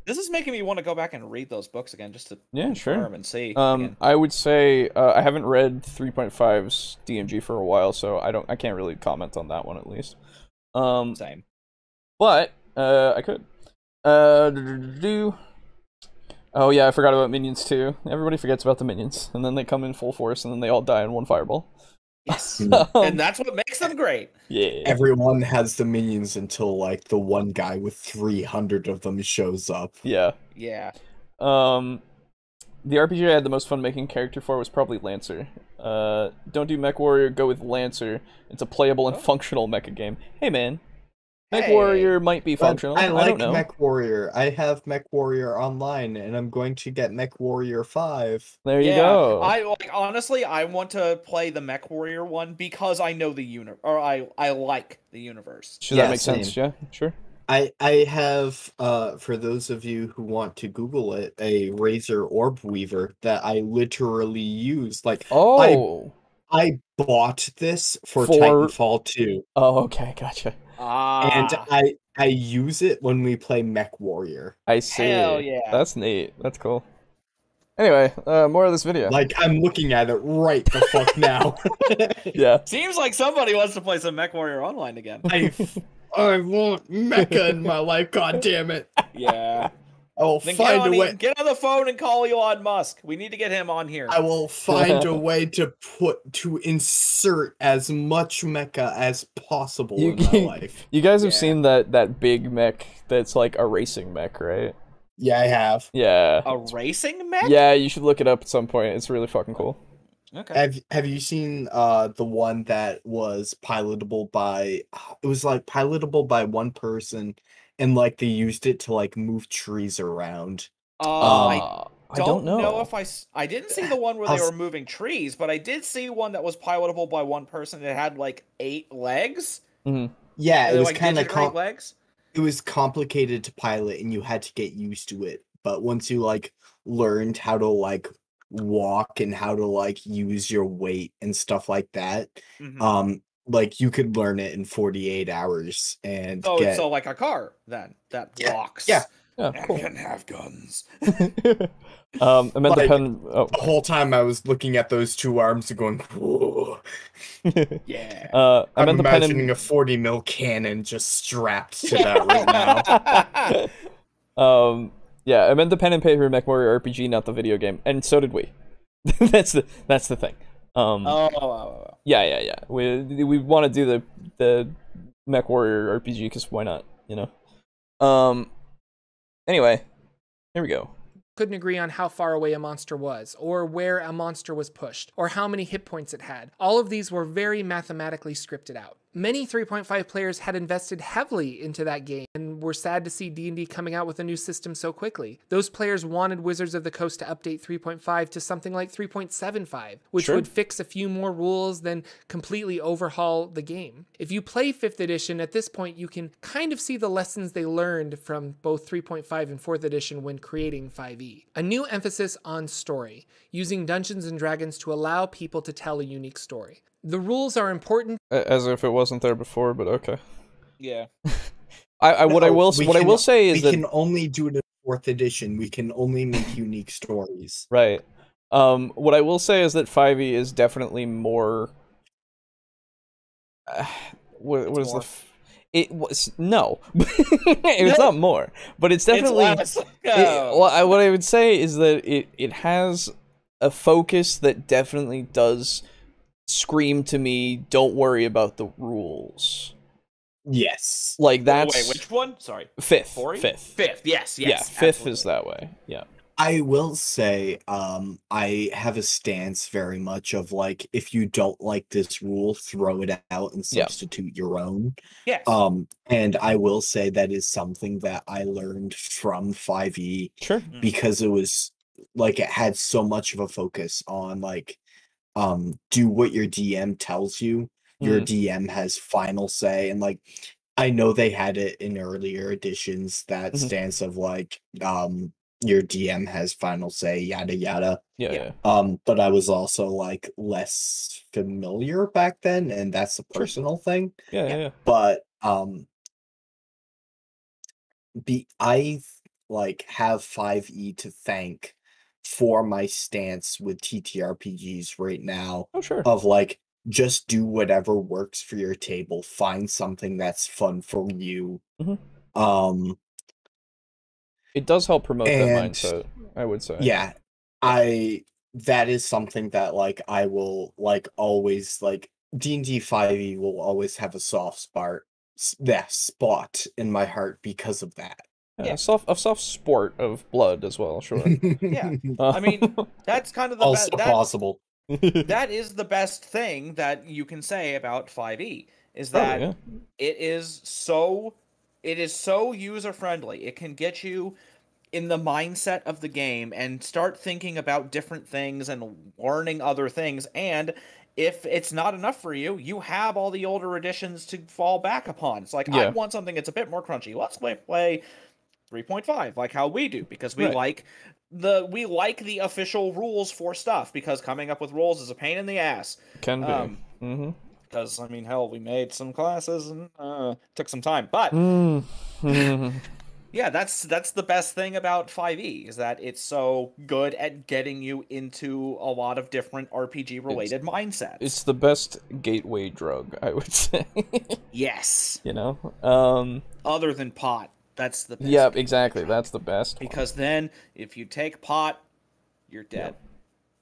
This is making me want to go back and read those books again, just to confirm and see. I would say I haven't read 3.5's DMG for a while, so I can't really comment on that one at least. Same. But I could. Oh yeah, I forgot about minions too. Everybody forgets about the minions, and then they come in full force, and then they all die in one fireball. Yes, and that's what makes them great. Yeah. Everyone has the minions until like the one guy with 300 of them shows up. Yeah. Yeah. The RPG I had the most fun making character for was probably Lancer. Don't do Mech Warrior, go with Lancer. It's a playable and functional mecha game. Hey man. Mech Warrior might be functional. I like don't know. Mech Warrior. I have Mech Warrior online, and I'm going to get Mech Warrior 5. There you go. Honestly, I want to play the Mech Warrior one because I know the I like the universe. Should that make sense? Yeah, sure. I have, for those of you who want to Google it, a Razor Orb Weaver that I literally use. Like, I bought this for Titanfall 2. Oh, okay, gotcha. And I use it when we play Mech Warrior. I see. Hell yeah. That's neat. That's cool. Anyway, more of this video. Like, I'm looking at it right the fuck now. Yeah. Seems like somebody wants to play some Mech Warrior Online again. I want mecha in my life, god damn it. Yeah. I will find a way. Get on the phone and call Elon Musk. We need to get him on here. I will find a way to insert as much mecha as possible in my life. You guys have seen that big mech that's like a racing mech, right? Yeah, I have. Yeah. A racing mech? Yeah, you should look it up at some point. It's really fucking cool. Okay. Have you seen the one that was pilotable by one person, and like they used it to like move trees around? I don't know if I didn't see the one where they were moving trees, but I did see one that was pilotable by one person that had like 8 legs. Mm-hmm. Yeah, it was like kind of legs. It was complicated to pilot, and you had to get used to it. But once you like learned how to like walk and how to like use your weight and stuff like that, like you could learn it in 48 hours and so like a car then that walks. Yeah, cool. And have guns. I meant the whole time I was looking at those 2 arms and going, whoa. Yeah. I'm imagining a 40 mil cannon just strapped to that right now. Yeah, I meant the pen and paper Mech Warrior RPG, not the video game, and so did we. that's the thing. Yeah. We want to do the Mech Warrior RPG because why not? You know. Anyway, here we go. Couldn't agree on how far away a monster was, or where a monster was pushed, or how many hit points it had. All of these were very mathematically scripted out. Many 3.5 players had invested heavily into that game and were sad to see D&D coming out with a new system so quickly. Those players wanted Wizards of the Coast to update 3.5 to something like 3.75, which would fix a few more rules, then completely overhaul the game. If you play 5th edition, at this point you can kind of see the lessons they learned from both 3.5 and 4th edition when creating 5e. A new emphasis on story, using Dungeons and Dragons to allow people to tell a unique story. The rules are important. As if it wasn't there before, but okay. Yeah. What I will say is that we can only do it in 4th edition. We can only make unique stories. Right. What I will say is that 5e is definitely more. What is the? It was no. It's not more, but it's definitely. What I would say is that it has a focus that definitely does scream to me, don't worry about the rules. Yes. Like that's... Wait, which one? Sorry. 5th. 5th, yes. Yeah, 5th is that way, yeah. I will say, I have a stance very much of like, if you don't like this rule, throw it out and substitute your own. Yes. And I will say that is something that I learned from 5e. Sure. Because it was like it had so much of a focus on like do what your DM tells you. Your DM has final say, and like I know they had it in earlier editions, that stance of like your DM has final say, yada yada. Yeah. But I was also like less familiar back then, and that's a personal thing. Yeah. But I like have 5e to thank for my stance with TTRPGs right now. Oh, sure. Of like, just do whatever works for your table. Find something that's fun for you. It does help promote that mindset, I would say. Yeah, that is something that like I will like always like. D&D 5e will always have a soft spot in my heart because of that. Yeah, a soft sport of blood as well, sure. Yeah, I mean, that's kind of the also possible. That is the best thing that you can say about 5e, is that it is so user friendly. It can get you in the mindset of the game and start thinking about different things and learning other things. And if it's not enough for you, you have all the older editions to fall back upon. It's like, I want something that's a bit more crunchy. Let's play 3.5 like how we do, because we like the official rules for stuff, because coming up with rules is a pain in the ass. Can be. Because I mean, hell, we made some classes and took some time, but yeah, that's the best thing about 5e, is that it's so good at getting you into a lot of different RPG related mindsets. It's the best gateway drug, I would say. Yes. You know? Other than pot. That's the best. Yeah, exactly. That's the best. Because then, if you take pot, you're dead.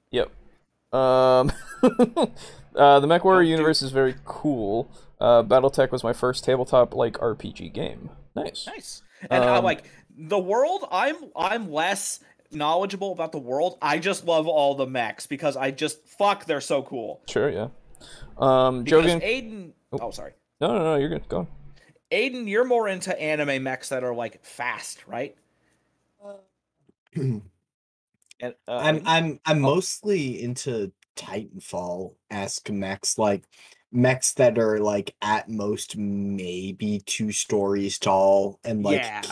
Yep. The MechWarrior universe is very cool. BattleTech was my first tabletop like RPG game. Nice. And I like the world. I'm less knowledgeable about the world. I just love all the mechs because they're so cool. Sure, yeah. Because Aiden. Oh, sorry. No, you're good. Go on. Aiden, you're more into anime mechs that are like fast, right? And, I'm mostly into Titanfall-esque mechs, like mechs that are like at most maybe 2 stories tall and like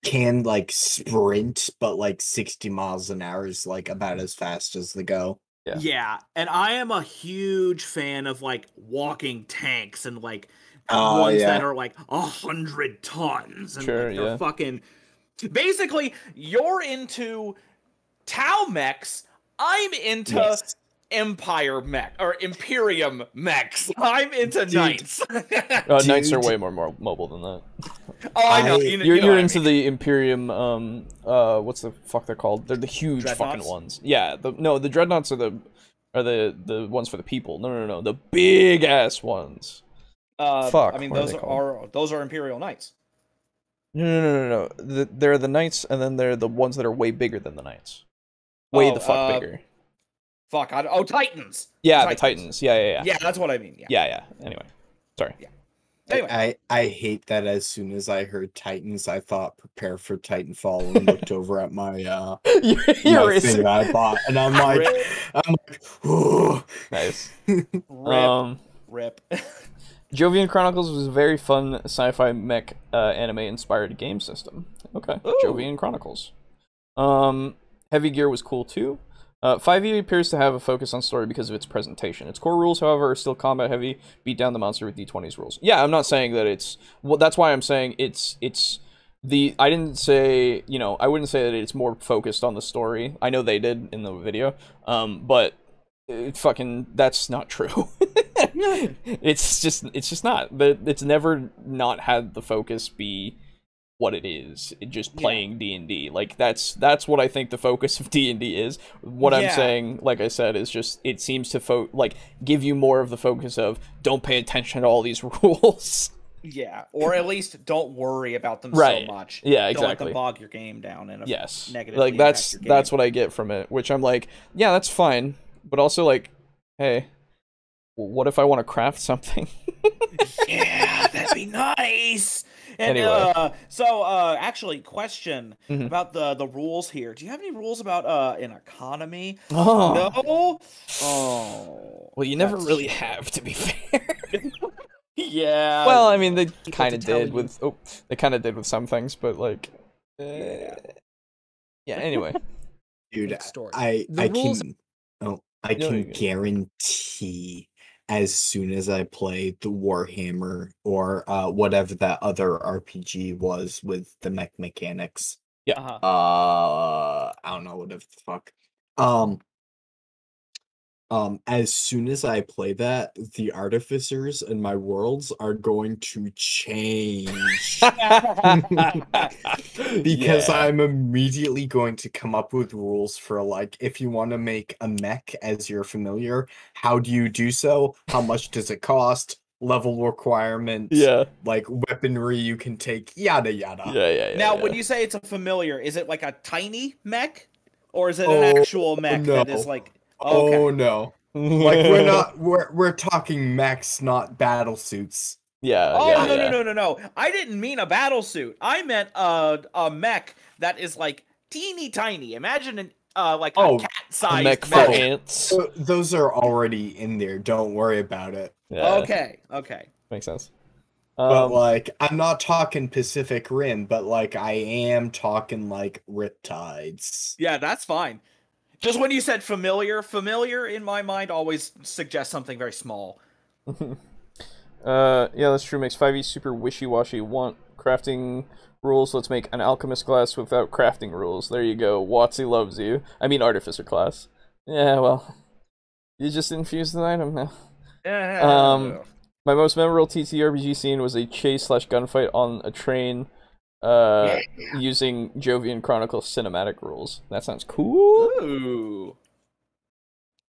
can like sprint, but like 60 miles an hour is like about as fast as they go. Yeah, and I am a huge fan of like walking tanks and like ones that are like 100 tons and they're fucking. Basically, you're into Tau mechs. I'm into Empire mech or Imperium mechs. I'm into Knights. Knights are way more mobile than that. Oh, I know. You're into the Imperium. What's the fuck they're called? They're the huge fucking ones. Yeah. The dreadnoughts are the ones for the people. No. The big ass ones. Fuck. I mean, those are Imperial Knights. No. They're the Knights, and then they're the ones that are way bigger than the Knights. Way the fuck bigger. Fuck. Titans. Yeah, the Titans. Yeah. Yeah, that's what I mean. Yeah. Anyway, sorry. Yeah. Anyway. I hate that as soon as I heard Titans, I thought prepare for Titanfall and looked over at my my thing that I bought, and I'm like, ooh. Nice. Rip. Jovian Chronicles was a very fun sci-fi mech anime-inspired game system. Okay, ooh. Jovian Chronicles. Heavy Gear was cool too. 5e appears to have a focus on story because of its presentation. Its core rules, however, are still combat heavy. Beat down the monster with D20's rules. Yeah, I'm not saying that it's. Well, that's why I'm saying it's the. I didn't say, I wouldn't say that it's more focused on the story. I know they did in the video. But that's not true. It's just not. It's never not had the focus be what it is. It just playing D&D. Like that's what I think the focus of D&D is. What I'm saying, like I said, is just it seems to give you more of the focus of don't pay attention to all these rules. Yeah, or at least don't worry about them so much. Yeah, exactly. Don't let them bog your game down in a negative. Like that's what I get from it, which I'm like, yeah, that's fine, but also like, hey, what if I want to craft something? Yeah, that'd be nice. And Anyway. Actually, question about the rules here. Do you have any rules about an economy? Oh. No. Oh. Well, you never really have, to be fair. Yeah. Well, I mean, they kind of tell did you. with they kind of did with some things, but like, yeah. Anyway, Dude, Big story. I rules- can guarantee as soon as I play the Warhammer or whatever that other RPG was with the mech mechanics. Yeah. I don't know what the fuck. As soon as I play that, the artificers in my worlds are going to change. Because Yeah. I'm immediately going to come up with rules for, like, if you want to make a mech as your familiar, how do you do so? How much does it cost? Level requirements. Yeah. Like, weaponry you can take, yada yada. Yeah. Now, when you say it's a familiar, is it like a tiny mech? Or is it an actual mech that is like... Okay. Oh no. Like we're talking mechs, not battle suits. Yeah. Oh, yeah. no. I didn't mean a battle suit. I meant a mech that is like teeny tiny. Imagine a cat-sized mech for mech. ants. Those are already in there. Don't worry about it. Yeah. Okay. Makes sense. But like, I'm not talking Pacific Rim, but like, I am talking like Riptides. Yeah, that's fine. Just when you said familiar in my mind always suggests something very small. Yeah, that's true. Makes 5e super wishy-washy. Want crafting rules? Let's make an alchemist class without crafting rules. There you go. Watsy loves you. I mean, artificer class. Yeah, well, you just infused the item now. My most memorable TTRPG scene was a chase/gunfight on a train. Using Jovian Chronicle cinematic rules. That sounds cool. Ooh.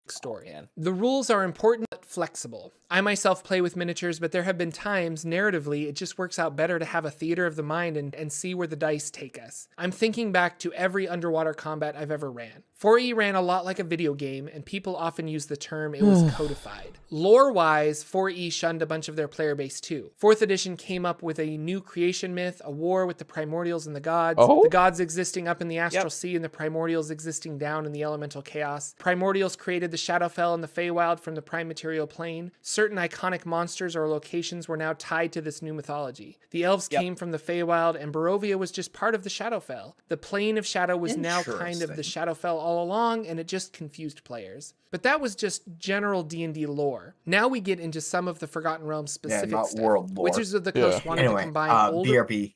Story. The rules are important but flexible. I myself play with miniatures, but there have been times, narratively, it just works out better to have a theater of the mind and see where the dice take us. I'm thinking back to every underwater combat I've ever ran. 4E ran a lot like a video game, and people often use the term it was codified. Lore-wise, 4E shunned a bunch of their player base too. 4th edition came up with a new creation myth, a war with the primordials and the gods existing up in the astral sea and the primordials existing down in the elemental chaos. Primordials created the Shadowfell and the Feywild from the prime material plane. Certain iconic monsters or locations were now tied to this new mythology. The elves came from the Feywild, and Barovia was just part of the Shadowfell. The plane of shadow was now kind of the Shadowfell all along, and it just confused players. But that was just general D&D lore. Now we get into some of the Forgotten Realms specific stuff. world lore. Wizards of the Coast wanted to combine older BRB.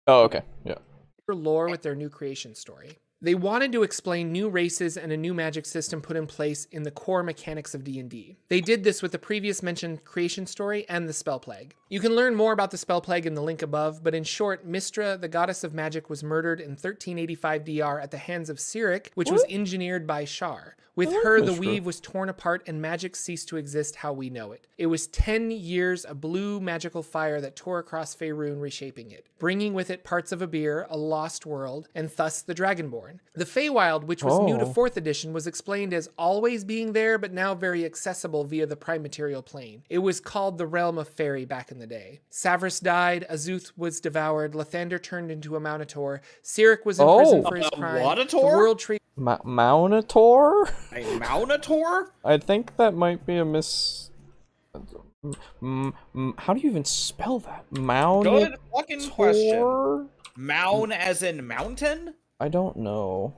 Oh, okay. Yeah. lore with their new creation story. They wanted to explain new races and a new magic system put in place in the core mechanics of D&D. They did this with the previous mentioned creation story and the Spell Plague. You can learn more about the Spell Plague in the link above, but in short, Mystra, the goddess of magic, was murdered in 1385 DR at the hands of Cyric, which was engineered by Shar. With her, the weave was torn apart and magic ceased to exist how we know it. It was 10 years of blue magical fire that tore across Faerun, reshaping it, bringing with it parts of Abir, a lost world, and thus the Dragonborn. The Feywild, which was new to 4th edition, was explained as always being there, but now very accessible via the prime material plane. It was called the Realm of Fairy back in the day. Savras died, Azuth was devoured, Lathander turned into a Maunator, Cyric was in prison for his crime. The World Tree... Maunator? A Maunator? I think that might be a miss... how do you even spell that? Maunator? Good fucking question. Maun as in mountain? I don't know.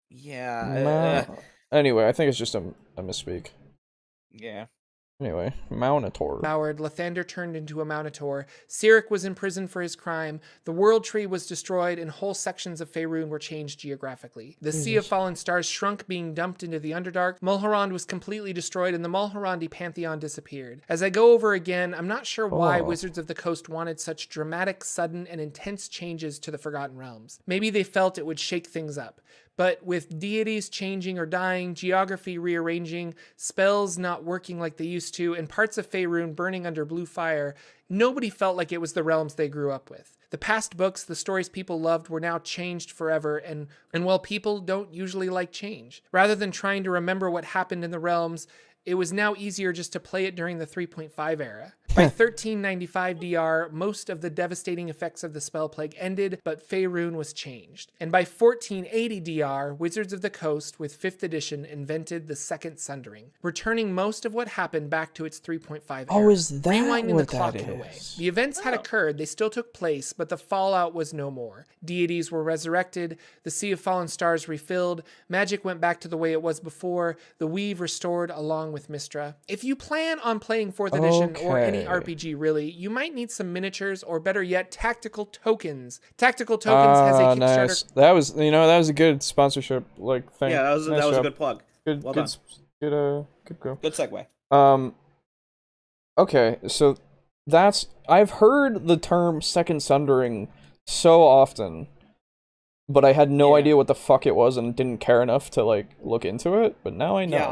Yeah. Anyway, I think it's just a misspeak. Yeah. Anyway, Maunator. Lathander turned into a Maunator. Cyric was in prison for his crime. The World Tree was destroyed, and whole sections of Faerun were changed geographically. The Sea of Fallen Stars shrunk, being dumped into the Underdark. Mulhorand was completely destroyed, and the Mulhorandi pantheon disappeared. As I go over again, I'm not sure why Wizards of the Coast wanted such dramatic, sudden, and intense changes to the Forgotten Realms. Maybe they felt it would shake things up. But with deities changing or dying, geography rearranging, spells not working like they used to, and parts of Faerun burning under blue fire, nobody felt like it was the realms they grew up with. The past books, the stories people loved, were now changed forever, and while people don't usually like change, rather than trying to remember what happened in the realms, it was now easier just to play it during the 3.5 era. By 1395 DR, most of the devastating effects of the spell plague ended, but Faerun was changed. And by 1480 DR, Wizards of the Coast with 5th edition invented the Second Sundering, returning most of what happened back to its 3.5 era. Oh, is that rewinding what the clock that in a way. is? The events had occurred, they still took place, but the fallout was no more. Deities were resurrected, the Sea of Fallen Stars refilled, magic went back to the way it was before, the Weave restored along with Mystra. If you plan on playing 4th edition or any RPG really, you might need some miniatures or better yet, tactical tokens. Tactical tokens has a Kickstarter. Nice. That was, that was a good sponsorship thing. Yeah, that was a good plug. Good, well good, done. Good go. Good segue. Okay, so I've heard the term Second Sundering so often, but I had no idea what the fuck it was and didn't care enough to look into it, but now I know. Yeah,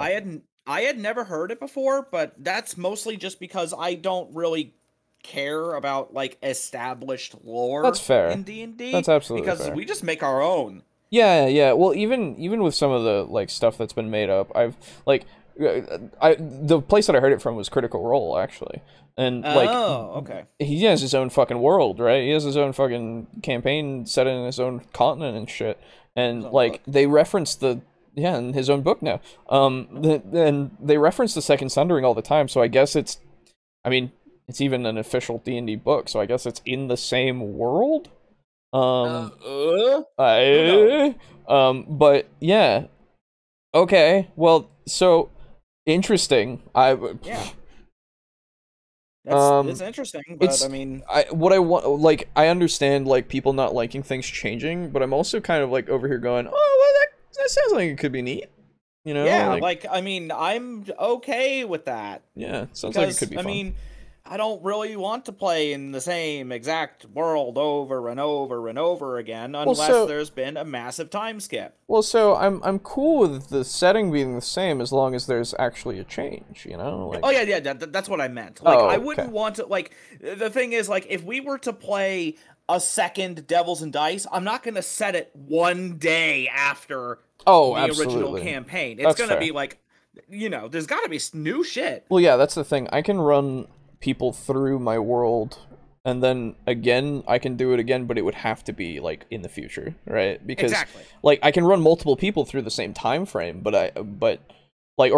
I had never heard it before, but that's mostly just because I don't really care about established lore. That's fair. In D&D. That's absolutely because fair. we just make our own. Yeah. Well, even with some of the stuff that's been made up, I've the place that I heard it from was Critical Role, actually. And okay. He has his own fucking world, right? He has his own fucking campaign set in his own continent and shit. And they reference in his own book now. And they reference the Second Sundering all the time, so I guess it's even an official D&D book, so I guess it's in the same world. But yeah. Okay, well, so interesting. It's interesting, but I understand people not liking things changing, but I'm also kind of over here going, oh well, that sounds like it could be neat. Yeah, I'm okay with that. Yeah, sounds like it could be fun. I don't really want to play in the same exact world over and over and over again unless there's been a massive time skip. Well, so I'm cool with the setting being the same as long as there's actually a change, Oh yeah, that's what I meant. I wouldn't want to the thing is if we were to play a second Devils and Dice, I'm not going to set it one day after the original campaign. It's going to be there's got to be new shit. Well, yeah, that's the thing. I can run people through my world, and then again I can do it again, but it would have to be in the future, right? Because I can run multiple people through the same time frame, or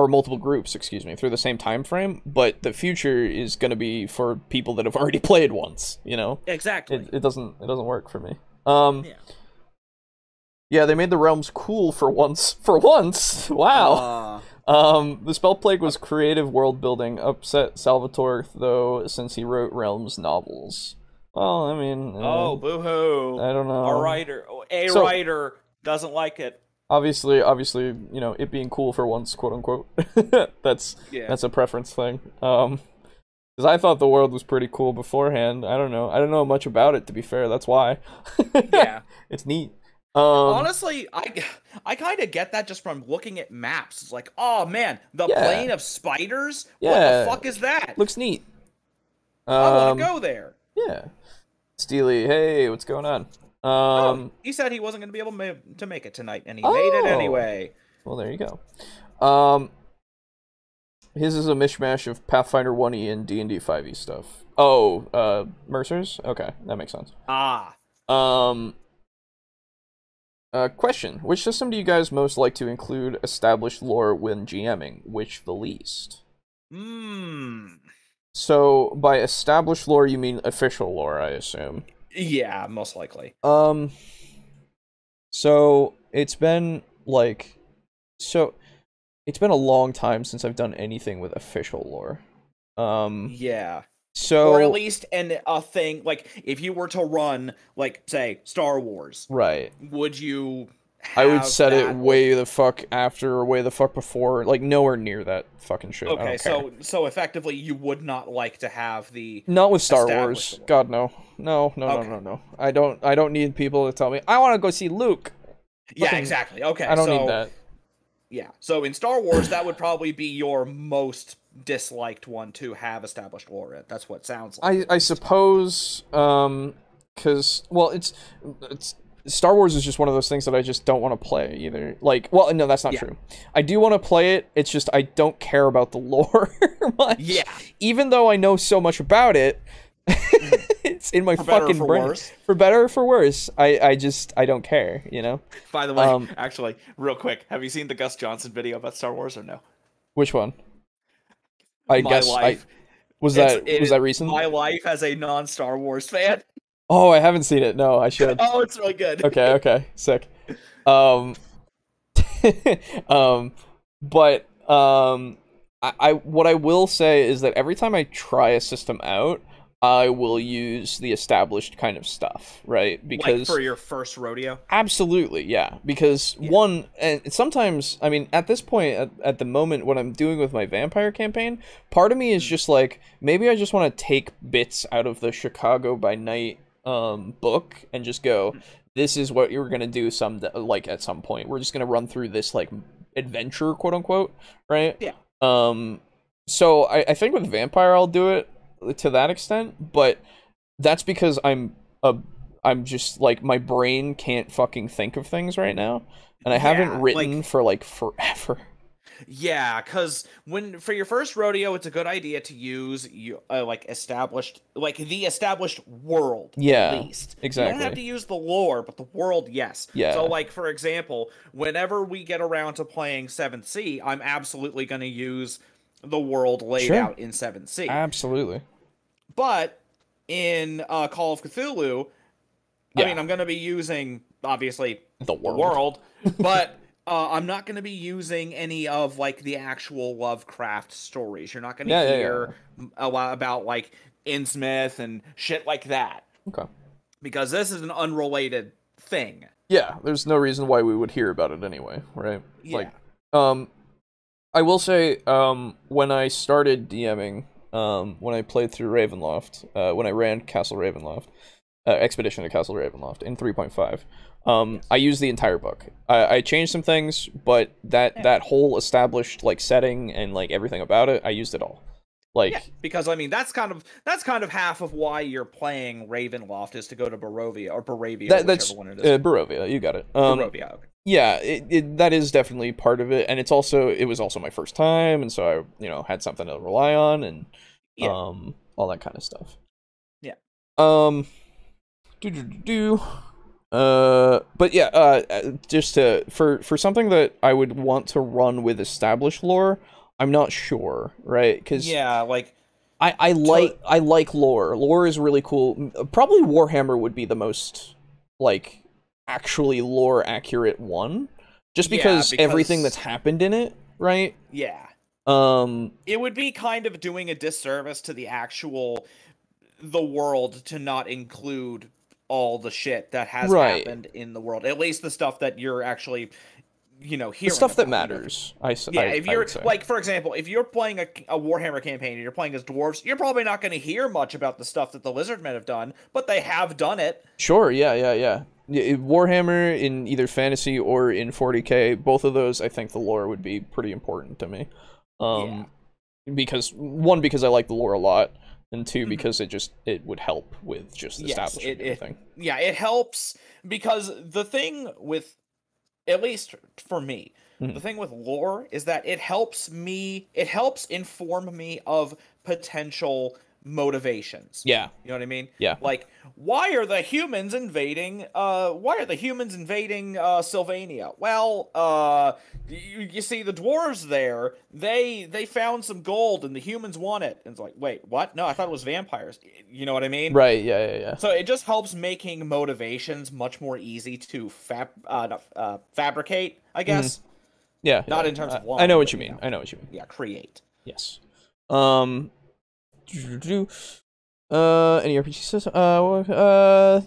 multiple groups, excuse me, through the same time frame, but the future is going to be for people that have already played once, Exactly. It doesn't work for me. Yeah, they made the realms cool for once. Wow. The spell plague was creative world building, upset Salvatore though, since he wrote Realms novels. Well, boo-hoo. I don't know. A writer doesn't like it. Obviously, it being cool for once, quote unquote. That's a preference thing. Because I thought the world was pretty cool beforehand. I don't know much about it, to be fair. That's why. Yeah, it's neat. Honestly, I kind of get that just from looking at maps. It's oh man, the plane of spiders? Yeah. What the fuck is that? Looks neat. I want to go there. Yeah. Steely, hey, what's going on? He said he wasn't going to be able to make it tonight, and he made it anyway. Well, there you go. His is a mishmash of Pathfinder 1e and D&D 5e stuff. Mercers? Okay, that makes sense. Question. Which system do you guys most like to include established lore when GMing? Which the least? So, by established lore, you mean official lore, I assume? Yeah, most likely. So, it's been, it's been a long time since I've done anything with official lore. Yeah. So, or at least a thing, if you were to run, say, Star Wars. Right. Would you I would set it way the fuck after or way the fuck before, nowhere near that fucking shit. Okay, so effectively you would not like to have the not with Star Wars. God no. No. I don't need people to tell me I want to go see Luke. Yeah, exactly. Okay. I don't need that. Yeah. So in Star Wars that would probably be your most disliked one to have established lore in. That's what it sounds like. I suppose cuz it's Star Wars is just one of those things that I just don't want to play either. Like, well, no, that's not true. I do want to play it. It's just I don't care about the lore much. Yeah. Even though I know so much about it, it's in my fucking brain. Worse. For better or for worse, I don't care, you know? By the way, actually, real quick, have you seen the Gus Johnson video about Star Wars or no? Which one? Was that recent? My life as a non-Star Wars fan. Oh, I haven't seen it. No, I should. Oh, it's really good. Okay, sick. But I what I will say is that every time I try a system out, I will use the established kind of stuff, right? Because like for your first rodeo? Absolutely, yeah. Because one, and sometimes, I mean, at this point, at the moment, what I'm doing with my vampire campaign, part of me is just like, maybe I just want to take bits out of the Chicago by Night book and just go, this is what you're gonna do at some point. We're just gonna run through this like adventure, quote unquote, right? Yeah. So I think with vampire I'll do it to that extent, but that's because I'm just like, my brain can't fucking think of things right now, and I haven't written for like forever. Yeah, because for your first rodeo, it's a good idea to use the established world. Yeah, at least. exactly. You don't have to use the lore, but the world, yes. Yeah. So, like, for example, whenever we get around to playing 7th Sea, I'm absolutely going to use the world laid out in 7th Sea. Absolutely. But in Call of Cthulhu, I mean, I'm going to be using, obviously, the world, but I'm not going to be using any of, like, the actual Lovecraft stories. You're not going to hear a lot about, like, Innsmouth and shit like that. Okay. Because this is an unrelated thing. Yeah, there's no reason why we would hear about it anyway, right? Yeah. Like, I will say, when I started DMing, when I played through Ravenloft, when I ran Castle Ravenloft, Expedition to Castle Ravenloft in 3.5, I used the entire book. I changed some things, but that whole established like setting and like everything about it, I used it all. Like, because I mean that's kind of half of why you're playing Ravenloft is to go to Barovia or Baravia. That's one it is. Barovia. You got it. Barovia. Okay. Yeah, that is definitely part of it, and it was also my first time, and so I had something to rely on, and all that kind of stuff. Yeah. But yeah, just for something that I would want to run with established lore, I'm not sure, right? Because like I like lore. Lore is really cool. Probably Warhammer would be the most like actually lore accurate one, just because everything that's happened in it, right? Yeah. It would be kind of doing a disservice to the world to not include all the shit that has happened in the world. At least the stuff that you're actually, hearing. The stuff that matters. If you're like, for example, if you're playing a Warhammer campaign and you're playing as dwarves, you're probably not going to hear much about the stuff that the Lizardmen have done, but they have done it. Sure. Yeah. Warhammer in either fantasy or in 40k, both of those, I think the lore would be pretty important to me. Because I like the lore a lot, and two, because it would help with just establishing everything. It helps, because the thing with, at least for me, the thing with lore is that it helps inform me of potential motivations. Yeah. You know what I mean? Yeah. Like, why are the humans invading Sylvania? Well, you see the dwarves there, they found some gold and the humans want it. And it's like, wait, what? No, I thought it was vampires. You know what I mean? Right, yeah. So it just helps making motivations much more easy to fabricate, I guess. Yeah. Not in terms of law. I know what you mean. I know what you mean. Yeah, create. Yes. Any RPG says,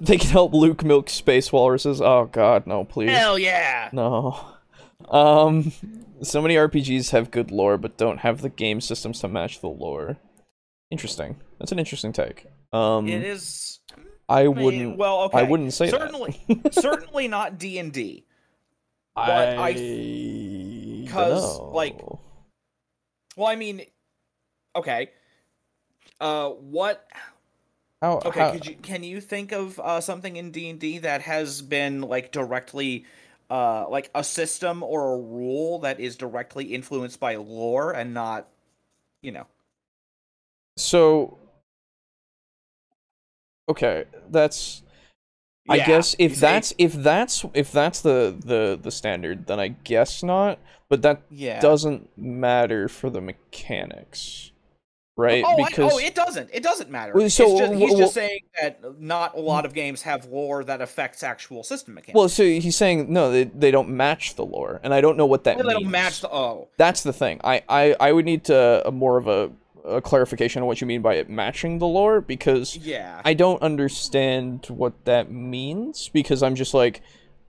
they can help Luke milk space walruses. Oh god, no, please. Hell yeah! No. So many RPGs have good lore, but don't have the game systems to match the lore. Interesting. That's an interesting take. It is. I wouldn't. Well, okay. I wouldn't say certainly, that. certainly not D&D. Because like, well, I mean, okay. What Can you think of something in D&D that has been like directly like a system or a rule that is directly influenced by lore and not, you know? So okay, that's I Yeah, guess you if see? that's the standard, then I guess not. But that Yeah. doesn't matter for the mechanics, right? It doesn't. It doesn't matter. Well, so he's just saying that not a lot of games have lore that affects actual system mechanics. well, so he's saying no, they don't match the lore, and I don't know what that means. They don't match the That's the thing. I would need to more of a clarification on what you mean by it matching the lore, because I don't understand what that means, because I'm just like,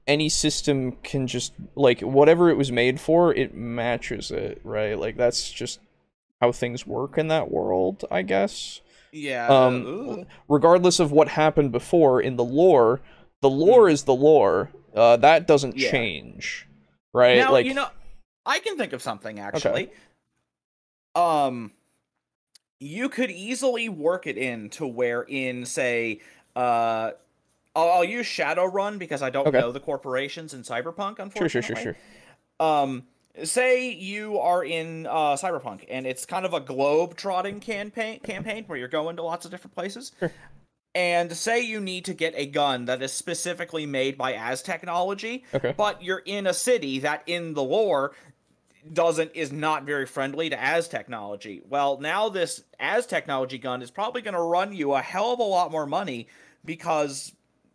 any system can just, like, whatever it was made for, it matches it, right? Like, that's just how things work in that world, I guess. Yeah. Regardless of what happened before in the lore is the lore. That doesn't change, right? Now, like, I can think of something, actually. Okay. You could easily work it in to where in, say, I'll use Shadowrun because I don't know the corporations in Cyberpunk, unfortunately. Sure. Say you are in Cyberpunk, and it's kind of a globe-trotting campaign where you're going to lots of different places. Sure. And say you need to get a gun that is specifically made by Az technology, but you're in a city that in the lore is not very friendly to Az technology. Well, now this Az technology gun is probably going to run you a hell of a lot more money because,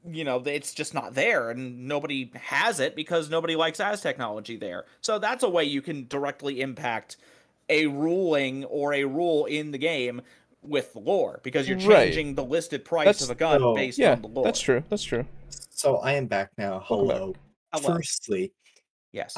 it's just not there and nobody has it because nobody likes Az technology there. So that's a way you can directly impact a ruling or a rule in the game with the lore, because you're changing the listed price of a gun based on the lore. That's true. So I am back now. Hello. Firstly, yes.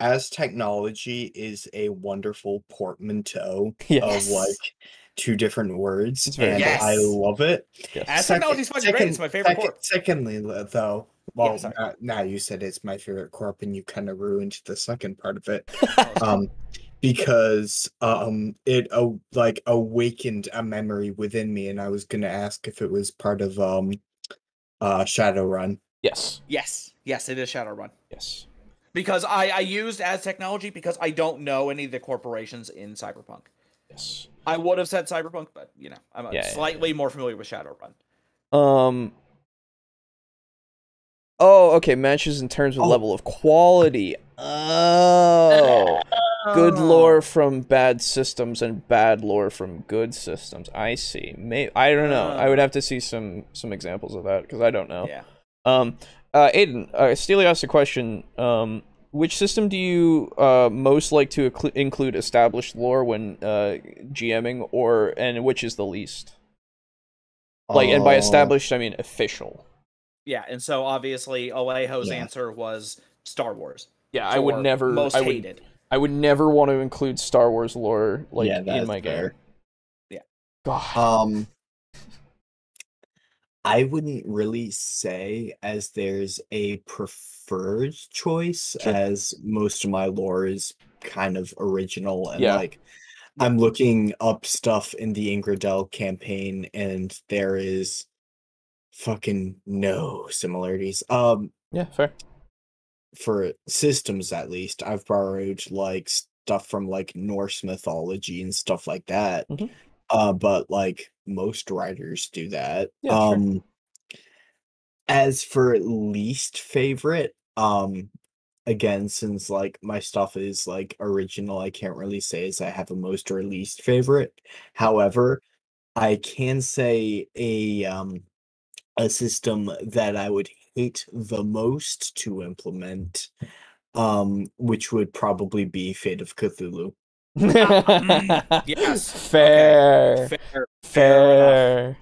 Az technology is a wonderful portmanteau of like two different words, and I love it. Az technology is fucking great. It's my favorite corp. Secondly, though, now you said it's my favorite corp, and you kind of ruined the second part of it. Because it awakened a memory within me, and I was gonna ask if it was part of Shadowrun. Yes, it is Shadowrun. Yes. Because I used Az technology because I don't know any of the corporations in Cyberpunk. Yes. I would have said Cyberpunk, but I'm slightly more familiar with Shadowrun. Oh, okay. Matches in terms of level of quality. Oh. Good lore from bad systems and bad lore from good systems. I see. I don't know. I would have to see some examples of that, because I don't know. Yeah. Aiden, Steely asked a question. Which system do you most like to include established lore when GMing, and which is the least? And by established, I mean official. Yeah, and so obviously Alejo's answer was Star Wars. Yeah, I would never. Most hated. I would never want to include Star Wars lore in my game. Yeah. God. I wouldn't really say as there's a preferred choice, as most of my lore is kind of original, and I'm looking up stuff in the Ingradel campaign, and there is fucking no similarities. Yeah, fair. For systems, at least, I've borrowed stuff from Norse mythology and stuff like that. But most writers do that. Yeah, sure. As for least favorite, again, since my stuff is original, I can't really say as I have a most or least favorite. However, I can say a system that I would hate the most to implement, which would probably be Fate of Cthulhu. Yes. Fair. Okay. Fair.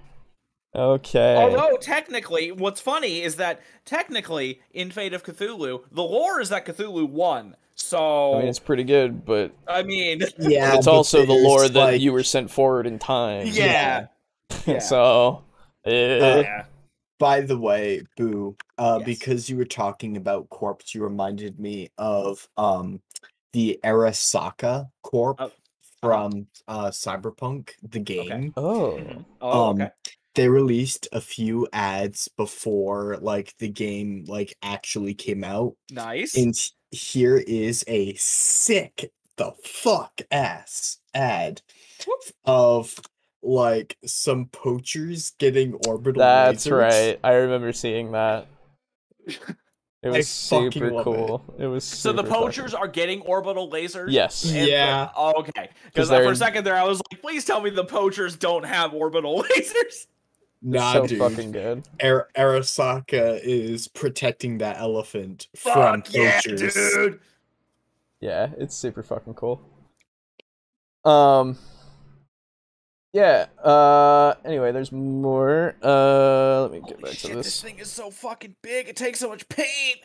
Okay. Although technically, what's funny is that technically in Fate of Cthulhu, the lore is that Cthulhu won. So I mean, it's pretty good, but yeah, it's also the lore that you were sent forward in time. Yeah. So by the way, Boo, because you were talking about corpse, you reminded me of the Arasaka corp from Cyberpunk, the game. Oh. Okay. They released a few ads before like the game like actually came out. Nice. And here is a sick the fuck ass ad of like some poachers getting orbital That's lasers. right. I remember seeing that. It was super love cool. It was So super the poachers are getting orbital lasers? Yes. Yeah. Okay. Because they're for a second there, I was like, please tell me the poachers don't have orbital lasers. Nah, so dude. fucking good. Arasaka is protecting that elephant from Fuck poachers. yeah, dude. Yeah, it's super fucking cool. Yeah, anyway, there's more. Let me get back to Shit, this. this thing is so fucking big. It takes so much paint.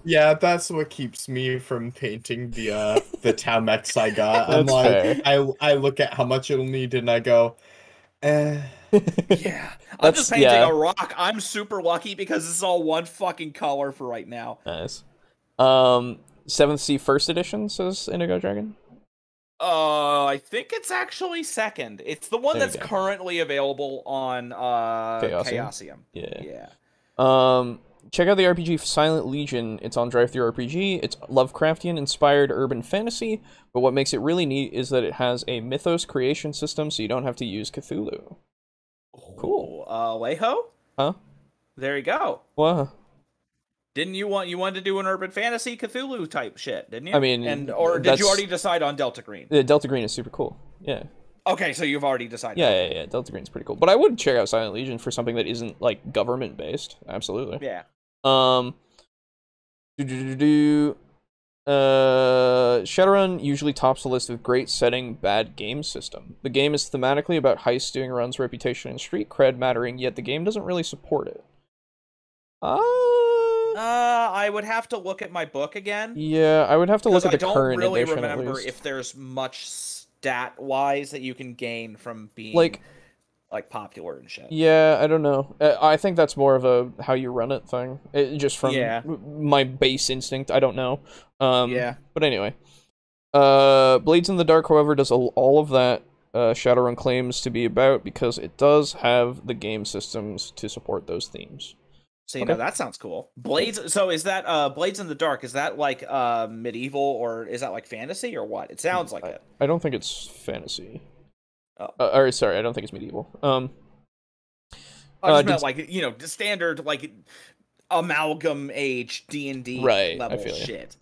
Yeah, that's what keeps me from painting the Tamex I got. I'm That's like, fair. I look at how much it'll need and I go, Yeah. I'm just painting a rock. I'm super lucky because this is all one fucking color for right now. Nice. 7th Sea First Edition, says Indigo Dragon. I think it's actually second. It's the one There you that's go. currently available on Chaosium. Yeah. Check out the RPG Silent Legion. It's on DriveThru RPG. It's Lovecraftian-inspired urban fantasy, but what makes it really neat is that it has a mythos creation system, so you don't have to use Cthulhu. Cool. Leho? Huh? There you go. Wow. Didn't you wanted to do an urban fantasy Cthulhu type shit, didn't you? I mean, or did you already decide on Delta Green? Yeah, Delta Green is super cool. Yeah. Okay, so you've already decided. Yeah. Delta Green's pretty cool. But I would check out Silent Legion for something that isn't like government based. Absolutely. Yeah. Shadowrun usually tops the list of great setting, bad game system. The game is thematically about heist, doing runs, reputation, and street cred mattering, yet the game doesn't really support it. I would have to look at my book again. Yeah, I would have to look at the current edition. I don't really at remember least. if there's much stat-wise that you can gain from being like popular and shit. Yeah, I don't know. I think that's more of a how you run it thing. Just from my base instinct, I don't know. Yeah. But anyway, Blades in the Dark, however, does all of that Shadowrun claims to be about because it does have the game systems to support those themes. So you know that sounds cool. Blades. So is that Blades in the Dark? Is that like medieval or is that like fantasy or what? It sounds like it. I don't think it's fantasy. Oh. Or sorry, I don't think it's medieval. I just meant like the standard like amalgam age D&D level shit.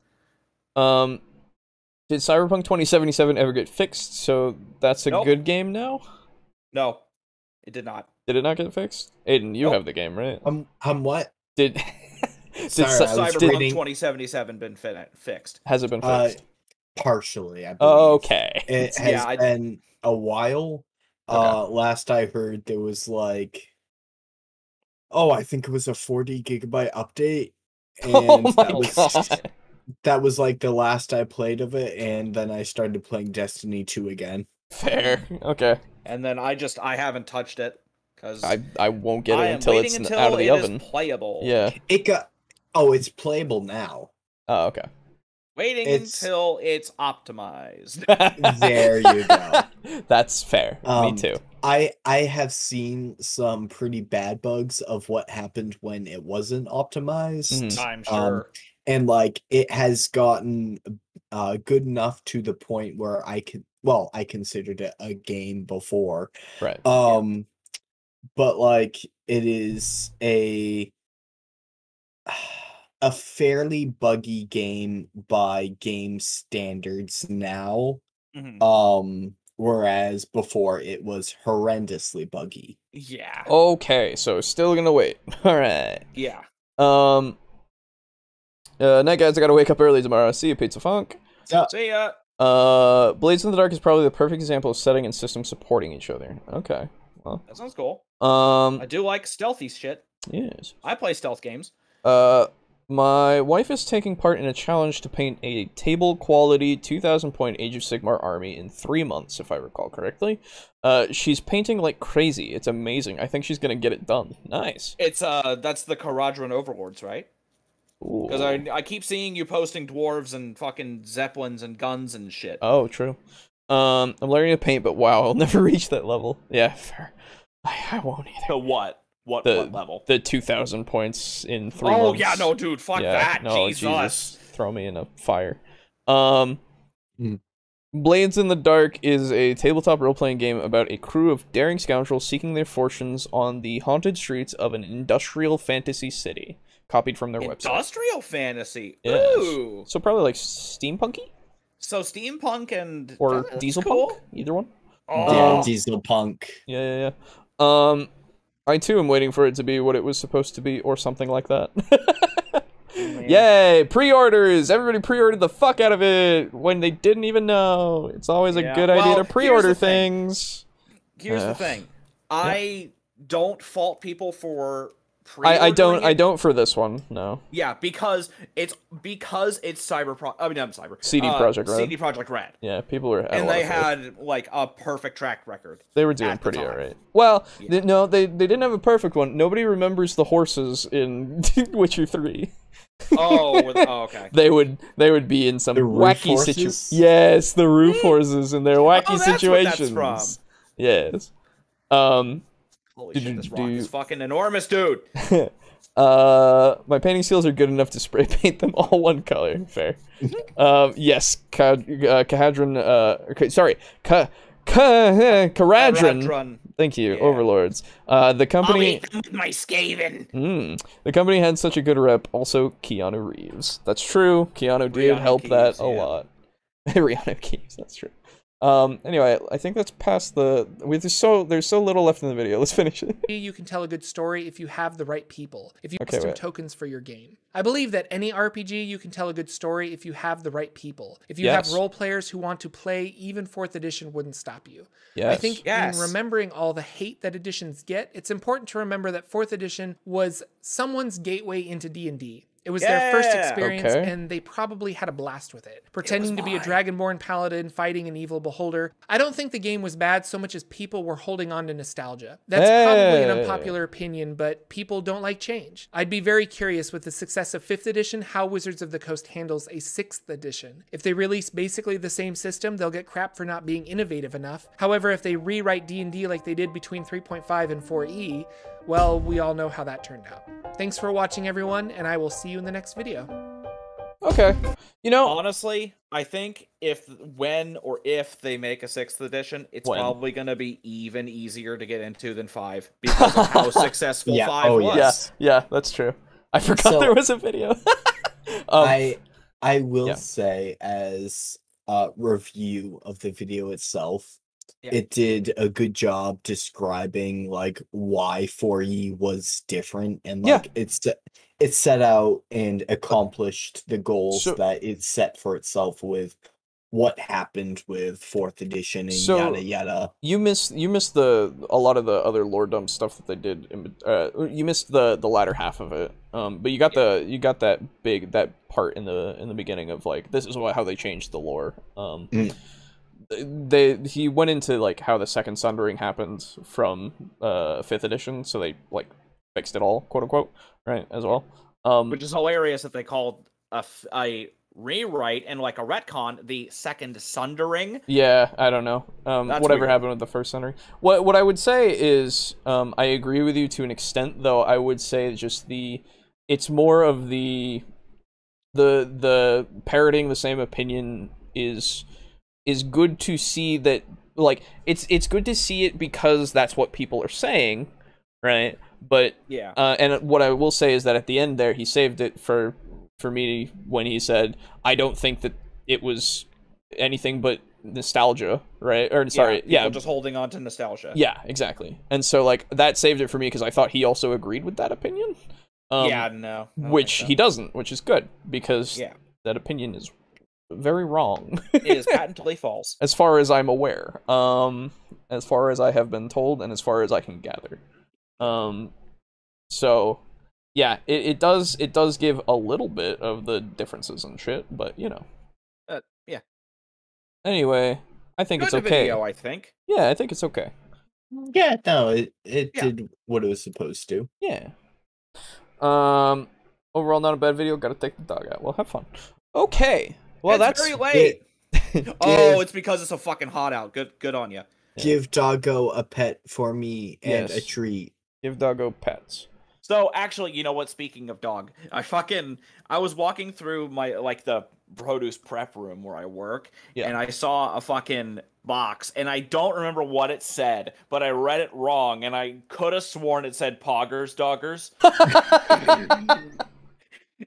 Did Cyberpunk 2077 ever get fixed? So that's a good game now? No, it did not. Did it not get fixed? Aiden, you have the game, right? What? Did Cyberpunk 2077 been fixed? Has it been fixed? Partially, I believe. Okay. It has been a while. Okay. Last I heard, there was like, I think it was a 40 gigabyte update, and that was like the last I played of it, and then I started playing Destiny 2 again. Fair. Okay. And then I haven't touched it because I won't get it until it's out of the oven. Is playable. Yeah. It's playable now. Oh, okay. Waiting until it's optimized. There you go. That's fair. Me too. I have seen some pretty bad bugs of what happened when it wasn't optimized. I'm sure. And like it has gotten good enough to the point where I considered it a game before. Right. But like it is a fairly buggy game by game standards now. Mm-hmm. Whereas before it was horrendously buggy. Yeah. Okay, so still gonna wait. All right. Yeah. Night guys, I gotta wake up early tomorrow. See you, Pizza Funk. See ya. Blades in the Dark is probably the perfect example of setting and system supporting each other. Okay. Well. That sounds cool. I do like stealthy shit. Yes. I play stealth games. My wife is taking part in a challenge to paint a table quality 2000 point Age of Sigmar army in 3 months, if I recall correctly. She's painting like crazy. It's amazing. I think she's gonna get it done. Nice. It's that's the Kharadron Overlords, right? Because I keep seeing you posting dwarves and fucking zeppelins and guns and shit. Oh, true. I'm learning to paint, but wow, I'll never reach that level. Yeah, fair. I won't either. The what? What level? The 2,000 points in 3 months. Oh, yeah, no, dude, fuck that. No, Jesus. Throw me in a fire. Blades in the Dark is a tabletop role-playing game about a crew of daring scoundrels seeking their fortunes on the haunted streets of an industrial fantasy city. Copied from their website. Industrial fantasy? Yes. Ooh. So probably like steampunky? So steampunk and... Or diesel cool. punk? Either one? Yeah, diesel punk. Yeah. I too am waiting for it to be what it was supposed to be, or something like that. Yay! Pre-orders! Everybody pre-ordered the fuck out of it when they didn't even know. It's always a good idea to pre-order things. Here's the thing. I don't fault people for I don't for this one, no. Yeah, because it's Cyberpunk. I mean, not Cyber. CD Projekt Red. CD Projekt Red. Yeah, people were. And they had like a perfect track record. They were doing pretty alright. Well, no, they didn't have a perfect one. Nobody remembers the horses in Witcher 3. Okay. They would be in some wacky situation. Yes, the roof horses in their wacky situations. What that's from. Yes. Holy shit, this rock is fucking enormous, dude. My painting skills are good enough to spray paint them all one color. Fair. Yes, Caradron. Thank you, Overlords. The company. I'll eat them with my Skaven. The company had such a good rep. Also, Keanu Reeves. That's true. Keanu did help that a lot. Rihanna Keeves. That's true. Anyway, I think that's past there's so little left in the video. Let's finish it. You can tell a good story if you have the right people, if you custom tokens for your game. I believe that any RPG you can tell a good story if you have the right people. If you have role players who want to play, even 4th edition wouldn't stop you. I think in remembering all the hate that editions get, it's important to remember that 4th edition was someone's gateway into D&D. It was their first experience, and they probably had a blast with it. Pretending to be a Dragonborn paladin fighting an evil beholder. I don't think the game was bad so much as people were holding on to nostalgia. That's probably an unpopular opinion, but people don't like change. I'd be very curious with the success of 5th edition how Wizards of the Coast handles a 6th edition. If they release basically the same system, they'll get crap for not being innovative enough. However, if they rewrite D&D like they did between 3.5 and 4E, well, we all know how that turned out. Thanks for watching, everyone, and I will see you in the next video. Okay. You know, honestly, I think when they make a 6th edition, it's probably going to be even easier to get into than 5 because of how successful 5 was. Yeah, that's true. I forgot there was a video. I will say, as a review of the video itself, it did a good job describing like why 4E was different, and like it set out and accomplished the goals that it set for itself with what happened with 4th edition and yada yada. You missed a lot of the other lore dump stuff that they did. You missed the latter half of it. But you got that part in the beginning of like this is how they changed the lore. He went into like how the second sundering happened from 5th edition, so they like fixed it all, quote unquote, right, as well. Which is hilarious that they called a rewrite and like a retcon the second sundering. Yeah, I don't know. Whatever happened with the first sundering. What I would say is I agree with you to an extent, though. I would say just it's more of the parroting the same opinion is good to see that, like, it's good to see it because that's what people are saying, right? But and what I will say is that at the end there, he saved it for me when he said, "I don't think that it was anything but nostalgia," right? Or sorry, just holding on to nostalgia. Yeah, exactly. And so like that saved it for me because I thought he also agreed with that opinion. Which he doesn't, which is good because that opinion is very wrong. It is patently false, as far as I'm aware. As far as I have been told, and as far as I can gather. So yeah, it does give a little bit of the differences and shit, but you know. Anyway, I think it's okay. Video, I think. Yeah, I think it's okay. Yeah, no, it did what it was supposed to. Yeah. Overall, not a bad video. Gotta take the dog out. Well, have fun. Okay. Well, it's that's very late. Oh, it's because it's so fucking hot out. Good on you. Give Doggo a pet for me and a treat. Give Doggo pets. So actually, you know what? Speaking of dog, I was walking through my the produce prep room where I work, and I saw a fucking box, and I don't remember what it said, but I read it wrong, and I could have sworn it said Poggers Doggers.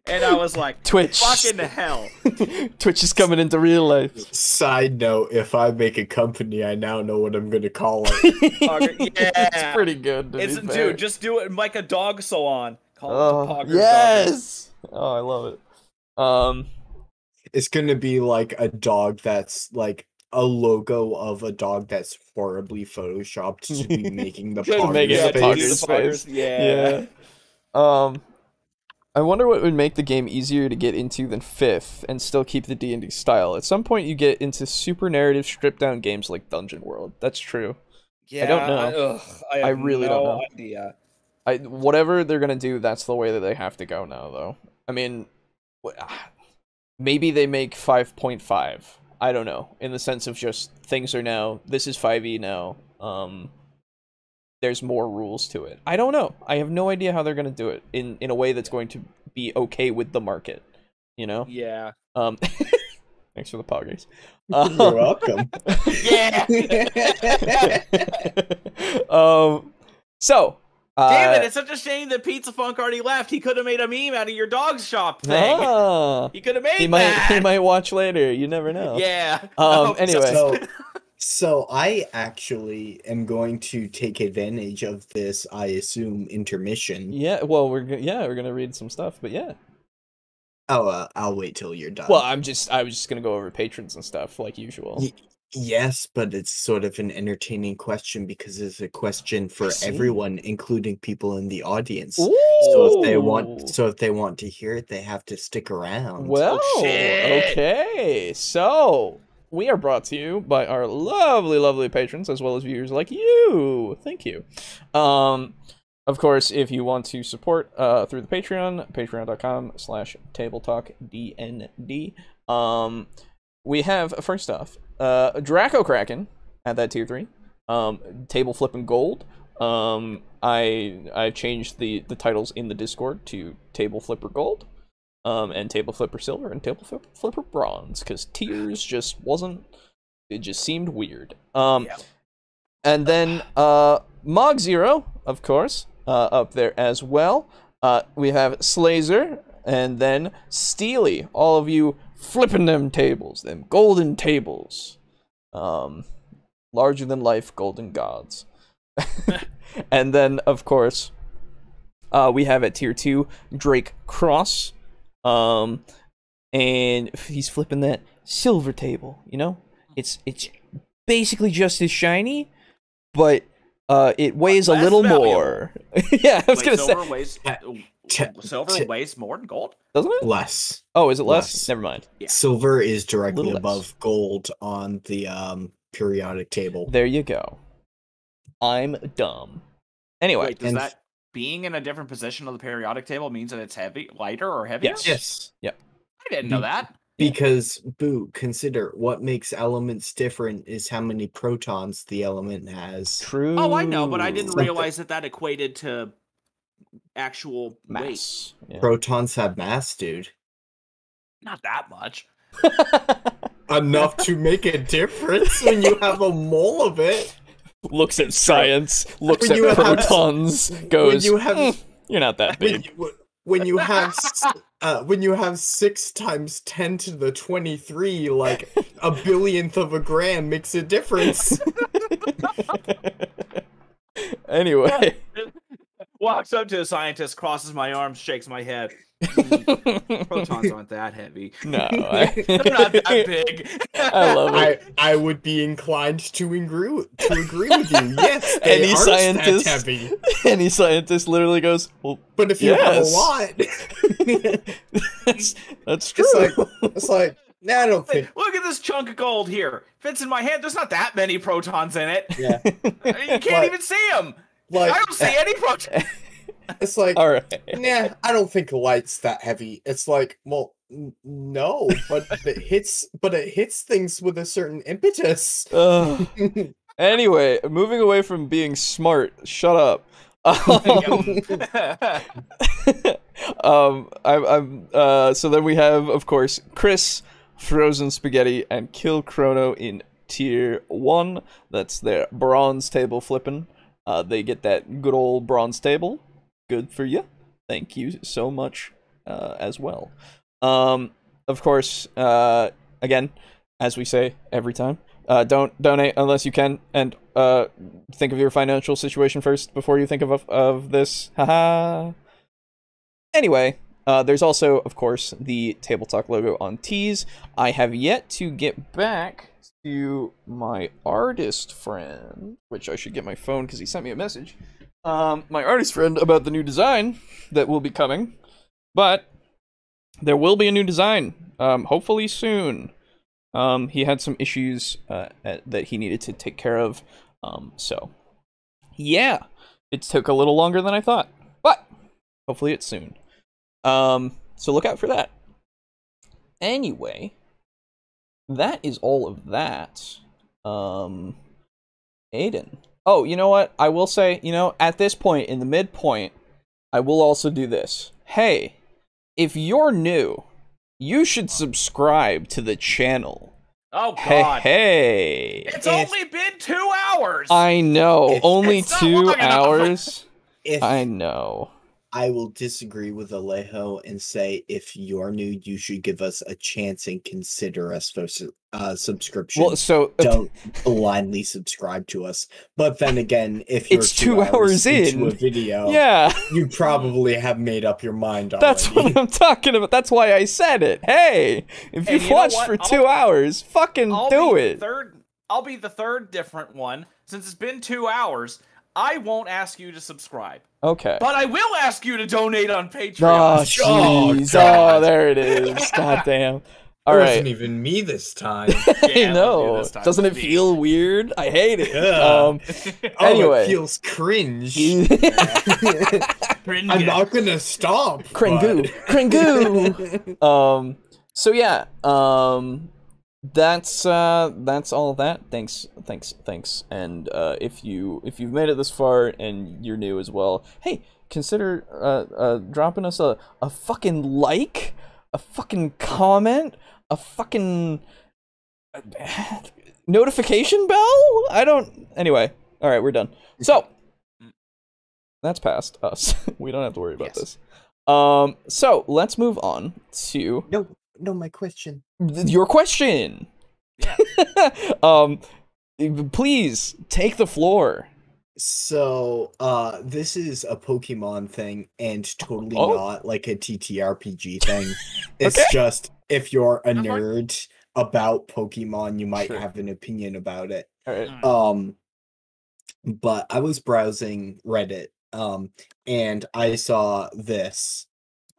And I was like, Twitch. Fucking hell. Twitch is coming into real life. Side note, if I make a company, I now know what I'm going to call it. Yeah. It's pretty good. Dude, just do it like a dog salon. Call it the Poggers yes! Doggers. Oh, I love it. It's going to be like a dog that's like a logo of a dog that's horribly photoshopped to be making the Poggers face. Yeah. I wonder what would make the game easier to get into than 5th and still keep the D&D style. At some point, you get into super narrative, stripped-down games like Dungeon World. That's true. Yeah, I don't know. I really don't know. Idea. Whatever they're gonna do, that's the way that they have to go now, though. I mean, maybe they make 5.5. I don't know. In the sense of just things are now. This is 5e now. There's more rules to it. I don't know. I have no idea how they're going to do it in a way that's going to be okay with the market, you know? Yeah. Thanks for the poggers. You're welcome. Yeah. So. Damn it, it's such a shame that Pizza Funk already left. He could have made a meme out of your dog's shop thing. He could have made that. He might watch later. You never know. Yeah. Anyway. So I actually am going to take advantage of this, I assume, intermission. Yeah, well, we're gonna read some stuff, but yeah. Oh, I'll wait till you're done. Well, I was just gonna go over patrons and stuff like usual. Yes, but it's sort of an entertaining question because it's a question for everyone, including people in the audience. Ooh. So if they want to hear it, they have to stick around. Well, okay, so. We are brought to you by our lovely, lovely patrons, as well as viewers like you. Thank you. Of course, if you want to support through the Patreon, patreon.com/TableTalkDND. We have, first off, Draco Kraken at that tier 3. Table Flipping Gold. I changed the titles in the Discord to Table Flipper Gold. And Table Flipper Silver and Table Flipper Bronze, because tiers just it just seemed weird. And then Mog Zero, of course, up there as well. We have Slazer, and then Steely. All of you flipping them tables, them golden tables. Larger than life golden gods. And then, of course, we have at tier 2 Drake Cross. And he's flipping that silver table, you know? It's basically just as shiny, but it weighs a little more. Yeah, I was gonna say silver weighs more than gold? Doesn't it? Less. Oh, is it less? Never mind. Yeah. Silver is directly above gold on the periodic table. There you go. I'm dumb. Anyway. Wait, does that being in a different position of the periodic table means that it's lighter or heavier? Yes. Yep. I didn't know that. Because, Boo, consider what makes elements different is how many protons the element has. True. Oh, I know, but I didn't realize that equated to actual mass. Weight. Yeah. Protons have mass, dude. Not that much. Enough to make a difference when you have a mole of it. Looks at science, looks at protons, goes, you're not that big. When you have 6 times 10 to the 23, like a billionth of a gram makes a difference. Anyway. Walks up to a scientist, crosses my arms, shakes my head. Protons aren't that heavy. No, they're not that big. I love it. I would be inclined to agree with you. Yes, they any aren't scientist, that heavy. Any scientist literally goes, well, but if you have a lot, that's true. It's like, nah, I don't think. Look at this chunk of gold here. Fits in my hand. There's not that many protons in it. Yeah, you can't even see them. I don't see any protons. It's like, all right. nah, I don't think light's that heavy. It's like, well, no, but it hits things with a certain impetus. Anyway, moving away from being smart, shut up. So then we have, of course, Chris, Frozen Spaghetti, and Kill Chrono in tier 1. That's their bronze table flipping. They get that good old bronze table. Good for you. Thank you so much as well. Of course, again, as we say every time, don't donate unless you can, and think of your financial situation first before you think of this. Haha. Anyway, there's also, of course, the TableTalk logo on tees. I have yet to get back to my artist friend, which I should get my phone because he sent me a message. My artist friend about the new design that will be coming, but there will be a new design, hopefully soon. He had some issues that he needed to take care of, so yeah, it took a little longer than I thought, but hopefully it's soon. So look out for that. Anyway, that is all of that. Aiden. Oh, you know what? I will say, at this point, in the midpoint, I will also do this. Hey, if you're new, you should subscribe to the channel. Oh, God. Hey. It's only been 2 hours. I know. Only 2 hours. I know. I will disagree with Alejo and say if you're new, you should give us a chance and consider us for subscription. Well, so don't blindly subscribe to us. But then again, if you're it's 2 hours into a video, yeah, you probably have made up your mind already. That's what I'm talking about. That's why I said it. Hey, if you've watched for 2 hours, fucking do it. I'll be the third different one. Since it's been 2 hours, I won't ask you to subscribe. Okay. But I will ask you to donate on Patreon. Oh, jeez. Oh, there it is. God damn. All right. It wasn't even me this time. I know. Doesn't it feel weird? I hate it. Anyway. It feels cringe. I'm not gonna stop. Cringu. Cringu. So yeah. That's all of that. Thanks. And if you've made it this far and you're new as well, hey, consider dropping us a fucking like, a fucking comment, a fucking notification bell. Anyway, all right, we're done. So that's past us. We don't have to worry about this. So let's move on to No, my question. Your question. Yeah. Please take the floor. So, this is a Pokemon thing and totally not like a TTRPG thing. It's just if you're a nerd about Pokemon, you might have an opinion about it. All right. But I was browsing Reddit, and I saw this.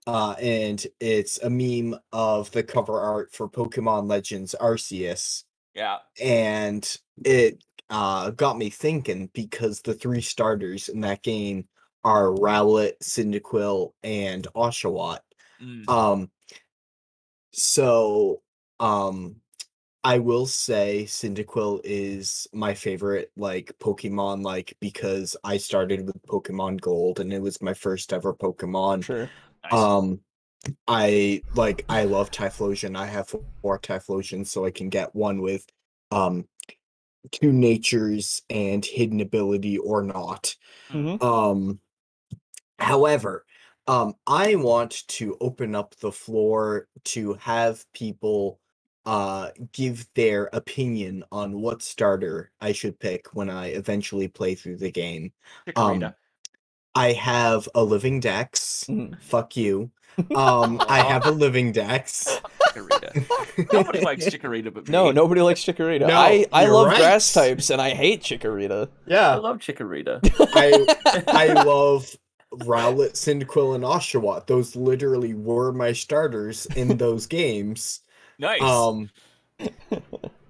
And it's a meme of the cover art for Pokemon Legends Arceus. Yeah. And it got me thinking because the 3 starters in that game are Rowlet, Cyndaquil, and Oshawott. I will say Cyndaquil is my favorite Pokemon because I started with Pokemon Gold and it was my first ever Pokemon. Sure. Nice. I love Typhlosion. I have 4 Typhlosions, so I can get one with 2 natures and hidden ability or not. However, I want to open up the floor to have people give their opinion on what starter I should pick when I eventually play through the game. Chikorita. I have a living dex. Fuck you. I have a living dex. Chikorita. Nobody likes Chikorita but me. No, nobody likes Chikorita. No, I love right. grass types and I hate Chikorita. Yeah. I love Chikorita. I love Rowlet, Cyndaquil, and Oshawott. Those literally were my starters in those games. Nice.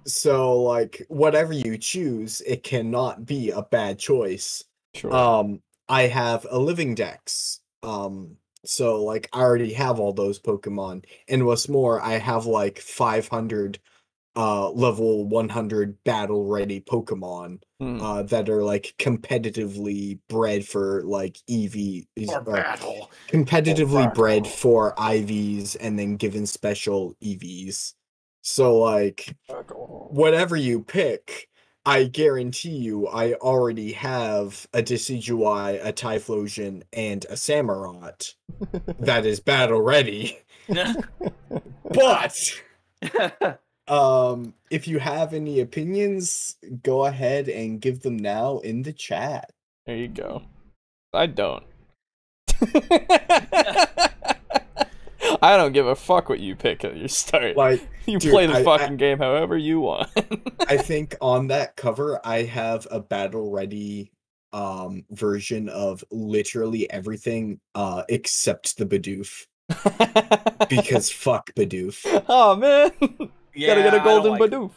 So whatever you choose, it cannot be a bad choice. Sure. I have a living dex. So like I already have all those Pokemon. And what's more, I have like 500 level 100 battle ready Pokemon that are like competitively bred for like or battle. Competitively bred for IVs and then given special EVs. So like whatever you pick, I guarantee you I already have a Decidueye, a Typhlosion, and a Samurott that is battle ready. But if you have any opinions, go ahead and give them now in the chat. There you go. I don't. I don't give a fuck what you pick at your start. Like, you play the fucking game however you want. I think on that cover I have a battle ready version of literally everything except the Bidoof. Because fuck Bidoof. Oh man. Yeah, gotta get a golden Bidoof.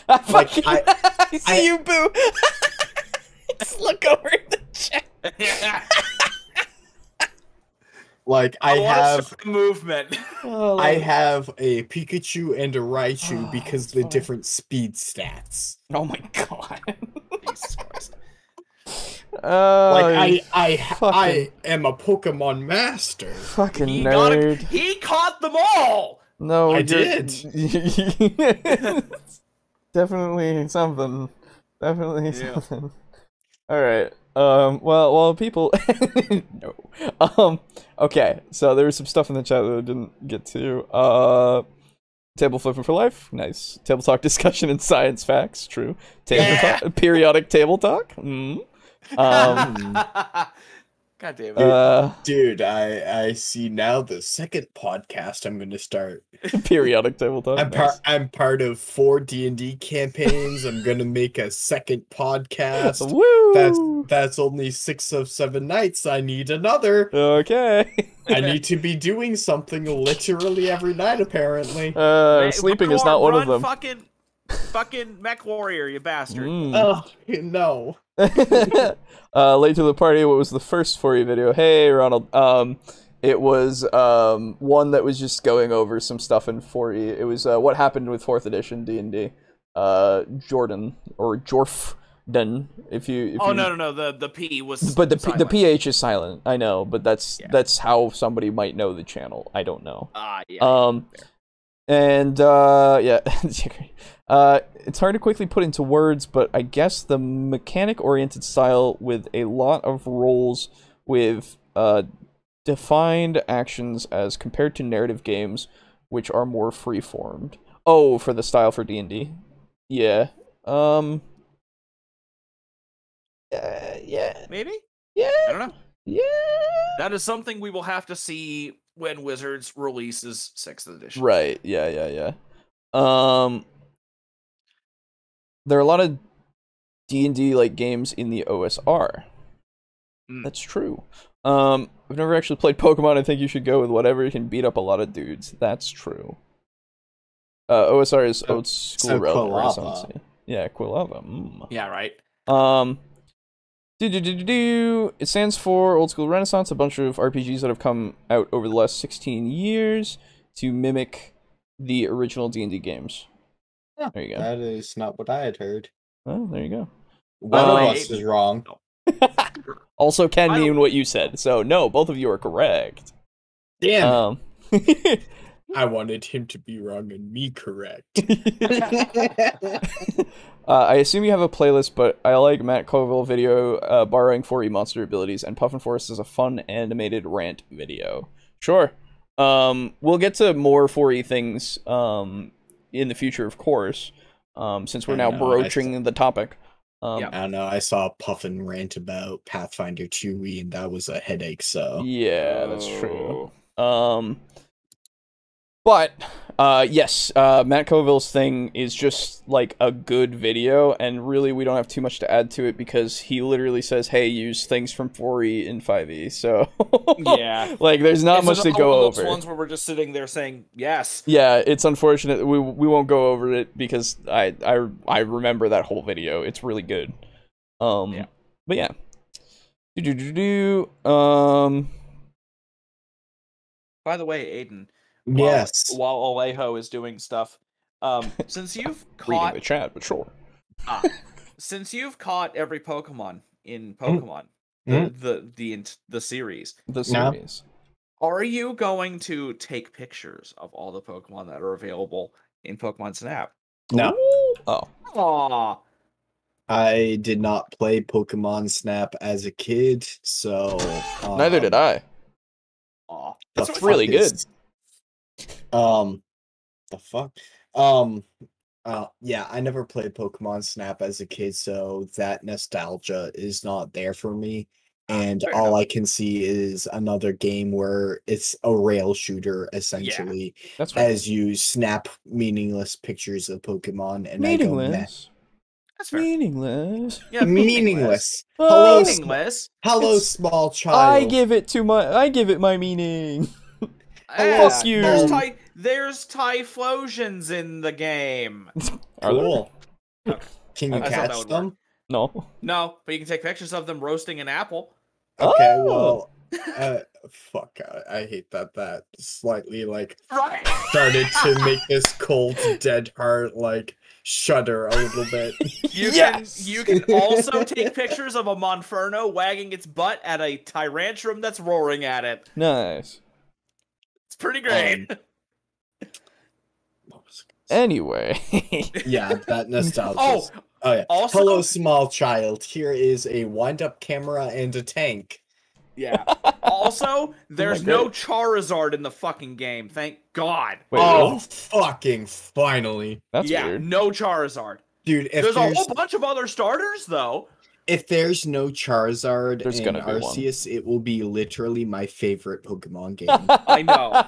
I see you, Boo. Just look over in the chat. Like I have movement. I have a Pikachu and a Raichu because the different speed stats. Oh my god. Jesus Christ. Like I am a Pokemon master. Fucking nerd. He caught them all. No, I did. Definitely something. Definitely something. All right. Well, people. No. Okay. So there was some stuff in the chat that I didn't get to. Table flipping for life. Nice. Table talk discussion and science facts. True. Periodic table talk. God damn it. Dude, I see now the second podcast I'm going to start. Periodic table talk. I'm part of 4 D&D campaigns. I'm going to make a second podcast. Woo! That's only 6 of 7 nights. I need another. Okay. I need to be doing something literally every night, apparently. Sleeping is not one of them. Fucking Mech Warrior, you bastard. Oh, no. Late to the party, what was the first for you video? Hey, Ronald. It was one that was just going over some stuff in 4E. It was what happened with 4th edition D&D. Jordan or Jorfden. No. The P was. But the PH is silent. I know, but that's how somebody might know the channel. I don't know. Yeah. And yeah. It's hard to quickly put into words, but I guess the mechanic-oriented style with a lot of roles with defined actions as compared to narrative games, which are more free-formed. Oh, for the style for D&D? Yeah. Yeah. Maybe? Yeah. I don't know. Yeah. That is something we will have to see when Wizards releases 6th edition. Right. Yeah. There are a lot of D&D like games in the OSR. That's true. I've never actually played Pokemon. I think you should go with whatever can beat up a lot of dudes. That's true. OSR is Old School Renaissance. Yeah, Quilava. Yeah, right. It stands for Old School Renaissance, a bunch of RPGs that have come out over the last 16 years to mimic the original D&D games. Yeah, there you go. That is not what I had heard. Well, there you go. One of us is wrong. Also can mean what you said. So, no, both of you are correct. Damn. I wanted him to be wrong and me correct. I assume you have a playlist, but I like Matt Colville video borrowing 4E monster abilities, and Puffin Forest is a fun animated rant video. Sure. We'll get to more 4E things in the future, of course, since we're now broaching the topic. I don't know. I saw Puffin rant about Pathfinder 2E, and that was a headache. So yeah, that's true. But yes, Matt Colville's thing is just like a good video, and really we don't have too much to add to it because he literally says, "Hey, use things from 4E in 5E." So yeah, like there's not much to go over. Those ones where we're just sitting there saying yes. Yeah, it's unfortunate we won't go over it because I remember that whole video. It's really good. But yeah. By the way, Aiden. Yes. While Alejo is doing stuff, since you've reading caught the chat, but sure. Since you've caught every Pokemon in Pokemon, the series, are you going to take pictures of all the Pokemon that are available in Pokemon Snap? No. Ooh. Oh. Aww. I did not play Pokemon Snap as a kid, so neither did I. Aw. That's really good. The fuck? Yeah, I never played Pokemon Snap as a kid, so that nostalgia is not there for me. And all I can see is another game where it's a rail shooter, essentially, That's right. as you snap meaningless pictures of Pokemon, and meaningless. That's fair. Meaningless. Yeah, meaningless. Hello, meaningless. Hello, small child. I give it my meaning. Fuck you. There's Typhlosions in the game. Cool. Okay. Can you catch them? No. No, but you can take pictures of them roasting an apple. Okay, well, fuck, I hate that slightly, like, started to make this cold, dead heart, like, shudder a little bit. You can also take pictures of a Monferno wagging its butt at a Tyrantrum that's roaring at it. Nice. It's pretty great. Anyway. Yeah, that nostalgia. Oh yeah. Also, hello, small child. Here is a wind-up camera and a tank. Yeah. Also, there's no Charizard in the fucking game. Thank God. Wait, really? Fucking finally. That's weird. No Charizard. Dude, if there's a whole bunch of other starters, though. If there's no Charizard in Arceus, one. it will be literally my favorite Pokemon game. I know.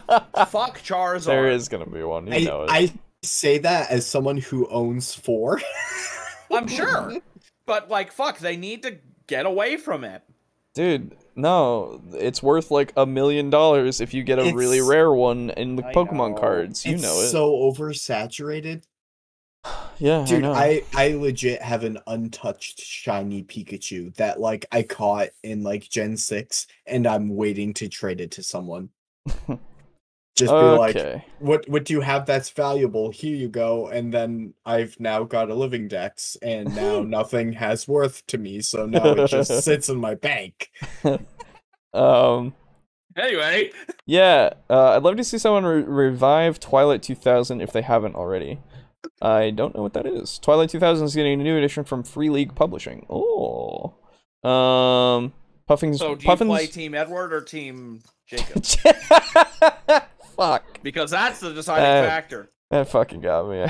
Fuck Charizard. There is gonna be one. You know it. I say that as someone who owns 4. I'm sure. But, like, fuck, they need to get away from it. Dude, no. It's worth, like, $1 million if you get a really rare one in the Pokemon cards. You know it. It's so oversaturated. Yeah, dude, I legit have an untouched shiny Pikachu that, like, I caught in, like, Gen 6, and I'm waiting to trade it to someone. Just be like, what do you have that's valuable? Here you go. And then I've now got a living dex, and now nothing has worth to me, so now it just sits in my bank. Anyway. Yeah, I'd love to see someone revive Twilight 2000 if they haven't already. I don't know what that is. Twilight 2000 is getting a new edition from Free League Publishing. Oh. So do you play Team Edward or Team Jacob? Fuck. Because that's the deciding factor. That fucking got me.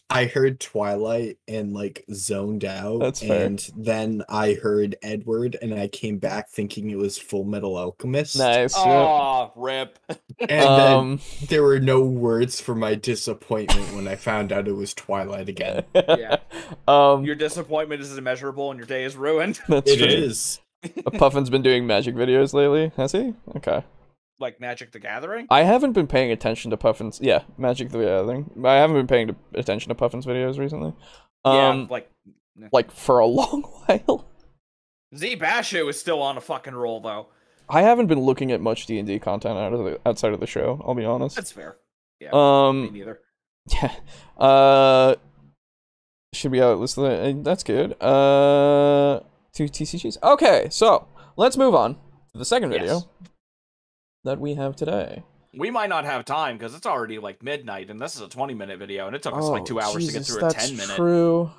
I heard Twilight and, like, zoned out. That's fair. And then I heard Edward, and I came back thinking it was Full Metal Alchemist. Nice. Aw, rip. And then there were no words for my disappointment when I found out it was Twilight again. Yeah. Your disappointment is immeasurable and your day is ruined. That's true. It is. Puffin's been doing magic videos lately, has he? Okay. Like Magic the Gathering? I haven't been paying attention to Puffin's... Yeah, Magic the Gathering. I haven't been paying attention to Puffin's videos recently. Yeah, like, for a long while. Z Bashu is still on a fucking roll, though. I haven't been looking at much D&D content outside of the show, I'll be honest. That's fair. Yeah, me neither. Yeah. Should be out listed. That's good. 2 TCGs. Okay, so, let's move on to the second video that we have today. We might not have time because it's already like midnight, and this is a 20-minute video, and it took us like 2 hours to get through a 10-minute. That's true.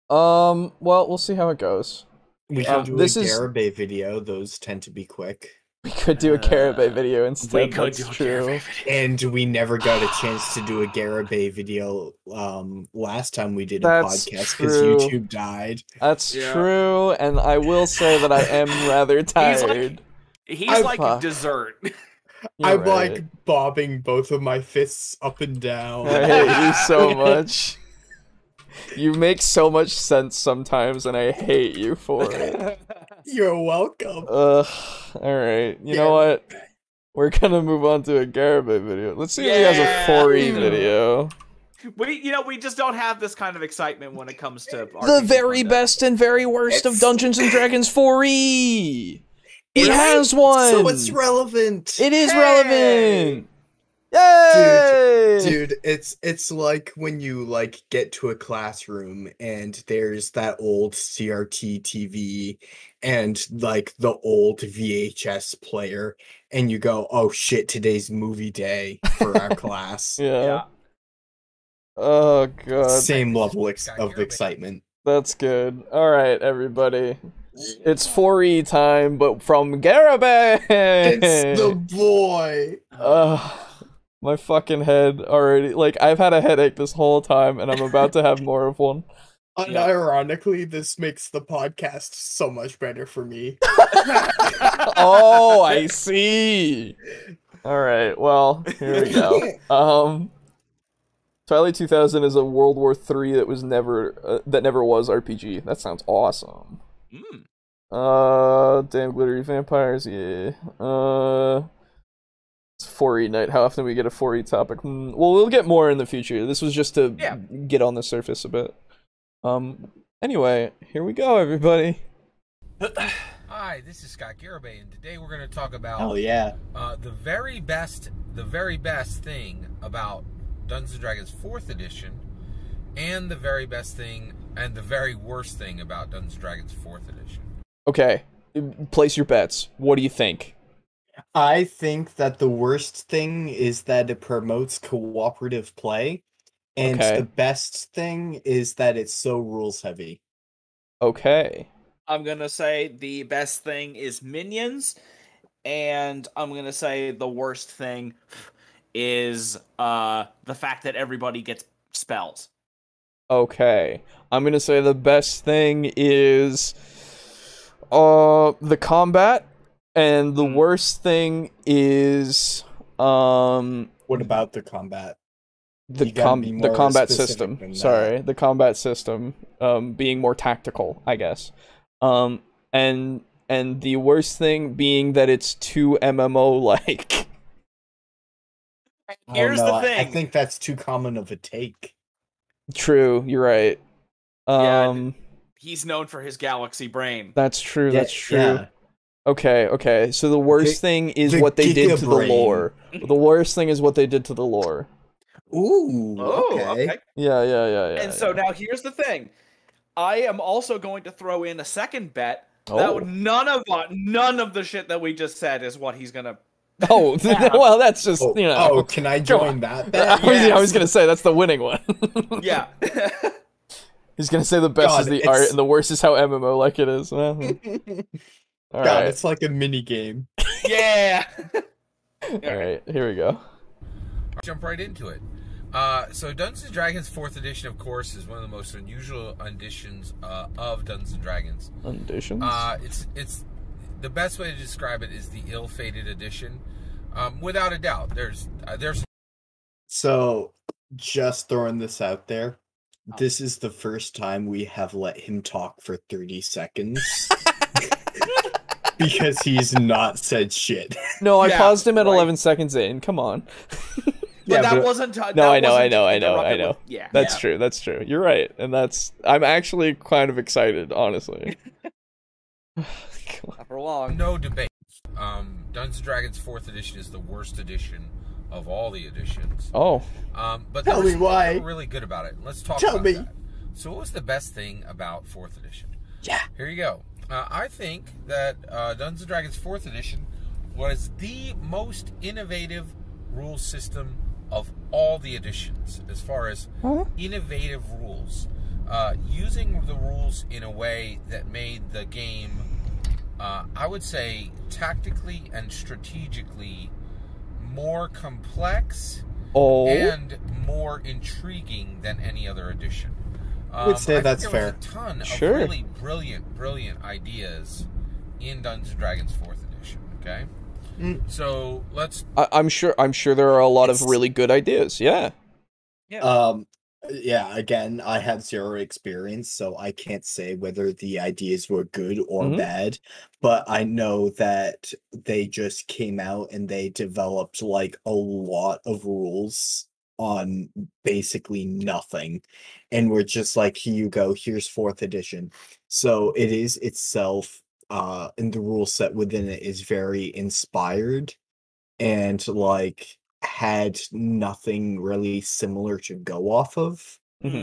Well, we'll see how it goes. We could do a Garibay video. Those tend to be quick. We could do a Garibay video instead. We could do a Garibay video. And we never got a chance to do a Garibay video last time we did a podcast because YouTube died. That's true, and I will say that I am rather tired. He's like dessert. I'm like bobbing both of my fists up and down. I hate you so much. You make so much sense sometimes, and I hate you for it. You're welcome. Alright. You know what? We're gonna move on to a Garibay video. Let's see if he has a 4E video. we just don't have this kind of excitement when it comes to the very best and very worst of Dungeons and Dragons 4E. He has one. So it's relevant. It is relevant. Yay! Dude, it's like when you like get to a classroom and there's that old CRT TV and like the old VHS player, and you go, "Oh shit, today's movie day for our class." Yeah. Oh god. Same level of excitement. That's good. All right, everybody. It's 4E time, but from Garabay. It's the boy. My fucking head already. Like, I've had a headache this whole time, and I'm about to have more of one. Unironically, this makes the podcast so much better for me. Oh, I see. All right. Well, here we go. Twilight 2000 is a World War III that was never was RPG. That sounds awesome. Damn glittery vampires. Yeah. It's 4E night. How often do we get a 4E topic? Well, we'll get more in the future. This was just to get on the surface a bit. Anyway, here we go, everybody. Hi, this is Scott Garabay, and today we're going to talk about the very best thing about Dungeons & Dragons 4th edition, and the very best thing and the very worst thing about Dungeons & Dragons 4th edition. Okay, place your bets. What do you think? I think that the worst thing is that it promotes cooperative play, and the best thing is that it's so rules heavy. Okay. I'm gonna say the best thing is minions, and I'm gonna say the worst thing is the fact that everybody gets spells. Okay. I'm gonna say the best thing is the combat, and the worst thing is what about the combat? The combat system. Sorry, the combat system being more tactical, I guess. And the worst thing being that it's too MMO like. Here's the thing. I think that's too common of a take. True, you're right. He's known for his galaxy brain. That's true. That's true. Yeah. Okay. So the worst thing is what they did to the lore. The worst thing is what they did to the lore. Ooh. Okay. Yeah. And so now here's the thing. I am also going to throw in a second bet that none of the shit that we just said is what he's gonna. Oh, well, that's just, you know. Oh, can I join that bet? I was gonna say, that's the winning one. Yeah. He's gonna say the best is the art, and the worst is how MMO-like it is. Well, all right. It's like a mini game. Yeah! Alright, here we go. Jump right into it. So Dungeons & Dragons 4th edition, of course, is one of the most unusual editions of Dungeons & Dragons. Editions? It's the best way to describe it is the ill-fated edition. Without a doubt, there's. So, just throwing this out there, this is the first time we have let him talk for 30 seconds. Because he's not said shit. No, I paused him at 11 seconds in. Come on. But that wasn't. No, I know. Yeah, that's true. That's true. You're right, and I'm actually kind of excited, honestly. Not for long. No debate. Dungeons & Dragons 4th edition is the worst edition of all the editions. Oh. But tell me why. Really good about it. Let's talk about that. So, what was the best thing about 4th edition? Yeah. Here you go. I think that Dungeons & Dragons 4th edition was the most innovative rule system of all the editions, as far as innovative rules. Using the rules in a way that made the game, I would say, tactically and strategically more complex and more intriguing than any other edition. I would say that's fair. There was a ton of really brilliant ideas in Dungeons & Dragons 4th edition, okay? So, let's... I'm sure there are a lot of really good ideas, yeah. Yeah, again, I have zero experience, so I can't say whether the ideas were good or bad, but I know that they just came out and they developed, like, a lot of rules on basically nothing, and we're just like, here you go, here's 4th edition. So it is itself, and the rule set within it is very inspired, and like had nothing really similar to go off of.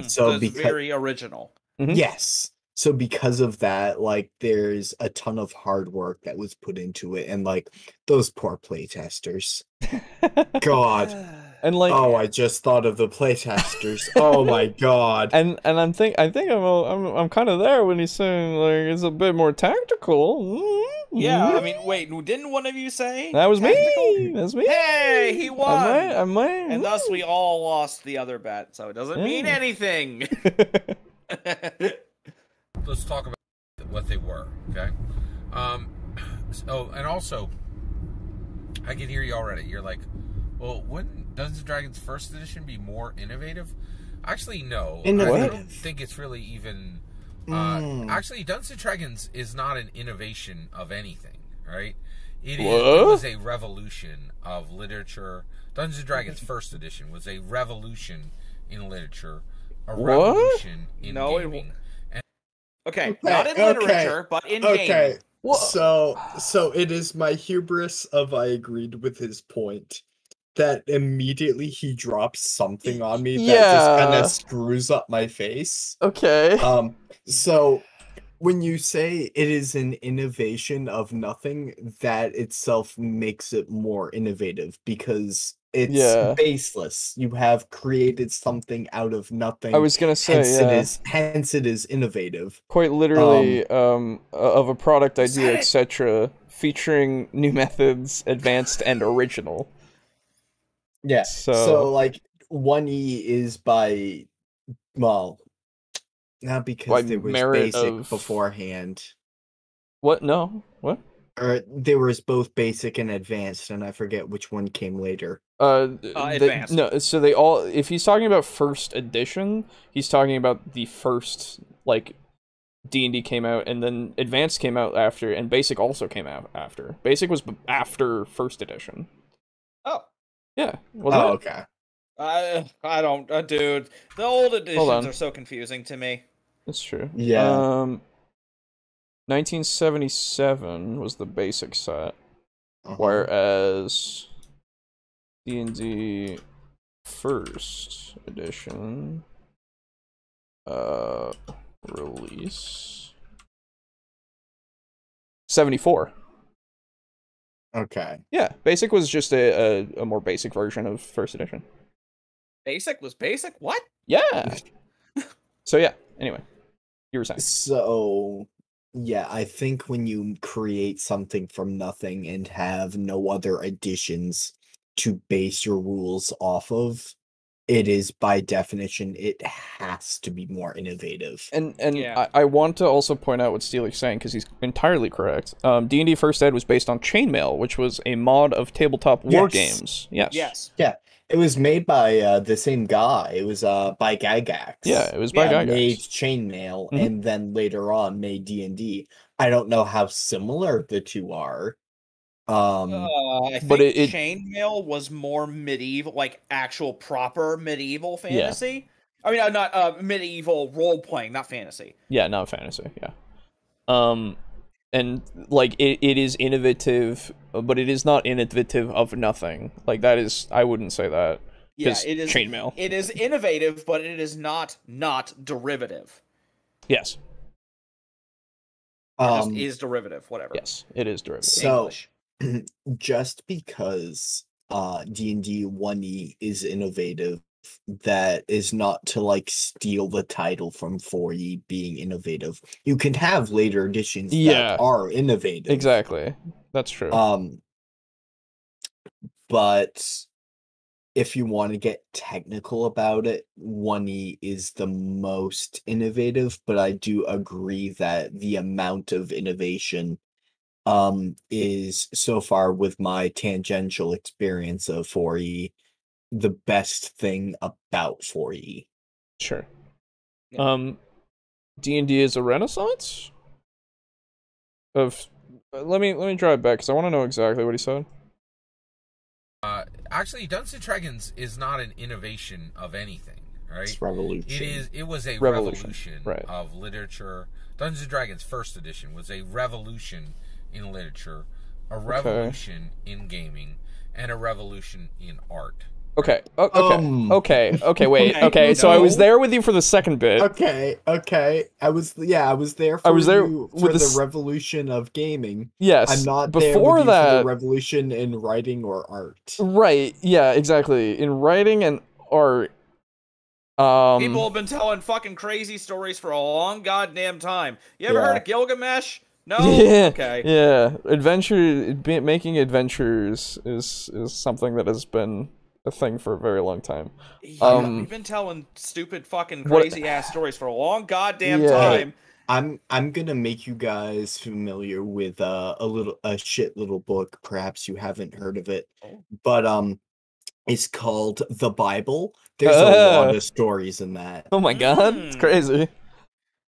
So it's very original. Yes. So because of that, like, there's a ton of hard work that was put into it, and like those poor playtesters. God. And like, oh, I just thought of the playtesters. Oh my god. And I think I'm kind of there when he's saying like it's a bit more tactical. Yeah, I mean, wait, didn't one of you say that was tactical? me? That's me. Hey, he won. I might. And thus we all lost the other bet, so it doesn't mean anything. Let's talk about what they were, okay? And also, I can hear you already. You're like, well, wouldn't Dungeons & Dragons 1st edition be more innovative? Actually, no. Innovative. I don't think it's really even... Actually, Dungeons & Dragons is not an innovation of anything, right? It was a revolution of literature. Dungeons & Dragons 1st edition was a revolution in literature. A revolution in gaming. Okay, not in literature, but in gaming. So it is my hubris of I agreed with his point that immediately he drops something on me that just kind of screws up my face. Okay. So when you say it is an innovation of nothing, that itself makes it more innovative because it's baseless. You have created something out of nothing. I was gonna say, hence it is innovative. Quite literally, of a product idea, etc., featuring new methods, advanced and original. Yeah. So like 1E is by, well, not because there was basic beforehand. What? No. What? Or there was both basic and advanced, and I forget which one came later. Advanced. No, so they all. If he's talking about 1st edition, he's talking about the first, like, D&D came out, and then advanced came out after, and basic also came out after. Basic was after 1st edition. Oh. Yeah. Okay. I don't, dude. The old editions are so confusing to me. That's true. Yeah. 1977 was the basic set, whereas D&D 1st edition release 74. Okay. Yeah, basic was just a more basic version of 1st edition. Basic was basic? What? Yeah. So yeah, anyway, you were saying. So yeah, I think when you create something from nothing and have no other additions to base your rules off of, it is by definition, it has to be more innovative. And I want to also point out what Steely's saying, because he's entirely correct. D&D 1st Ed was based on Chainmail, which was a mod of tabletop war games. Yes. Yeah. It was made by the same guy. It was by Gygax. Yeah, it was by Gygax. Made Chainmail, and then later on made D&D. I don't know how similar the two are. I think Chainmail was more medieval, like actual proper medieval fantasy. Yeah. I mean, not medieval role playing, not fantasy. Yeah, not fantasy. Yeah. And like it is innovative, but it is not innovative of nothing. Like that is, I wouldn't say that. Yeah, it is Chainmail. It is innovative, but it is not derivative. Yes. It just is derivative, whatever. Yes, it is derivative. So, just because D&D 1E is innovative, that is not to like steal the title from 4E being innovative. You can have later editions that are innovative. Exactly. That's true. But if you want to get technical about it, 1E is the most innovative, but I do agree that the amount of innovation is, so far with my tangential experience of 4E, the best thing about 4E. Sure. D&D is a renaissance of... Let me draw it back, because I want to know exactly what he said. actually, Dungeons and Dragons is not an innovation of anything, right? It's revolution. It was a Revolution. Right. of literature. Dungeons and Dragons First Edition was a revolution in literature, a revolution in gaming, and a revolution in art. Okay. Okay. Wait. Okay. So I was there with you for the second bit. Okay. I was there for the revolution of gaming. Yes. I'm not before there with that you for the revolution in writing or art. Right. Yeah, exactly. In writing and art. People have been telling fucking crazy stories for a long goddamn time. You ever heard of Gilgamesh? No? Yeah, okay. Yeah. Making adventures is something that has been a thing for a very long time. We've been telling stupid fucking crazy ass stories for a long goddamn time. I'm gonna make you guys familiar with a shit little book. Perhaps you haven't heard of it, but it's called The Bible. There's a lot of stories in that. Oh my god, it's crazy.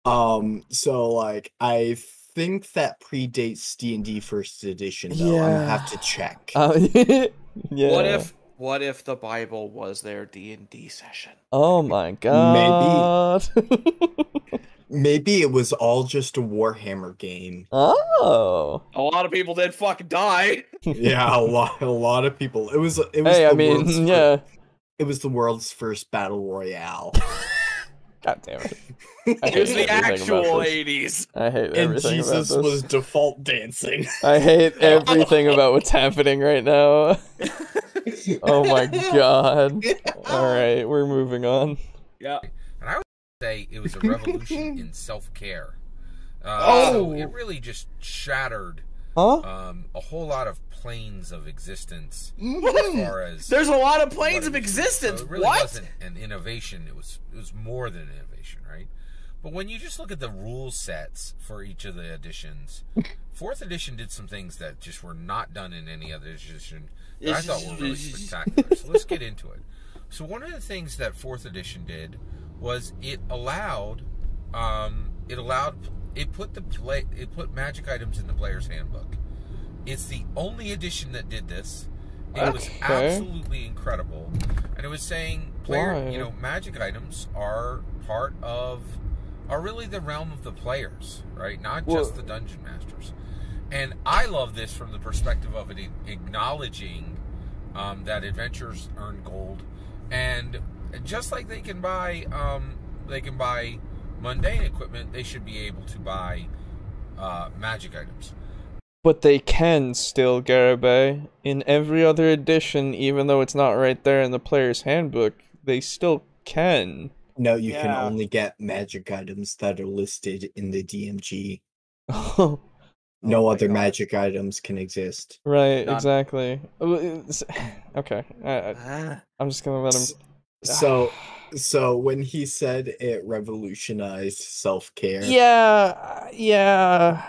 So like I think that predates D&D First Edition. Though I'm gonna have to check. Yeah. What if the Bible was their D&D session? Oh my god. Maybe it was all just a Warhammer game. Oh. A lot of people did fucking die. Yeah, a lot of people. It was Hey, it was the world's first battle royale. God damn it. It was the actual 80s. I hate everything and Jesus about this. was default dancing. I hate everything about what's happening right now. Oh my god. Alright, we're moving on. Yeah. And I would say it was a revolution in self-care. So it really just shattered a whole lot of planes of existence as far as there's a lot of planes of existence. So it really wasn't an innovation. It was more than an innovation, right? But when you just look at the rule sets for each of the editions, 4th edition did some things that just were not done in any other edition that I thought were really spectacular. So let's get into it. So one of the things that 4th edition did was it put magic items in the player's handbook. It's the only edition that did this. It was absolutely incredible, and it was saying magic items are really the realm of the players, right? Not just the dungeon masters. And I love this from the perspective of it acknowledging that adventurers earn gold, and just like they can buy mundane equipment, they should be able to buy magic items. But they can still, Garibay. In every other edition, even though it's not right there in the player's handbook, they still can. No, you can only get magic items that are listed in the DMG. No other magic items can exist. Right, exactly. Okay, I'm just gonna let him... So when he said it revolutionized self-care... Yeah...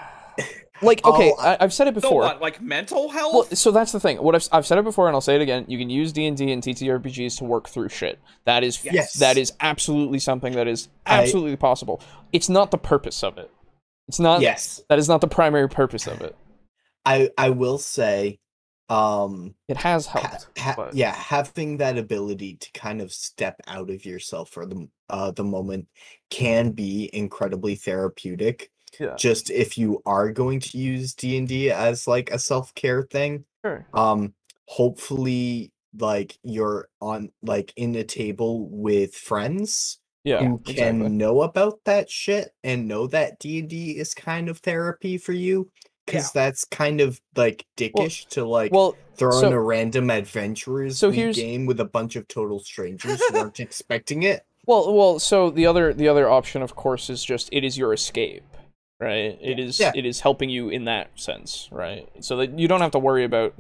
Like, okay, I've said it before. So what, like mental health? Well, so that's the thing. What I've said it before, and I'll say it again. You can use D&D and TTRPGs to work through shit. That is that is absolutely something that is absolutely possible. It's not the purpose of it. It's not. Yes. That is not the primary purpose of it. I will say, it has helped. Having that ability to kind of step out of yourself for the moment can be incredibly therapeutic. Yeah. Just if you are going to use D&D as like a self-care thing, sure. Hopefully like you're on like in a table with friends who can know about that shit and know that D&D is kind of therapy for you, because that's kind of like dickish to like throw in a random adventurers game with a bunch of total strangers who aren't expecting it. So the other option, of course, is just it is your escape. Right, it is helping you in that sense, right? So that you don't have to worry about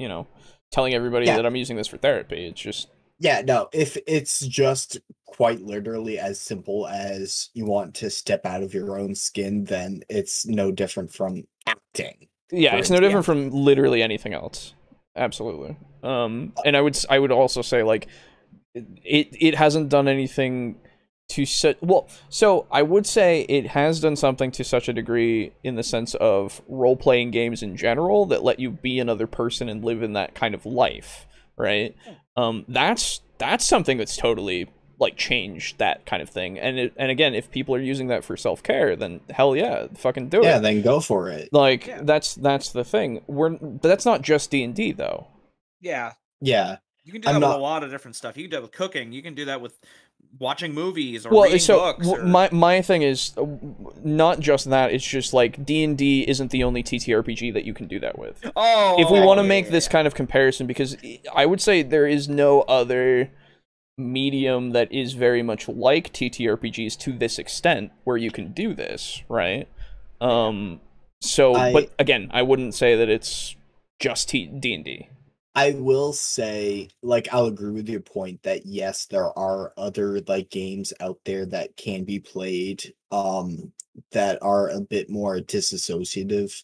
telling everybody that I'm using this for therapy. It's just if it's just quite literally as simple as you want to step out of your own skin, then it's no different from acting. Yeah, it's no different from literally anything else. Absolutely. And I would also say like it hasn't done anything to so I would say it has done something to such a degree in the sense of role-playing games in general that let you be another person and live in that kind of life, right? That's something that's totally like changed that kind of thing. And again, if people are using that for self-care, then hell yeah, fucking do it. Yeah, then go for it. Like that's the thing. But that's not just D&D though. Yeah. Yeah. You can do that with a lot of different stuff. You can do that with cooking. You can do that with watching movies or reading books. My thing is not just that. It's just like D&D isn't the only TTRPG that you can do that with. Oh, if we want to make this kind of comparison, because I would say there is no other medium that is very much like TTRPGs to this extent where you can do this, right? But again, I wouldn't say that it's just D&D. I will say, like, I'll agree with your point that yes, there are other like games out there that can be played that are a bit more disassociative.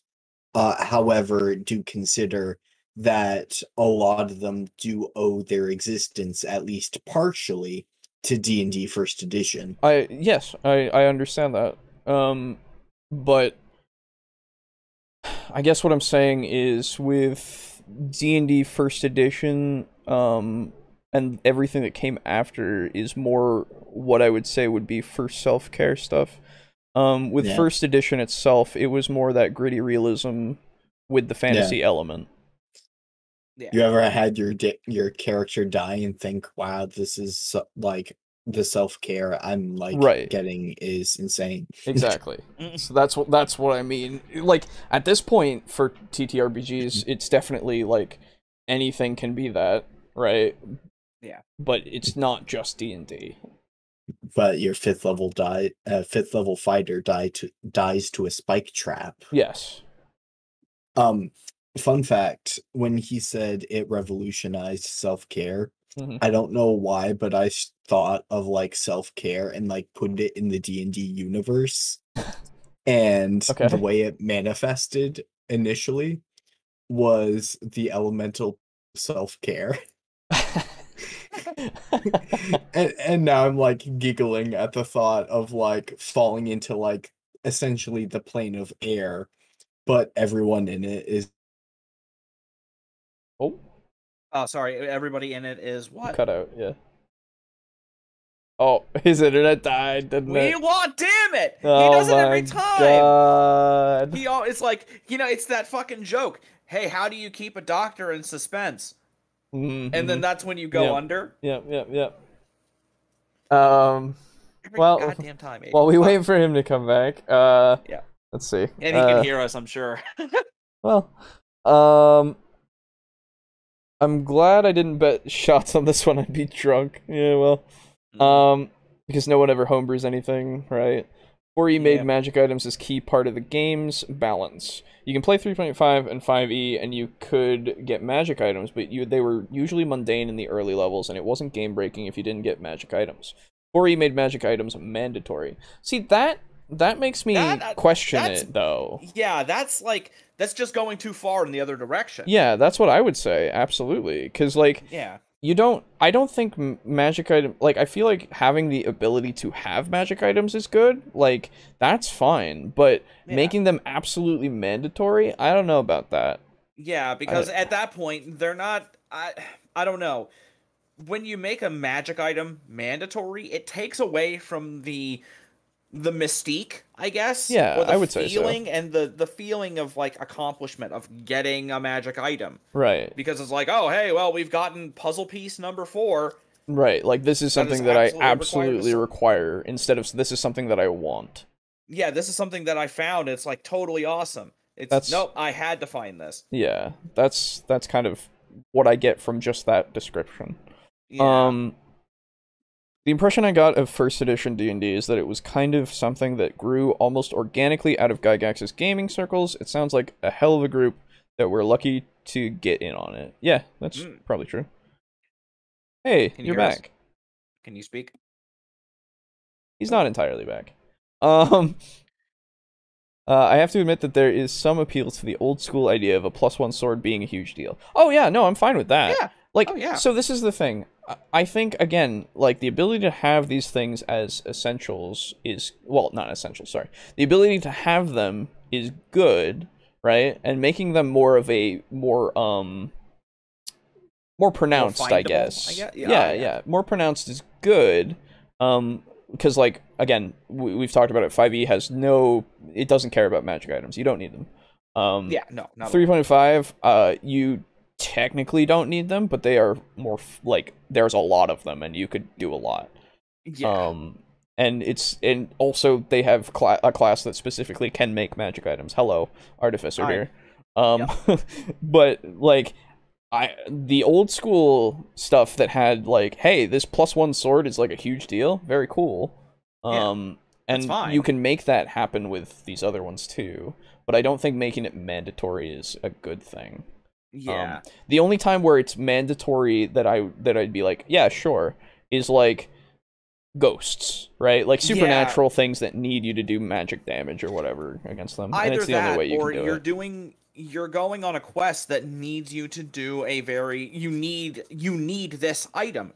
However, do consider that a lot of them do owe their existence, at least partially, to D&D First Edition. I understand that. But I guess what I'm saying is with D&D First Edition, and everything that came after is more what I would say would be for self-care stuff. With First Edition itself, it was more that gritty realism with the fantasy element. Yeah. You ever had your character die and think, wow, this is like the self-care I'm like getting is insane. Exactly. So that's what I mean. Like at this point for TTRPGs, it's definitely like anything can be that, right? Yeah. But it's not just D&D. But your fifth level fighter dies to a spike trap. Yes. Fun fact, when he said it revolutionized self-care, I don't know why, but I thought of like self-care and like put it in the D&D universe. And the way it manifested initially was the elemental self-care. and now I'm like giggling at the thought of like falling into like essentially the plane of air, but everyone in it is Oh, sorry. Everybody in it is what? Cut out, yeah. Oh, his internet died, didn't it? Damn it! Oh, he does it every time! God. It's like, it's that fucking joke. Hey, how do you keep a doctor in suspense? Mm-hmm. And then that's when you go under? Yep. Every goddamn time. While we wait for him to come back, let's see. And he can hear us, I'm sure. Well, I'm glad I didn't bet shots on this one. I'd be drunk. Yeah, well. Because no one ever homebrews anything, right? 4E made magic items as key part of the game's balance. You can play 3.5 and 5E, and you could get magic items, but they were usually mundane in the early levels, and it wasn't game-breaking if you didn't get magic items. 4E made magic items mandatory. See, that makes me question it, though. Yeah, that's just going too far in the other direction. Yeah, that's what I would say, absolutely. Because, like, I don't think magic item, like, I feel like having the ability to have magic items is good. Like, that's fine. But making them absolutely mandatory, I don't know about that. Yeah, because at that point, they're not, I don't know. When you make a magic item mandatory, it takes away from the mystique, I guess. Yeah, or the I would say so. And the feeling of like accomplishment of getting a magic item. Right. Because it's like, oh, hey, well, we've gotten puzzle piece number 4. Right. Like this is something that I absolutely require instead of this is something that I want. Yeah, this is something that I found. It's like totally awesome. Nope, I had to find this. Yeah, that's kind of what I get from just that description. Yeah. The impression I got of first edition D&D is that it was kind of something that grew almost organically out of Gygax's gaming circles. It sounds like a hell of a group that we're lucky to get in on it. Yeah, that's probably true. Hey, you're back. Us? Can you speak? He's not entirely back. I have to admit that there is some appeal to the old school idea of a +1 sword being a huge deal. Oh yeah, no, I'm fine with that. Yeah. Like, so this is the thing. I think, again, like, the ability to have these things as essentials is... Well, not essentials, sorry. The ability to have them is good, right? And making them more of a... More more pronounced, I guess. Yeah. More pronounced is good. Because, like, again, we've talked about it. 5e has it doesn't care about magic items. You don't need them. Yeah, no. 3.5, you technically don't need them, but they are more like there's a lot of them, and you could do a lot. Yeah. And also they have a class that specifically can make magic items. Hello, Artificer here. But like. The old school stuff that had like, hey, this +1 sword is like a huge deal. Very cool. And you can make that happen with these other ones too. But I don't think making it mandatory is a good thing. Yeah. The only time where it's mandatory that I'd be like, yeah, sure, is like ghosts, right? Like supernatural things that need you to do magic damage or whatever against them. Either and it's the that, only way you or can do it. You're going on a quest that needs you to do you need this item.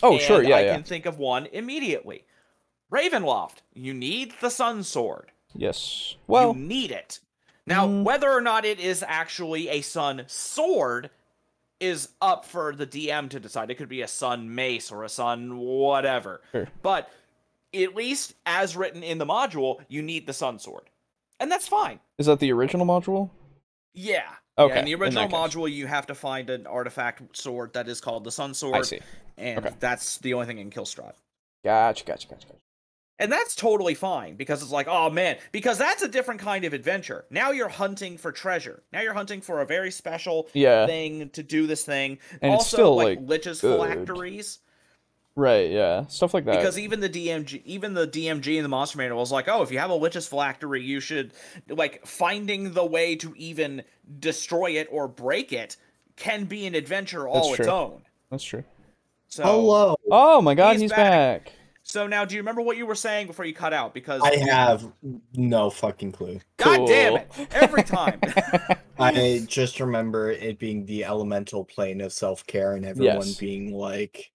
Oh, sure, yeah, I can think of one immediately. Ravenloft. You need the Sun Sword. Yes. Well, you need it. Now, whether or not it is actually a Sun Sword is up for the DM to decide. It could be a Sun Mace or a Sun whatever. Sure. But at least as written in the module, you need the Sun Sword. And that's fine. Is that the original module? Yeah. Okay. Yeah, in the original module, you have to find an artifact sword that is called the Sun Sword. I see. And that's the only thing in Killstrahd. Gotcha. And that's totally fine, because it's like, oh man, because that's a different kind of adventure. Now you're hunting for treasure. Now you're hunting for a very special thing to do this thing. And also, it's still, like Lich's good. phylacteries. Right, yeah. Stuff like that. Because even the DMG in the Monster Manual was like, oh, if you have a Lich's phylactery, you should, like, finding the way to even destroy it or break it can be an adventure all its own. That's true. So, hello. Oh my god, he's back. So now, do you remember what you were saying before you cut out? Because I have no fucking clue. God damn it! Every time. I just remember it being the elemental plane of self-care and everyone being like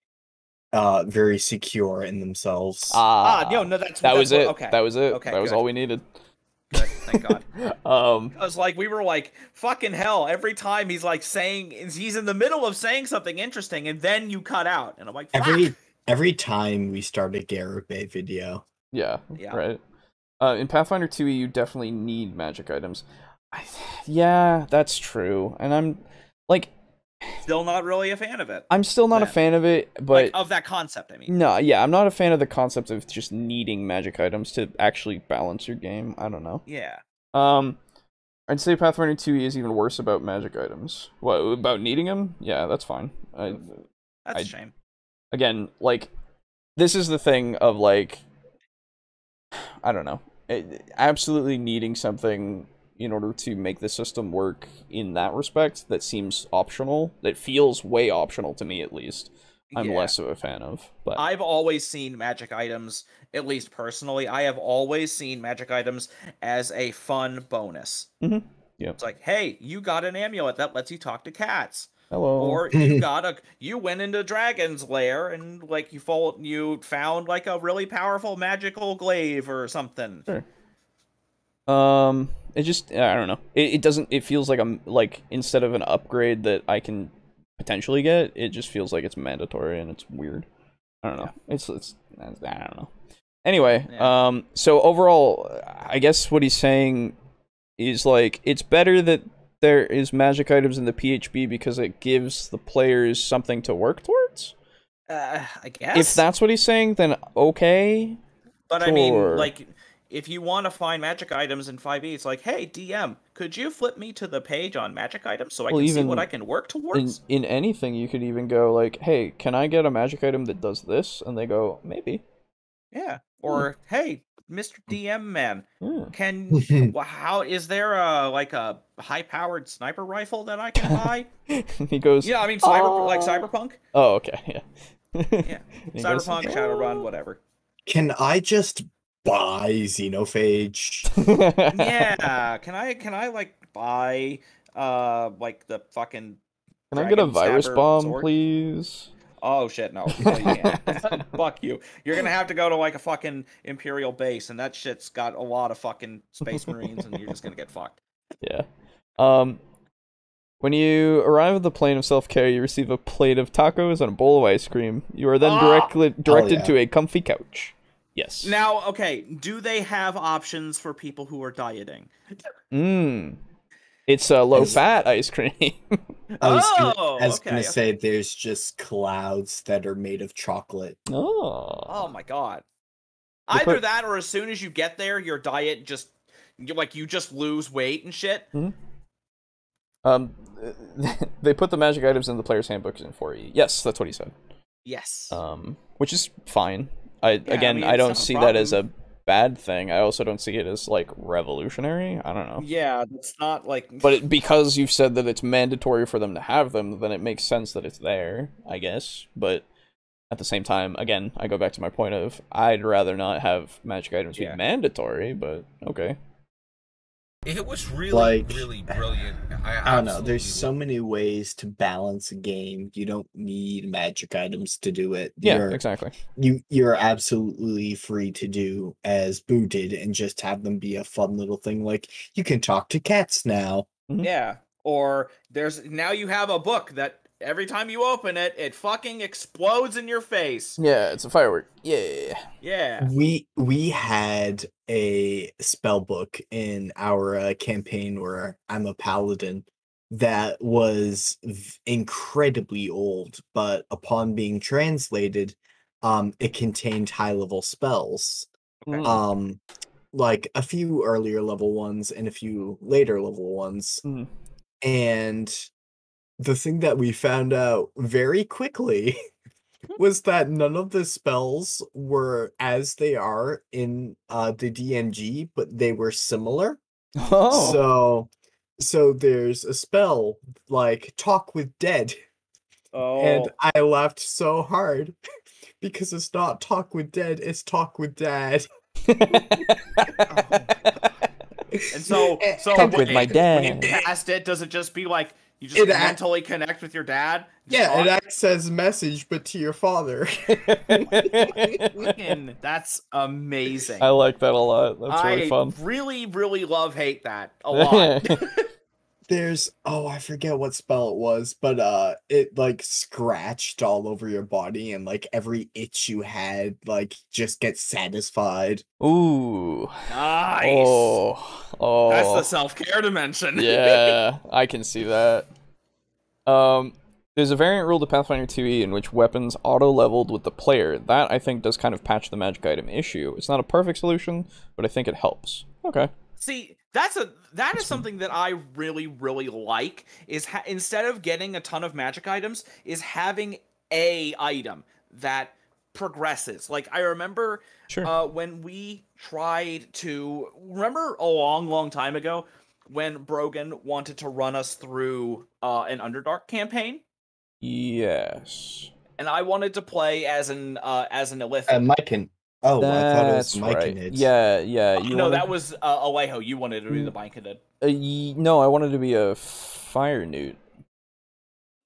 very secure in themselves. No, that was it. Okay. That was it. Okay, that was all we needed. Good, thank God. Because like we were like, fucking hell, every time he's like he's in the middle of saying something interesting and then you cut out. And I'm like, fuck. Every time we start a Garibay video. Yeah, right. In Pathfinder 2e, you definitely need magic items. Yeah, that's true. And I'm like, still not really a fan of it. I'm still not a fan of it, but like, of that concept, I mean. No, yeah, I'm not a fan of the concept of just needing magic items to actually balance your game. I don't know. Yeah. I'd say Pathfinder 2e is even worse about magic items. What, about needing them? Yeah, that's fine. That's a shame. Again, like, this is the thing of, like, I don't know. Absolutely needing something in order to make the system work in that respect that seems optional, that feels way optional to me at least, I'm less of a fan of. But I've always seen magic items, at least personally, I have always seen magic items as a fun bonus. Yeah, it's like, hey, you got an amulet that lets you talk to cats. Hello. Or you went into Dragon's Lair and like you found like a really powerful magical glaive or something. Sure. It just, I don't know. It feels like I'm like, instead of an upgrade that I can potentially get, it just feels like it's mandatory and it's weird. I don't know. It's I don't know. Anyway, so overall, I guess what he's saying is like, it's better that there is magic items in the PHB because it gives the players something to work towards? I guess. If that's what he's saying, then okay. But sure. I mean, like, if you want to find magic items in 5e, it's like, hey, DM, could you flip me to the page on magic items so I can see what I can work towards? In anything, you could even go like, hey, can I get a magic item that does this? And they go, maybe. Yeah. Or, hey, Mr. DM man, how is there a high-powered sniper rifle that I can buy? He goes, yeah, I mean Cyberpunk. Oh, okay, yeah. Yeah, Cyberpunk, Shadowrun, whatever. Can I just buy Xenophage? Yeah, can I like buy like the fucking? Can I get a virus bomb, sword? Please? Oh shit, no. You can't. Fuck you. You're gonna have to go to like a fucking Imperial base, and that shit's got a lot of fucking Space Marines, and you're just gonna get fucked. Yeah. When you arrive at the plane of self-care, you receive a plate of tacos and a bowl of ice cream. You are then directed to a comfy couch. Yes. Now, okay, do they have options for people who are dieting? It's a low-fat ice cream. I was gonna say there's just clouds that are made of chocolate. Oh my god. Either that, or as soon as you get there, your diet just you just lose weight and shit. They put the magic items in the player's handbooks in 4E. Yes, that's what he said. Yes. Which is fine. I don't see that as a bad thing. I also don't see it as like revolutionary. I don't know. Yeah, it's not like. But because you've said that it's mandatory for them to have them, then it makes sense that it's there, I guess. But at the same time, again, I go back to my point of I'd rather not have magic items be mandatory. But okay. It was really brilliant. I don't know. There's so many ways to balance a game. You don't need magic items to do it. Exactly. You're absolutely free to do as Boo did and just have them be a fun little thing. Like you can talk to cats now. Yeah. Or now you have a book that every time you open it, it fucking explodes in your face. Yeah, it's a firework. Yeah. Yeah. We had a spell book in our campaign where I'm a paladin that was incredibly old, but upon being translated, it contained high-level spells. Like a few earlier level ones and a few later level ones. And the thing that we found out very quickly was that none of the spells were as they are in the DMG, but they were similar. So there's a spell like Talk with Dead. And I laughed so hard because it's not Talk with Dead, it's Talk with Dad. And so Talk with my dad. When you cast it, does it just be like you just mentally connect with your dad? It acts as a message, but to your father. That's amazing. I like that a lot. That's really fun. I really hate that a lot. There's I forget what spell it was, but it like scratched all over your body and like every itch you had like just gets satisfied. Ooh. Nice. Oh. That's the self-care dimension. Yeah, I can see that. There's a variant rule to Pathfinder 2e in which weapons auto-leveled with the player. That, I think, does kind of patch the magic item issue. It's not a perfect solution, but I think it helps. Okay. See, that is something that I really like, is instead of getting a ton of magic items, is having a item that progresses. Like, I remember when we tried to... Remember a long time ago when Brogan wanted to run us through an Underdark campaign? Yes. And I wanted to play as an Illithid. Myconid. Oh, I thought it was Myconid. Right. Yeah. That was Alejo. You wanted to be the Myconid. No, I wanted to be a fire newt.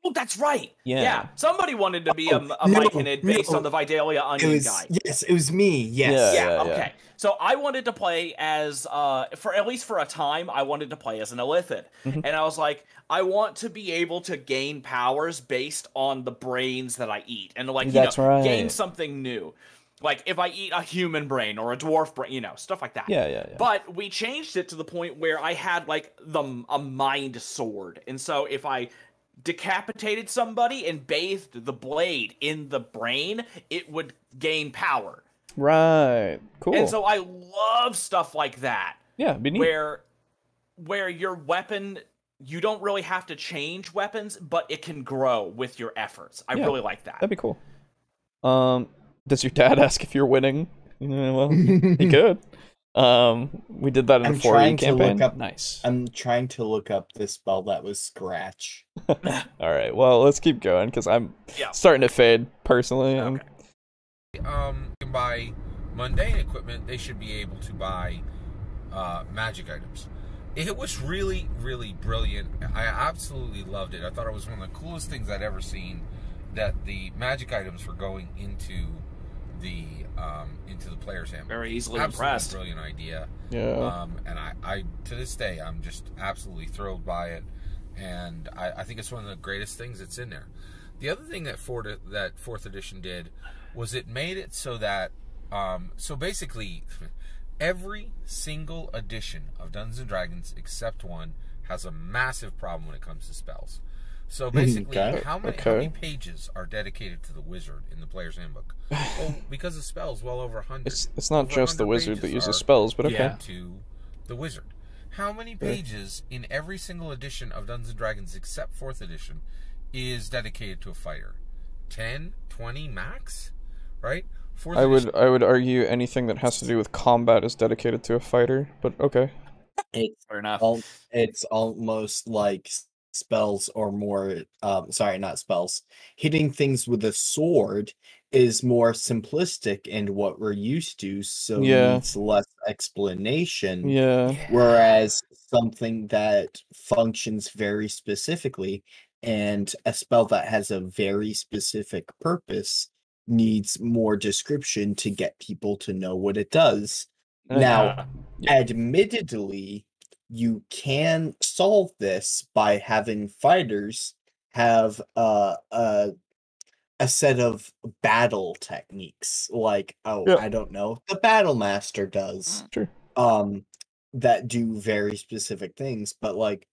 Oh, that's right. Yeah. Somebody wanted to be a Myconid based on the Vidalia Onion guy. Yes, it was me. Yes. Yeah. Okay. So I wanted to play as, for at least for a time, I wanted to play as an Illithid. And I was like, I want to be able to gain powers based on the brains that I eat. And like, gain something new. Like, if I eat a human brain or a dwarf brain, stuff like that. Yeah. But we changed it to the point where I had, like, a mind sword. And so if I decapitated somebody and bathed the blade in the brain, it would gain power. Right. Cool. And so I love stuff like that. Yeah, be neat. Where your weapon, you don't really have to change weapons, but it can grow with your efforts. I really like that. That'd be cool. Does your dad ask if you're winning? Well, he could. We did that in the 4E campaign. Nice. I'm trying to look up this spell that was Scratch. All right. Well, let's keep going because I'm starting to fade personally. Okay. You can buy mundane equipment. They should be able to buy magic items. It was really brilliant. I absolutely loved it. I thought it was one of the coolest things I'd ever seen. That the magic items were going into the player's handbook. Very easily absolutely impressed. Brilliant idea. Yeah. And I to this day I'm just absolutely thrilled by it. and I think it's one of the greatest things that's in there. The other thing that fourth edition did was it made it so that so basically every single edition of Dungeons and Dragons except one has a massive problem when it comes to spells. So basically, how many pages are dedicated to the wizard in the player's handbook? Well, because of spells, well over 100. It's not just the wizard that uses spells, but okay. To the wizard. How many pages in every single edition of Dungeons and Dragons except 4th edition is dedicated to a fighter? 10, 20 max, right? I would argue anything that has to do with combat is dedicated to a fighter, but okay. Fair enough. It's almost like spells or more sorry, not spells. Hitting things with a sword is more simplistic and what we're used to, so needs less explanation. Whereas something that functions very specifically and a spell that has a very specific purpose needs more description to get people to know what it does. Now, admittedly, you can solve this by having fighters have a set of battle techniques, like I don't know, the Battle Master does. Sure. That do very specific things, but like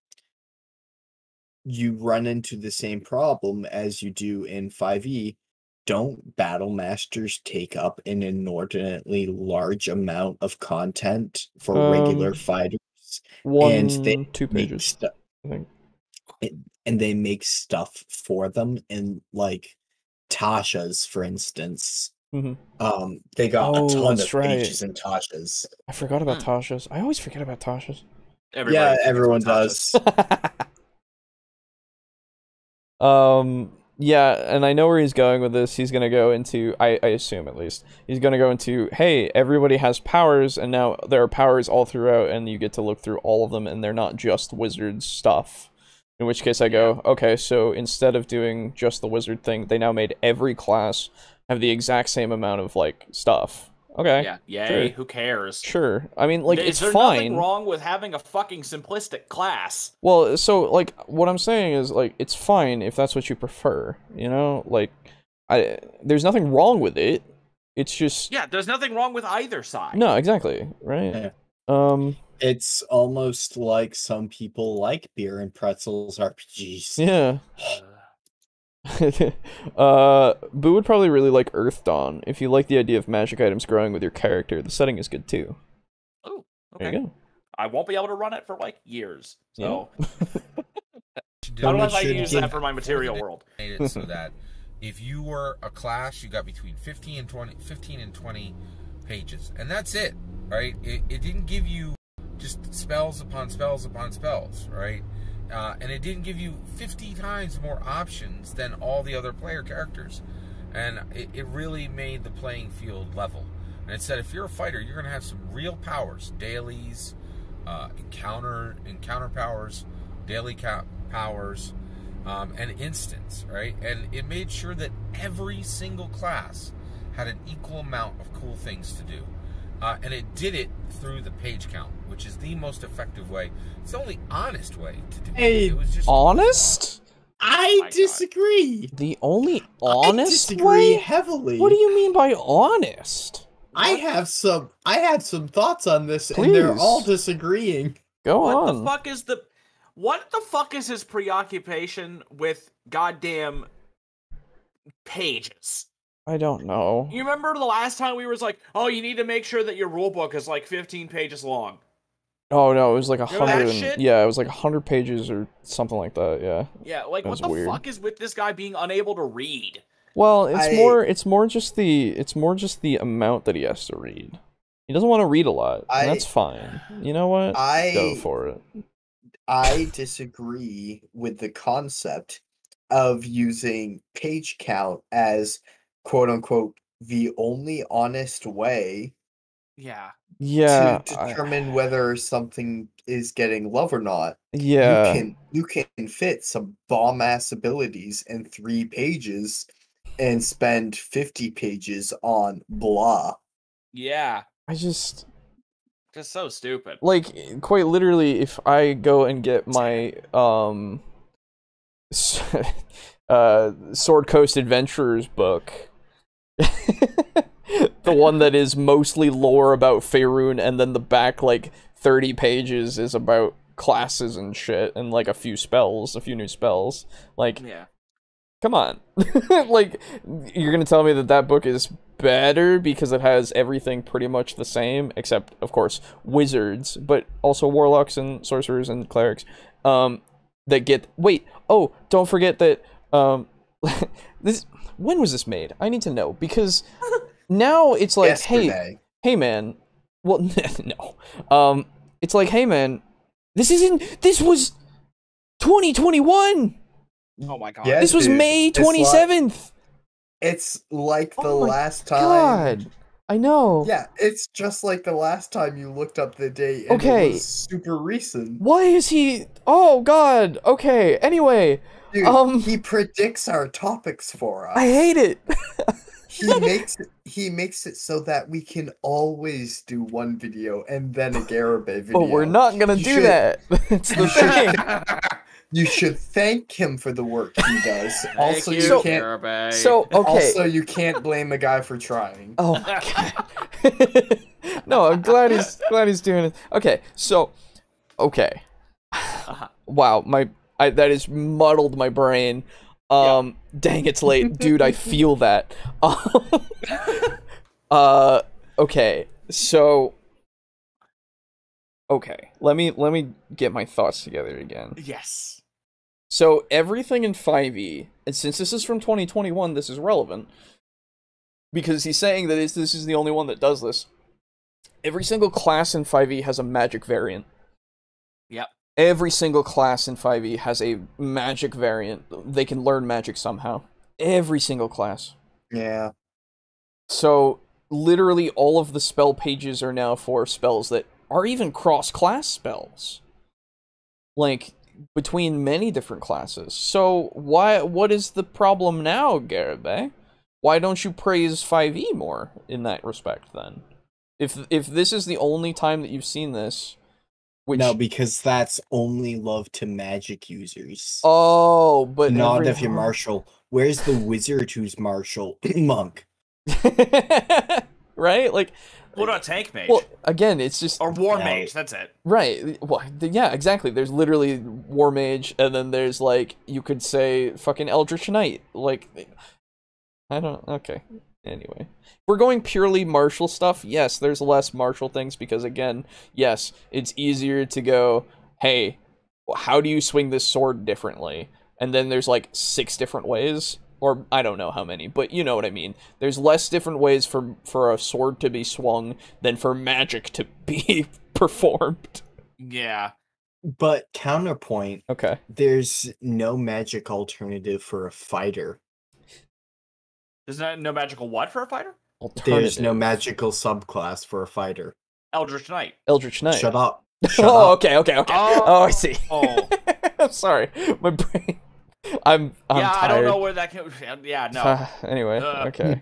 you run into the same problem as you do in 5e. Don't battle masters take up an inordinately large amount of content for regular fighters? 2 pages, I think. And they make stuff for them, and like Tasha's, for instance. They got a ton of pages in Tasha's. I forgot about Tasha's. I always forget about Tasha's. Everyone does. Yeah, and I know where he's going with this. He's gonna go into, I assume at least, he's gonna go into, hey, everybody has powers, and now there are powers all throughout, and you get to look through all of them, and they're not just wizard stuff. In which case I go, okay, so instead of doing just the wizard thing, they now made every class have the exact same amount of, like, stuff. Okay. Yeah, yay, who cares? Sure. I mean, like, it's fine. Is there nothing wrong with having a fucking simplistic class? Well, so, like, what I'm saying is, like, it's fine if that's what you prefer, you know? Like, there's nothing wrong with it. It's just... Yeah, there's nothing wrong with either side. No, exactly, right? Yeah. It's almost like some people like beer and pretzels RPGs. Yeah. Boo would probably really like Earth Dawn. If you like the idea of magic items growing with your character, the setting is good too. Oh, okay. There you go. I won't be able to run it for like years, so How do I use that for my material world? Made it so that if you were a class, you got between 15 and 20 pages, and that's it, right? It didn't give you just spells upon spells upon spells, right? And it didn't give you 50 times more options than all the other player characters. And it really made the playing field level. And it said if you're a fighter, you're going to have some real powers. Dailies, encounter powers, daily powers, and instants, right? And it made sure that every single class had an equal amount of cool things to do. And it did it through the page count, which is the most effective way. It's the only honest way to do it. It was just honest? I disagree. The only honest I disagree way? Heavily. What do you mean by honest? I had some thoughts on this, and they're all disagreeing. Go on. What the fuck is his preoccupation with goddamn pages? I don't know. You remember the last time we was like, oh, you need to make sure that your rulebook is like 15 pages long. Oh no, it was like 100. Shit? Yeah, it was like 100 pages or something like that. Yeah. Yeah, like what the fuck is with this guy being unable to read? Well, it's more just the amount that he has to read. He doesn't want to read a lot, and that's fine. You know what? Go for it. I disagree with the concept of using page count as quote unquote the only honest way to determine whether something is getting love or not. You can fit some bomb ass abilities in 3 pages and spend 50 pages on blah. Yeah. Just so stupid. Like, quite literally, if I go and get my Sword Coast Adventurers book, the one that is mostly lore about Faerun, and then the back, like, 30 pages is about classes and shit, and, like, a few new spells. Like, yeah. Come on. Like, you're gonna tell me that that book is better because it has everything pretty much the same, except, of course, wizards, but also warlocks and sorcerers and clerics, that get... Wait, oh, don't forget that, when was this made? I need to know, because now it's like, Yesterday. hey man, well, no. It's like, hey man, this was 2021! Oh my god. Yeah, This was dude. May 27th! It's like the Oh my last time. God, I know. Yeah, it's just like the last time you looked up the date, and Okay. it was super recent. Why is he... Oh, God. Okay, anyway. Dude, he predicts our topics for us. I hate it. He makes it so that we can always do one video and then a Garabe video. But we're not gonna do that. That's the thing. You should thank him for the work he does. Thank Also, you, you can't. Garabe. So, okay. Also, you can't blame the guy for trying. Oh, God. No, I'm glad he's doing it. Okay, so... Okay. Wow, that has muddled my brain. Dang, it's late. Dude, I feel that. Okay, so... Okay, let me get my thoughts together again. Yes. So, everything in 5e, and since this is from 2021, this is relevant, because he's saying that this is the only one that does this. Every single class in 5e has a magic variant. Yep. Every single class in 5e has a magic variant. They can learn magic somehow. Every single class. Yeah. So, literally all of the spell pages are now for spells that are even cross-class spells. Like, between many different classes. So, what is the problem now, Garabe? Why don't you praise 5e more in that respect, then? If this is the only time that you've seen this... No, because that's only love to magic users. Oh, but not if you're martial. Where's the wizard who's martial? Monk. Right? Like, what about tank mage? Well, again, it's just... Or war mage, that's it. Right. Well, yeah, exactly. There's literally war mage, and then there's, like, you could say fucking eldritch knight. Like, I don't... Okay. Anyway. We're going purely martial stuff. Yes, there's less martial things because, again, yes, it's easier to go, hey, how do you swing this sword differently? And then there's, like, 6 different ways. Or, I don't know how many, but you know what I mean. There's less different ways for a sword to be swung than for magic to be performed. Yeah. But counterpoint, okay, there's no magic alternative for a fighter. There's no magical what for a fighter? There's no magical subclass for a fighter. Eldritch Knight. Eldritch Knight. Shut up. Oh, okay. Oh, I see. Oh. I'm sorry. My brain... I'm yeah, tired. I don't know where that came. Yeah, no. Anyway, okay.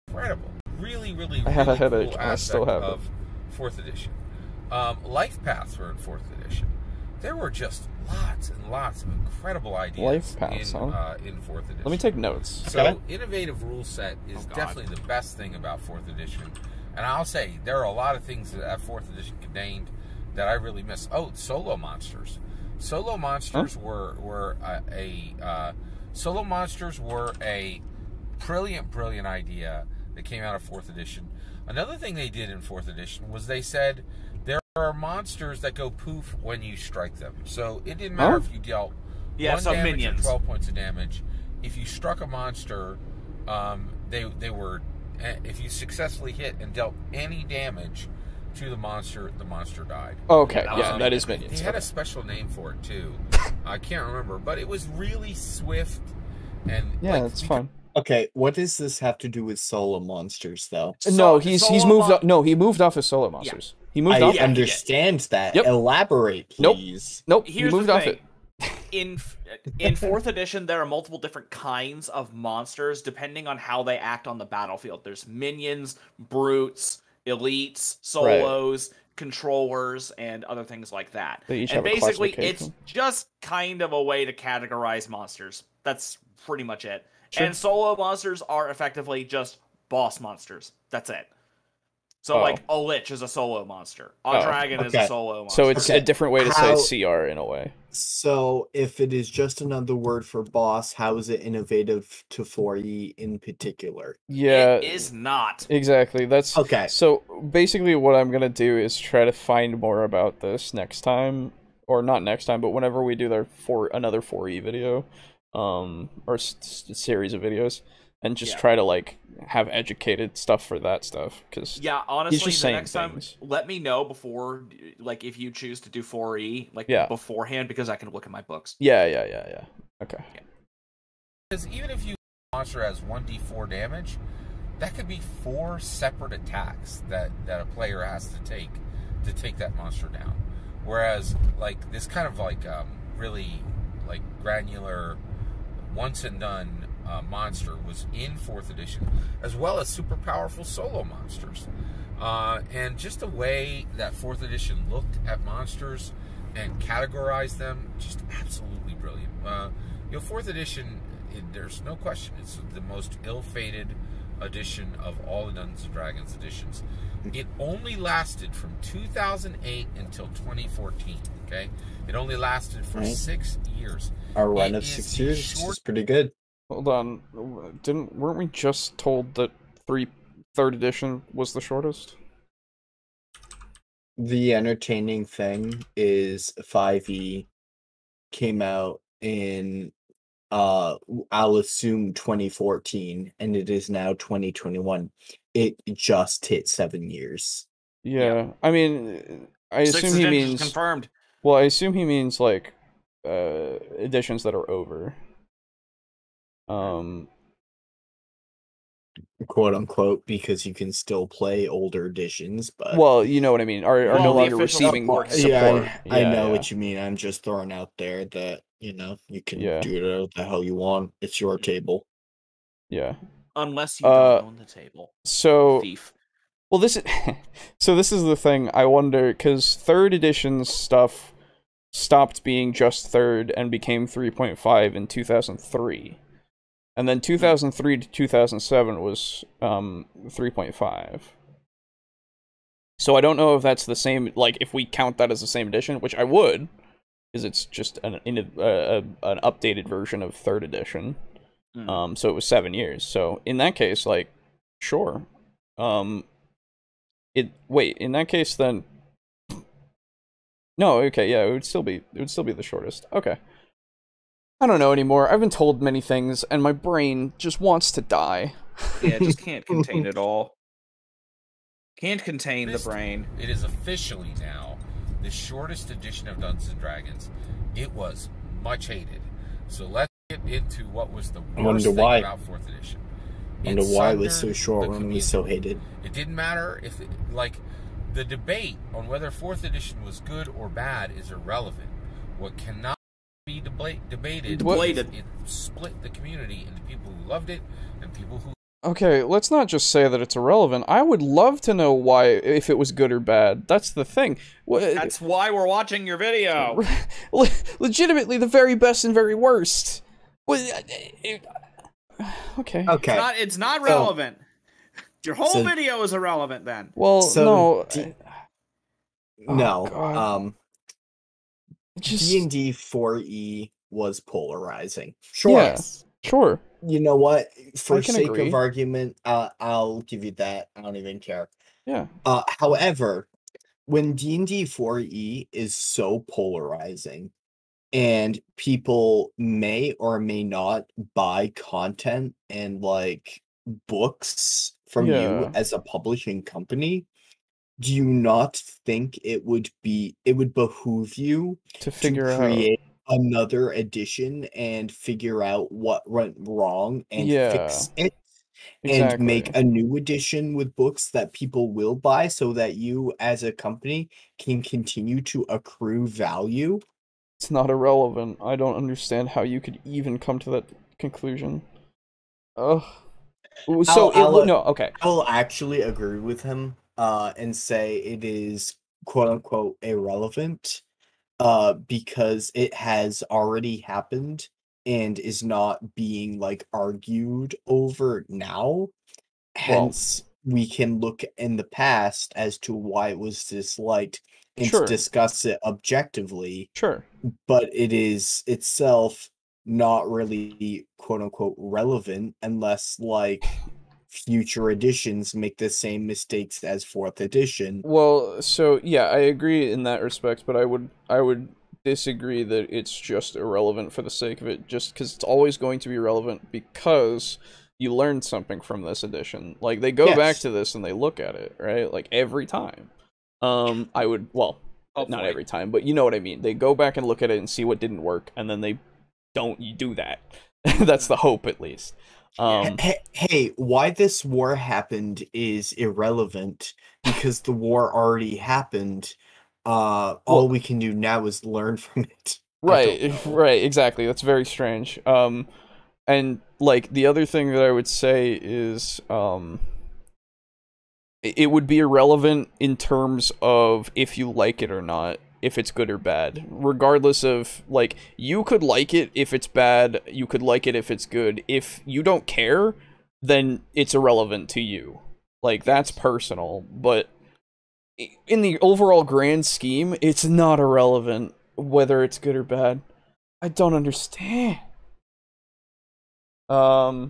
Incredible. Really I had a headache, cool and I still have of 4th edition. Life paths were in 4th edition. There were just lots and lots of incredible ideas Life paths, in 4th edition. Let me take notes. So, innovative rule set is definitely the best thing about 4th edition. And I'll say, there are a lot of things that 4th edition contained that I really miss. Oh, solo monsters. Solo monsters were a brilliant idea that came out of 4th edition. Another thing they did in 4th edition was they said there are monsters that go poof when you strike them. So it didn't matter if you dealt 1 damage minions. or 12 points of damage. If you struck a monster, they were, if you successfully hit and dealt any damage to the monster died. Okay, that is minions. They had a special name for it too. I can't remember, but it was really swift and that's fun. Okay, what does this have to do with solo monsters, though? No, he's moved up. No, he moved off his solo monsters. Yeah. He moved I off. understand that. Yep. Elaborate, please. Nope. Here's he moved the off thing. it. In 4th edition, there are multiple different kinds of monsters depending on how they act on the battlefield. There's minions, brutes, elites, solos, controllers, and other things like that. They each and have a basically, it's classification. just kind of a way to categorize monsters. That's pretty much it. Sure. And solo monsters are effectively just boss monsters. That's it. So, like, a Lich is a solo monster. A Dragon is a solo monster. So it's a different way to say CR in a way. So if it is just another word for boss, how is it innovative to 4E in particular? Yeah. It is not. Exactly. That's okay. So basically what I'm going to do is try to find more about this next time. Or not next time, but whenever we do another 4E video. Or series of videos. And just try to, like, have educated stuff for that stuff, because honestly, the next time, let me know before, like, if you choose to do 4E, like, beforehand, because I can look at my books. Yeah. Okay. Because even if you monster has 1d4 damage, that could be 4 separate attacks that a player has to take that monster down. Whereas, like, this kind of, like, really, like, granular, once and done monster was in 4th edition, as well as super powerful solo monsters. And just the way that 4th edition looked at monsters and categorized them, just absolutely brilliant. 4th edition, there's no question, it's the most ill-fated edition of all the Dungeons & Dragons editions. It only lasted from 2008 until 2014, okay? It only lasted for 6 years. Our run of 6 years is pretty good. Hold on, weren't we just told that 3rd edition was the shortest? The entertaining thing is 5e came out in I'll assume 2014, and it is now 2021. It just hit 7 years. Yeah. I mean, I assume he means confirmed. Well, I assume he means, like, editions that are over. Quote unquote, because you can still play older editions, but well, you know what I mean, are no longer receiving support. Yeah, I know what you mean. I'm just throwing out there that, you can do it the hell you want. It's your table. Yeah. Unless you don't own the table. So thief. Well, this is this is the thing. I wonder, because 3rd edition stuff stopped being just 3rd and became 3.5 in 2003. And then 2003 to 2007 was 3.5. So I don't know if that's the same, like, if we count that as the same edition, which I would, because it's just an updated version of 3rd edition. So it was 7 years. So in that case, like, sure. In that case, then, no, okay, yeah, it would still be the shortest. Okay. I don't know anymore. I've been told many things, and my brain just wants to die. Yeah, it just can't contain it all. Can't contain the brain. It is officially now the shortest edition of Dungeons & Dragons. It was much hated. So let's get into what was the worst thing about 4th edition. I wonder why it was so short when it was so hated. It didn't matter if, the debate on whether 4th edition was good or bad is irrelevant. What cannot be debated. It split the community into people who loved it and people who... Okay, let's not just say that it's irrelevant. I would love to know why, if it was good or bad. That's the thing. That's why we're watching your video. Legitimately, the very best and very worst. Okay. It's not relevant. Your whole video is irrelevant then. Well, no. D&D 4E was polarizing. Sure. Yeah, sure. You know what? For sake of argument, I'll give you that. I don't even care. Yeah. However, when D&D 4E is so polarizing, and people may or may not buy content and, like, books from you as a publishing company, do you not think it would behoove you to create another edition and figure out what went wrong and fix it and make a new edition with books that people will buy so that you as a company can continue to accrue value? It's not irrelevant. I don't understand how you could even come to that conclusion. Ugh. So, I'll actually agree with him. and say it is quote unquote irrelevant because it has already happened and is not being like argued over now. Hence, we can look in the past as to why it was disliked and discuss it objectively. Sure. But it is itself not really quote unquote relevant unless like future editions make the same mistakes as 4th edition. Well, so yeah, I agree in that respect, but I would disagree that it's just irrelevant for the sake of it, just because it's always going to be relevant because you learned something from this edition. Like, they go back to this and they look at it, right? Like, every time. I would, well, not every time, but you know what I mean. They go back and look at it and see what didn't work, and then they don't do that. That's the hope, at least. Hey, why this war happened is irrelevant because the war already happened. All we can do now is learn from it. Right, exactly. That's very strange. And like the other thing that I would say is, it would be irrelevant in terms of if you like it or not, if it's good or bad. Regardless of, like, you could like it if it's bad, you could like it if it's good. If you don't care, then it's irrelevant to you. Like, that's personal, but in the overall grand scheme, it's not irrelevant whether it's good or bad. I don't understand. I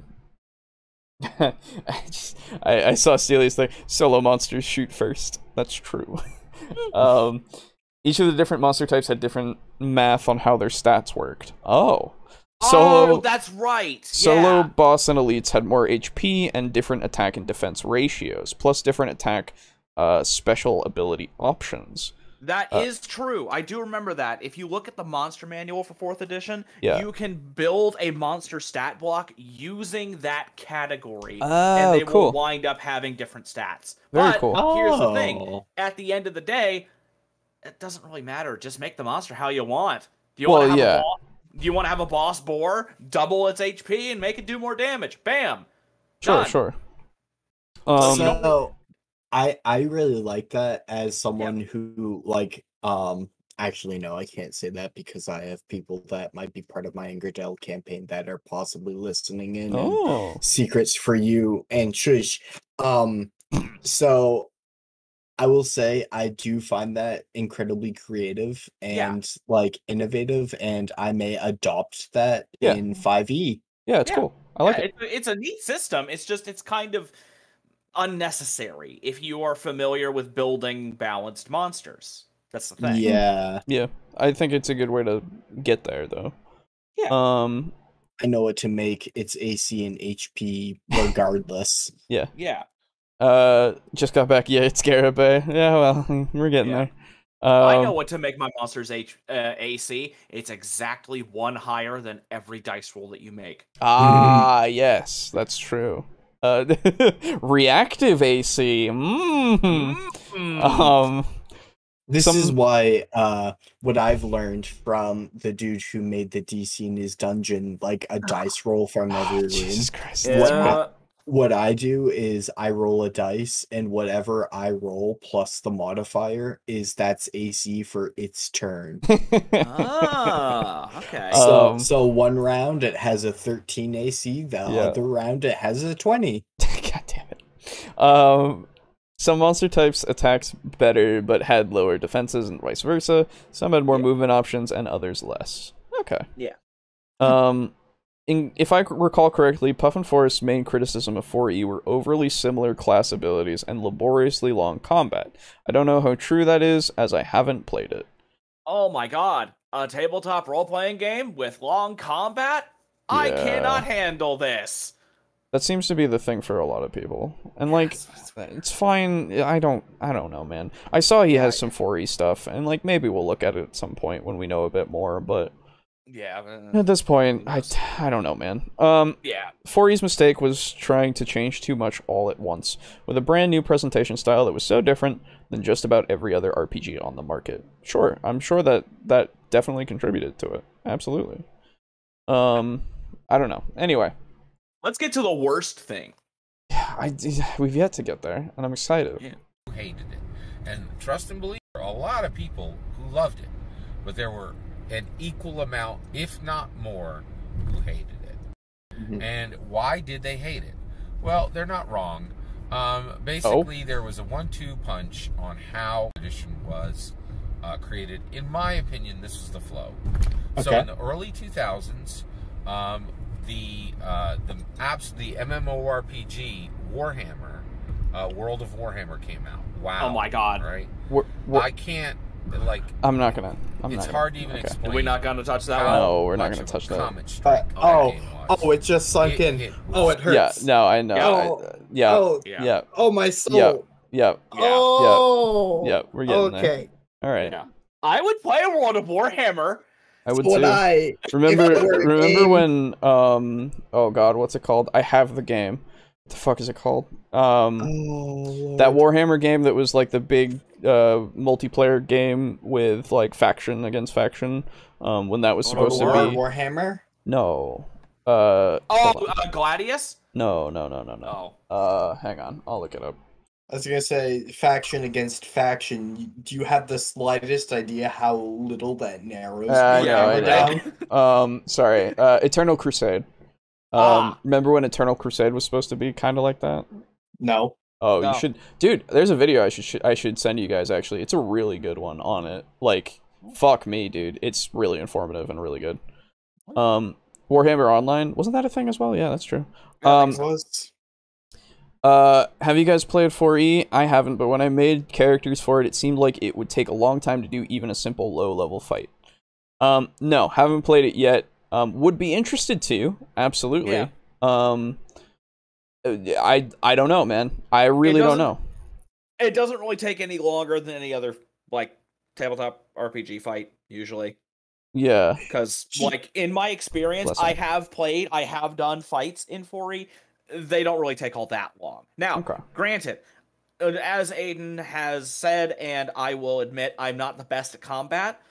saw Celia's thing. Solo monsters shoot first. That's true. Each of the different monster types had different math on how their stats worked. Solo, that's right. Solo, boss, and elites had more HP and different attack and defense ratios, plus different attack special ability options. That is true. I do remember that. If you look at the monster manual for 4th edition, yeah, you can build a monster stat block using that category, and they will wind up having different stats. Very but cool. Here's the thing. At the end of the day, it doesn't really matter. Just make the monster how you want. Do you want to have a boss? Do you want to have a boss boar, double its HP, and make it do more damage? Bam. Sure, Done. sure. So I really like that as someone who like actually no, I can't say that because I have people that might be part of my Ingridel campaign that are possibly listening in. And secrets for you and Trish. So I will say I do find that incredibly creative and like innovative, and I may adopt that in 5e. Yeah, it's cool. I like it. It's a neat system. It's just it's kind of unnecessary if you are familiar with building balanced monsters. That's the thing. Yeah. Yeah. I think it's a good way to get there, though. Yeah. I know what to make its AC and HP regardless. Yeah. Yeah. Just got back. Yeah, it's Garibay. Yeah, well, we're getting there. I know what to make my monster's AC. It's exactly one higher than every dice roll that you make. Ah, yes, that's true. Reactive AC. This is why what I've learned from the dude who made the DC in his dungeon, like a dice roll from every room. Jesus Christ. What I do is I roll a dice, and whatever I roll plus the modifier that's AC for its turn. Okay. So one round it has a 13 AC, the other round it has a 20. God damn it. Some monster types attacked better but had lower defenses and vice versa. Some had more movement options and others less. Okay. Yeah. If I recall correctly, Puff and Forest's main criticism of 4E were overly similar class abilities and laboriously long combat. I don't know how true that is, as I haven't played it. Oh my god, a tabletop role-playing game with long combat? Yeah. I cannot handle this. That seems to be the thing for a lot of people. And like, it's fine. I don't know, man. I saw he has some 4E stuff, and like, maybe we'll look at it at some point when we know a bit more, but... Yeah. At this point, I don't know, man. 4E's mistake was trying to change too much all at once, with a brand new presentation style that was so different than just about every other RPG on the market. Sure, I'm sure that definitely contributed to it. Absolutely. I don't know. Anyway. Let's get to the worst thing. We've yet to get there, and I'm excited. Yeah. who hated it. And trust and believe, there are a lot of people who loved it. But there were an equal amount, if not more, who hated it. Mm-hmm. And why did they hate it? Well, they're not wrong. Basically, there was a 1-2 punch on how the edition was created. In my opinion, this was the flow. Okay. So in the early 2000s, the MMORPG Warhammer, World of Warhammer came out. Wow! Oh my God! Right? I can't I'm not gonna. It's hard to even explain. We're not gonna touch that one. No, we're not gonna touch that. It just sunk in. It hurts. Yeah, no, I know. Yeah. Oh, my soul. Yeah. Oh. Yeah, we're getting there. Okay. All right. Yeah. I would play a World of Warhammer. I would too. Remember when oh God, what's it called? I have the game. What the fuck is it called? That Warhammer game that was like the big multiplayer game with like faction against faction. When that was supposed to be Warhammer? No. Gladius? No. Hang on, I'll look it up. I was gonna say faction against faction. Do you have the slightest idea how little that narrows down? Sorry. Eternal Crusade. Remember when Eternal Crusade was supposed to be kind of like that? No. Oh, no. You should, dude. There's a video I should send you guys. Actually, it's a really good one on it. Like, fuck me, dude. It's really informative and really good. Warhammer Online, wasn't that a thing as well? Yeah, that's true. Have you guys played 4E? I haven't, but when I made characters for it, it seemed like it would take a long time to do even a simple low-level fight. No, haven't played it yet. Would be interested to, absolutely. Yeah. I don't know, man. I really don't know. It doesn't really take any longer than any other like tabletop RPG fight usually. Yeah. Because like in my experience, I have done fights in 4E. They don't really take all that long. Now, granted, as Aiden has said, and I will admit, I'm not the best at combat.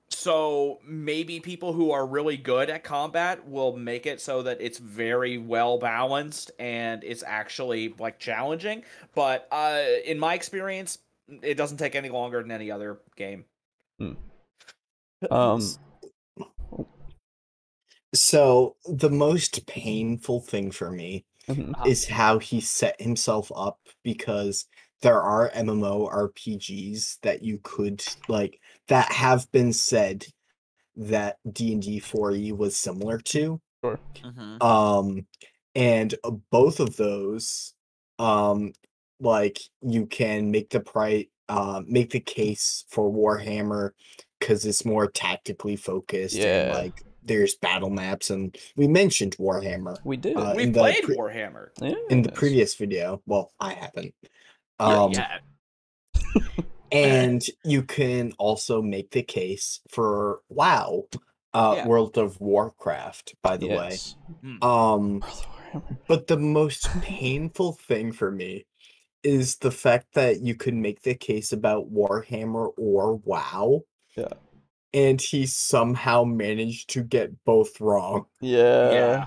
So maybe people who are really good at combat will make it so that it's very well balanced and it's actually like challenging. But in my experience, it doesn't take any longer than any other game. So the most painful thing for me is how he set himself up, because there are MMORPGs that you could like that have been said that D&D 4E was similar to. Sure. And both of those, like you can make the case for Warhammer because it's more tactically focused. Yeah. And like there's battle maps, and we mentioned Warhammer. We did. We played Warhammer in the previous video. Well, I haven't. And you can also make the case for WoW, World of Warcraft, by the way. But the most painful thing for me is the fact that you could make the case about Warhammer or WoW. Yeah. And he somehow managed to get both wrong. Yeah.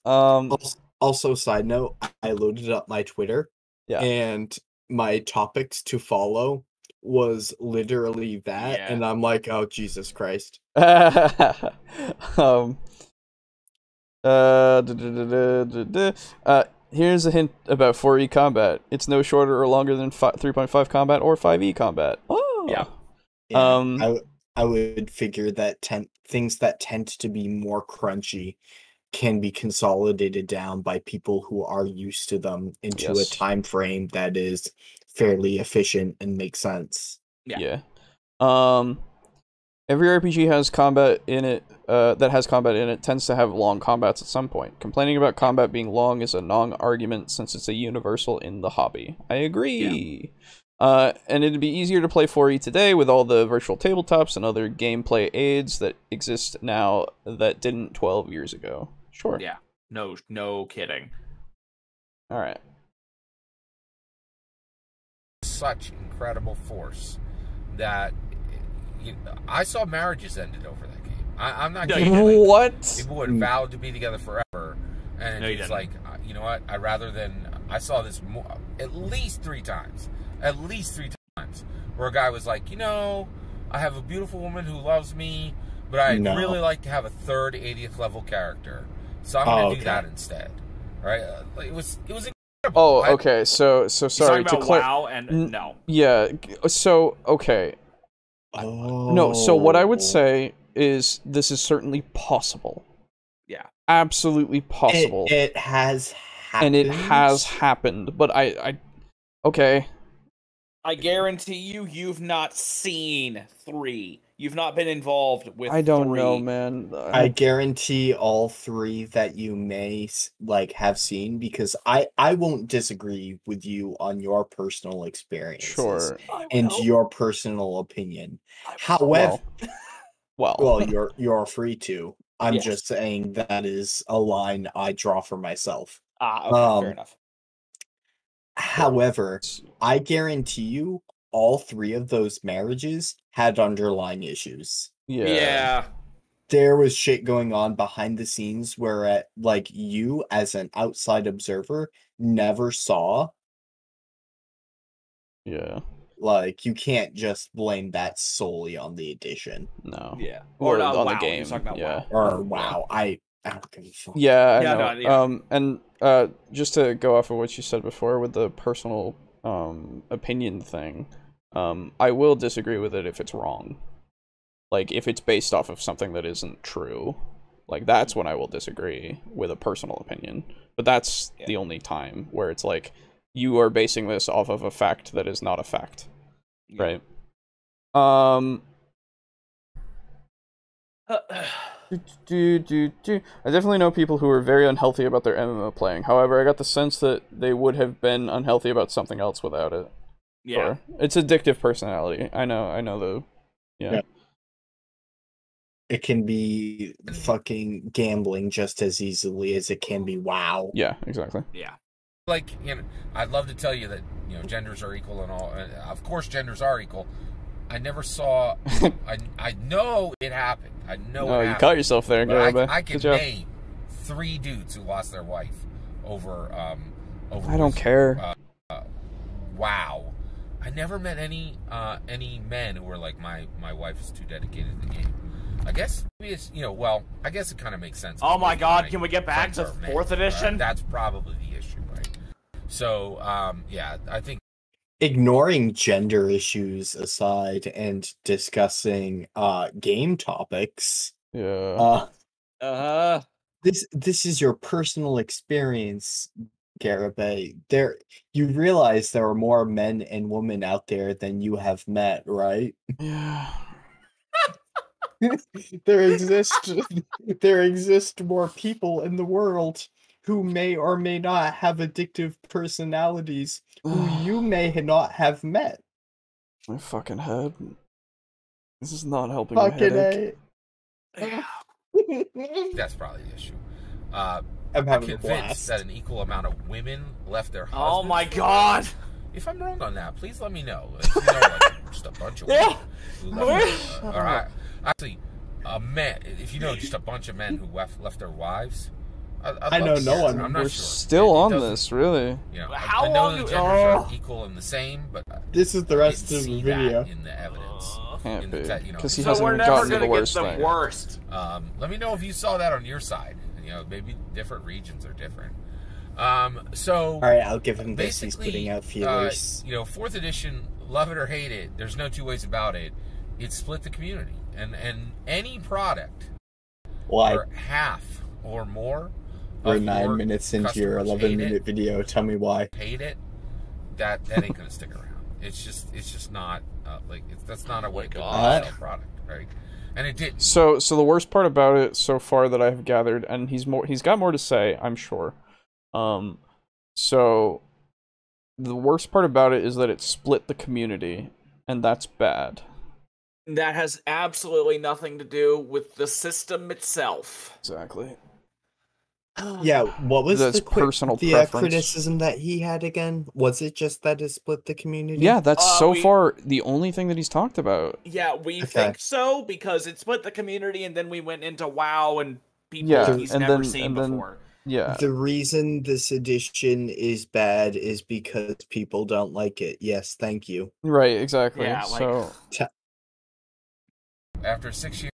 Also, side note, I loaded up my Twitter. Yeah. And my topics to follow was literally that, and I'm like, oh Jesus Christ. Here's a hint about 4E combat. It's no shorter or longer than 3.5 combat or 5E combat. Oh. Yeah. I would figure that things that tend to be more crunchy can be consolidated down by people who are used to them into a time frame that is fairly efficient and makes sense. Yeah. Every RPG has combat in it that has combat in it tends to have long combats at some point. Complaining about combat being long is a non-argument since it's a universal in the hobby. I agree. And it'd be easier to play 4E today with all the virtual tabletops and other gameplay aids that exist now that didn't 12 years ago. Sure. Yeah. No kidding. All right. Such incredible force that I saw marriages ended over that game. I'm not kidding. What? People would vow to be together forever, and it's like, you know what? I'd rather than I saw this at least 3 times. At least 3 times. Where a guy was like, you know, I have a beautiful woman who loves me, but I'd really like to have a third 80th level character. So I'm going to do that instead. Right? It was incredible. Oh, okay. So sorry to WoW and no. Yeah. So okay. No. So what I would say is this is certainly possible. Yeah. Absolutely possible. It has happened. And it has happened. But I okay. I guarantee you've not seen 3. You've not been involved with I don't 3. know, man. I guarantee all 3 that you may have seen, because I won't disagree with you on your personal experiences and your personal opinion. However, well, you're free to. I'm just saying that is a line I draw for myself. Okay, fair enough. However, I guarantee you all 3 of those marriages had underlying issues. Yeah. There was shit going on behind the scenes where, you as an outside observer never saw. Yeah. Like, you can't just blame that solely on the edition. No. Yeah. Or on the game. WoW. Or WoW. I don't give a fuck. Yeah, I know. And just to go off of what you said before with the personal opinion thing, I will disagree with it if it's wrong. Like, if it's based off of something that isn't true. Like, that's when I will disagree with a personal opinion. But that's the only time where it's like, you are basing this off of a fact that is not a fact. Right? I definitely know people who are very unhealthy about their MMO playing. However, I got the sense that they would have been unhealthy about something else without it. Yeah. It's addictive personality. I know though. Yeah. It can be fucking gambling just as easily as it can be WoW. Yeah, exactly. Yeah. Like, I'd love to tell you that, genders are equal and all. Of course, genders are equal. I never saw. I know it happened. I know. Oh, it you happened, caught yourself there, but I can name 3 dudes who lost their wife over. I don't care. WoW. I never met any men who were like, my wife is too dedicated to the game. I guess maybe it's I guess it kind of makes sense. Oh my God! Can we get back to 4th edition? That's probably the issue, right? So I think. Ignoring gender issues aside and discussing game topics. Yeah. This is your personal experience, Garibay. You realize there are more men and women out there than you have met, right? Yeah. there exist more people in the world who may or may not have addictive personalities who you may not have met. My fucking head. This is not helping my headache. That's probably the issue. I'm convinced that an equal amount of women left their husbands. Oh my God! If I'm wrong on that, please let me know. If you know, like, just a bunch of women who left actually, men. If you know just a bunch of men who left their wives. I know no one. I'm not We're sure. still on this, really. How I know long the genders are equal and the same, but this is the rest of the video. In the evidence, Can't be, because he so hasn't we're even never gotten to gonna the worst get the thing. worst. Let me know if you saw that on your side. Maybe different regions are different. So all right, I'll give him this. He's putting out feelers. 4th edition, love it or hate it. There's no two ways about it. It split the community, and any product, or half or more. We're 9 minutes into your 11-minute video. Tell me why. Hate it. That ain't gonna stick around. It's just not that's not a way to sell a product, right? And it didn't. So the worst part about it so far that I've gathered, and he's got more to say, I'm sure. So the worst part about it is that it split the community, and that's bad. That has absolutely nothing to do with the system itself. Exactly. Yeah, what was That's personal preference. criticism that he had again? Was it just that it split the community? Yeah, that's far the only thing that he's talked about. Yeah, we think because it split the community, and then we went into WoW and people he's never seen before. Yeah. The reason this edition is bad is because people don't like it. Yes, thank you. Right, exactly. Yeah, so After 6 years,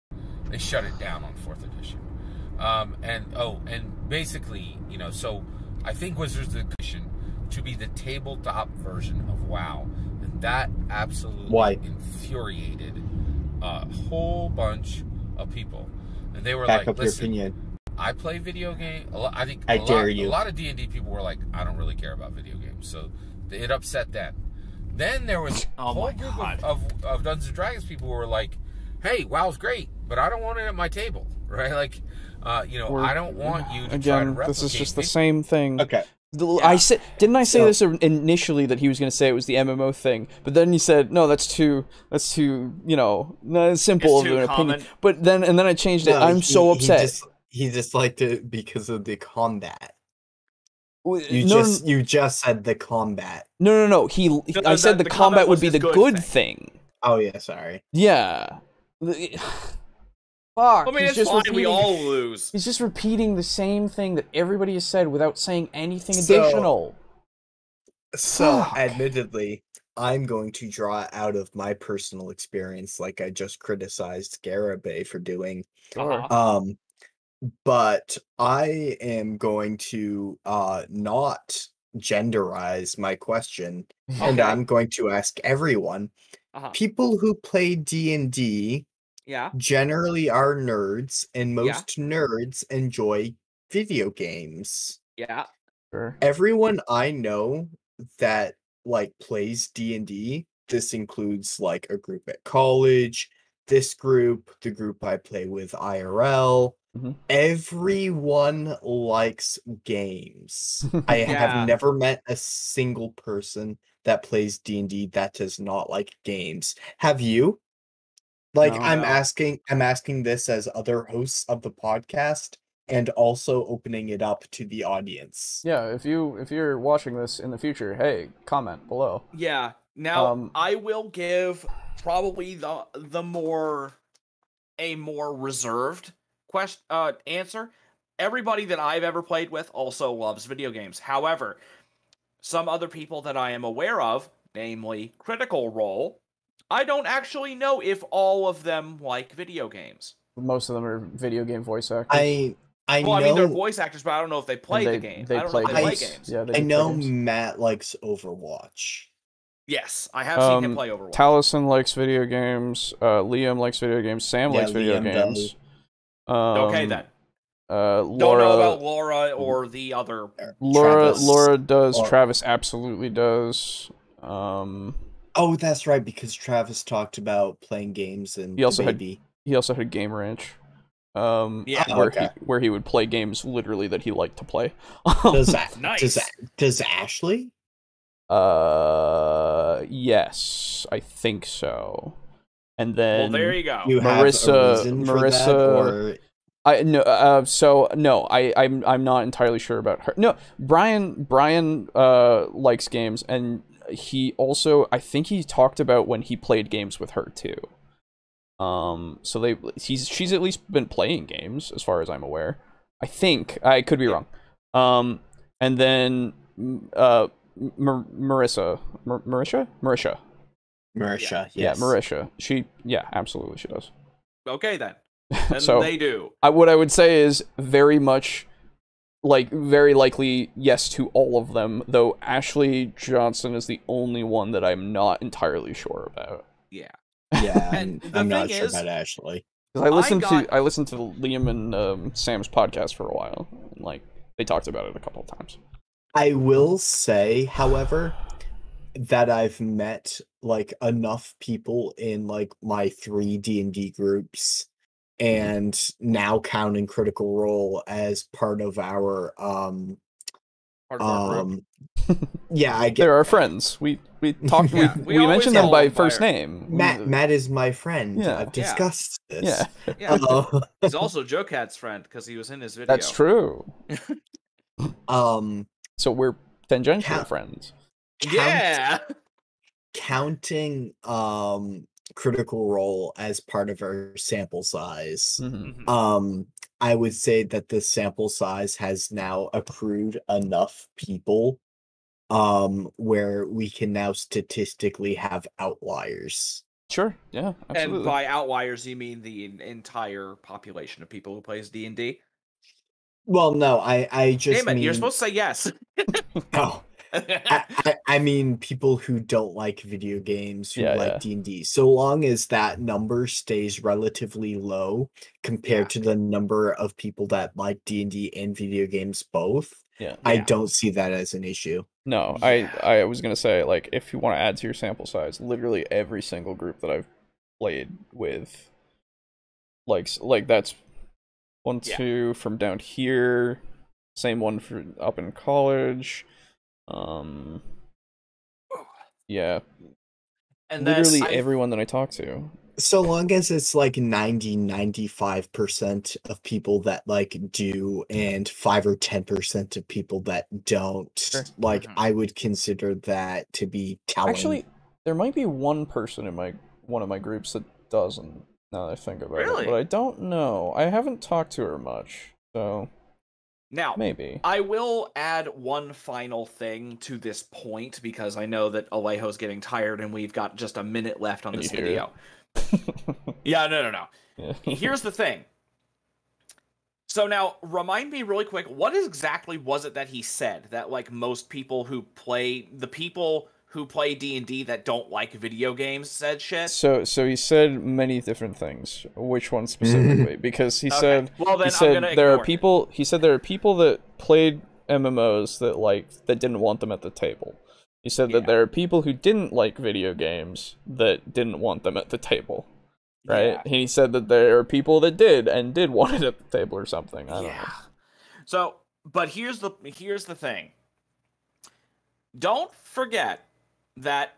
they shut it down on 4th edition. And basically, so I think Wizards Edition to be the tabletop version of WoW, and that absolutely infuriated a whole bunch of people. And they were Back up listen, your opinion. I play video games. I think I dare you. A lot of D&D people were like, I don't really care about video games. So it upset them. Then there was a whole group of Dungeons & Dragons people who were like, hey, WoW's great, but I don't want it at my table, right? Like, I don't want you to try to replicate. This is just the same thing. Okay. I said, didn't I say this initially that he was going to say it was the MMO thing? But then he said, no, that's too, not simple of an opinion. But then I changed it. I'm so upset. He disliked it because of the combat. You just said the combat. No. I said the combat would be the good thing. Oh yeah, sorry. Yeah. Fuck. I mean, it's fine. We all lose. He's just repeating the same thing that everybody has said without saying anything additional. So, admittedly, I'm going to draw out of my personal experience, like I just criticized Garibay for doing. But I am going to not genderize my question, and I'm going to ask everyone. People who play D&D generally are nerds, and most nerds enjoy video games. Yeah. Sure. Everyone I know that plays D&D, this includes a group at college, this group, the group I play with IRL. Everyone likes games. I have never met a single person that plays D&D that does not like games. Have you? I'm asking this as other hosts of the podcast and also opening it up to the audience. Yeah, if you're watching this in the future, hey, comment below. Yeah. Now I will give probably a more reserved answer. Everybody that I've ever played with also loves video games. However, some other people that I am aware of, namely Critical Role, I don't actually know if all of them like video games. Most of them are video game voice actors. I know. I mean, they're voice actors, but I don't know if they play the game. I don't know if they play games. Yeah, I know Matt likes Overwatch. Yes, I have seen him play Overwatch. Taliesin likes video games. Liam likes video games. Sam likes video games. Okay then. Laura, don't know about Laura or the other. Laura does. Travis absolutely does. Oh, that's right, because Travis talked about playing games and he also had Game Ranch. Where he would play games literally that he liked to play. Does Ashley? Yes, I think so. And then there you go. Marissa. I'm not entirely sure about her. No, Brian likes games, and he also, I think he talked about when he played games with her too. So she's at least been playing games as far as I'm aware. I think I could be wrong. And then Marisha. Yeah, Marisha. Absolutely she does. Okay then. And so they do. What I would say is very much, very likely yes to all of them, though Ashley Johnson is the only one that I'm not entirely sure about. Yeah. Yeah, I'm not sure about Ashley. I listened to Liam and Sam's podcast for a while, and they talked about it a couple of times. I will say, however, that I've met enough people in my 3 D&D groups, and now counting Critical Role as part of our group. Yeah, I get. They're our friends. We talked. We mentioned them by first name. Matt is my friend. Yeah. I've discussed this. Yeah. He's also Joe Cat's friend because he was in his video. That's true. So we're tangential friends. Yeah. Counting Critical Role as part of our sample size. Mm-hmm. I would say that the sample size has now accrued enough people where we can now statistically have outliers. Sure. Yeah. Absolutely. And by outliers, you mean the entire population of people who plays D&D? Well, no, I just Damn it, mean... you're supposed to say yes. No. I mean people who don't like video games, who like D&D. So long as that number stays relatively low compared to the number of people that like D&D and video games both, I don't see that as an issue. No, I was gonna say, like, if you want to add to your sample size, literally every single group that I've played with, like that's 1, 2 from down here, same one for up in college, yeah, and literally everyone that I talk to. So long as it's like 95% of people that like do and 5 or 10% of people that don't, like I would consider that to be telling. Actually, there might be one person in one of my groups that doesn't, now that I think about it, but I don't know. I haven't talked to her much, so now maybe. I will add one final thing to this point because I know that Alejo's getting tired and we've got just a minute left on this video. Yeah, no. Yeah. Here's the thing. So now, remind me really quick, what exactly was it that he said that, like, most people who play, the people who play D&D that don't like video games said shit? So he said many different things. Which one specifically? Because he said, well, then he said I'm gonna there are ignore people. He said there are people that played MMOs that didn't want them at the table. He said that there are people who didn't like video games that didn't want them at the table, right? Yeah. He said that there are people that did want it at the table or something. I don't know. So, but here's the thing. Don't forget that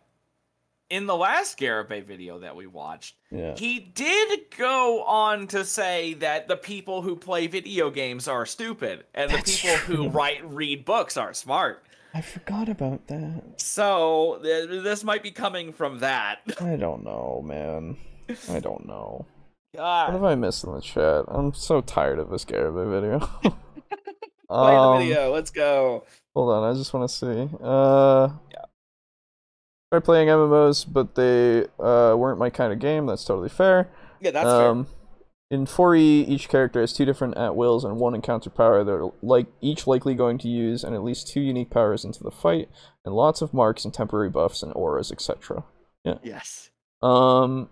in the last Garibay video that we watched, he did go on to say that the people who play video games are stupid and the people who read books are smart. I forgot about that. So, this might be coming from that. I don't know, man. I don't know. God. What have I missed in the chat? I'm so tired of this Garibay video. Play the video, let's go. Hold on, I just want to see. Tried playing MMOs, but they weren't my kind of game. That's totally fair. Yeah, that's fair. In 4E, each character has 2 different at-wills and 1 encounter power. They're each likely going to use and at least 2 unique powers into the fight, and lots of marks and temporary buffs and auras, etc. Yeah. Yes. I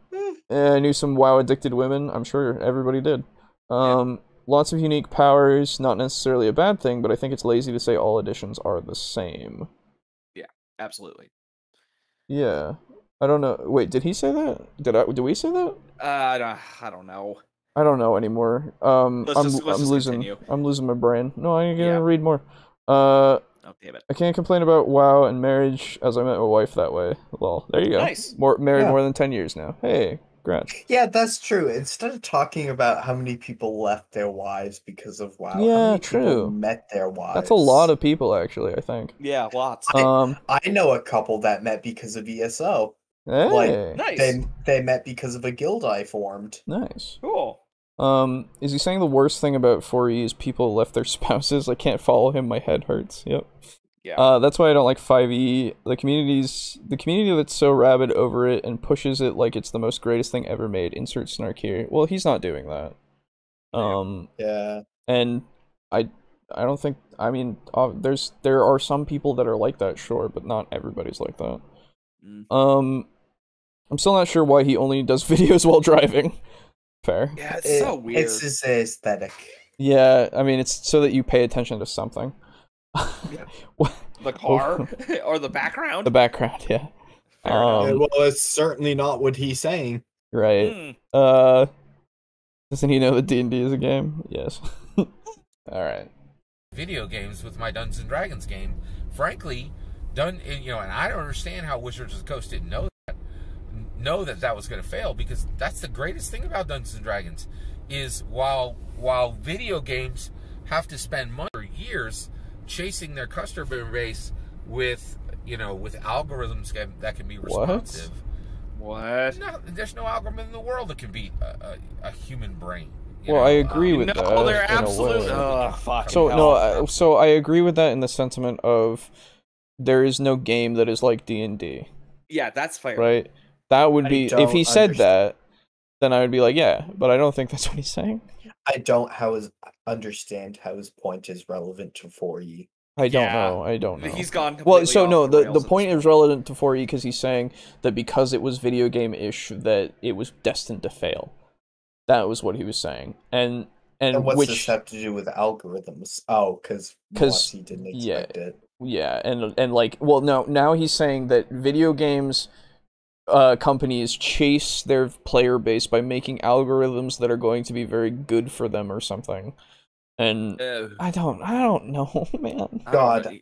knew some WoW-addicted women. I'm sure everybody did. Lots of unique powers, not necessarily a bad thing, but I think it's lazy to say all editions are the same. Yeah, absolutely. Yeah. I don't know. Wait, did he say that? Did we say that? I don't know. I don't know anymore. I'm losing my brain. No, I'm gonna read more. Oh, damn it. I can't complain about WoW and marriage as I met my wife that way. Well, there you go. Nice. Married more than 10 years now. Hey, congrats. Yeah, that's true. Instead of talking about how many people left their wives because of WoW, yeah, how many true. people met their wives. That's a lot of people, actually, I think. Yeah, lots. I know a couple that met because of ESO. Hey. Like, nice. They met because of a guild I formed. Nice. Cool. Is he saying the worst thing about 4E is people left their spouses? I can't follow him, my head hurts. Yep. Yeah. That's why I don't like 5E. The community that's so rabid over it and pushes it like it's the most greatest thing ever made. Insert snark here. Well, he's not doing that. Yeah. And I don't think, I mean, there are some people that are like that, sure, but not everybody's like that. I'm still not sure why he only does videos while driving. Fair. Yeah, it's so weird. It's his aesthetic. Yeah, I mean, it's so that you pay attention to something. The car or the background? The background, yeah. Well, it's certainly not what he's saying. Right. Doesn't he know that D&D is a game? Yes. All right. Video games with my Dungeons & Dragons game. Frankly, and I don't understand how Wizards of the Coast didn't know that was going to fail, because that's the greatest thing about Dungeons & Dragons is while video games have to spend money for years chasing their customer base with algorithms that can be responsive. What? No, there's no algorithm in the world that can beat a human brain. Well, I agree with that. No, they're in a absolutely. way. Oh, fucking So hell. no, so I agree with that in the sentiment of there is no game that is like D&D. Yeah, that's fair. Right? That would be if he said understand. that, then I would be like, yeah, but I don't think that's what he's saying. I don't understand how his point is relevant to 4E. I don't know. He's gone completely Well, so off no, the the rails at point this is relevant to 4E because he's saying that because it was video game-ish that it was destined to fail. That was what he was saying. And what's this have to do with algorithms? Oh, because he didn't expect it. Yeah, and like, well, no, now he's saying that video games companies chase their player base by making algorithms that are going to be very good for them or something. And I don't know, man. God,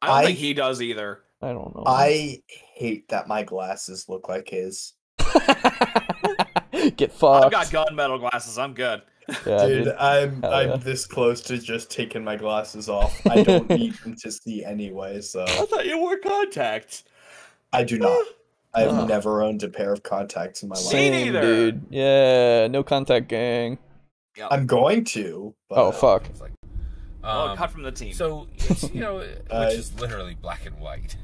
I don't think he does either. I don't know. I hate that my glasses look like his. Get fucked. I've got gunmetal glasses. I'm good. Yeah, dude, I'm yeah. this close to just taking my glasses off. I don't need them to see anyway, so I thought you wore contacts. I do not. I've never owned a pair of contacts in my life. Same, dude. Yeah, no contact gang. Yep. I'm going to. But... Oh fuck. It's like, cut from the team. So it's which is literally black and white.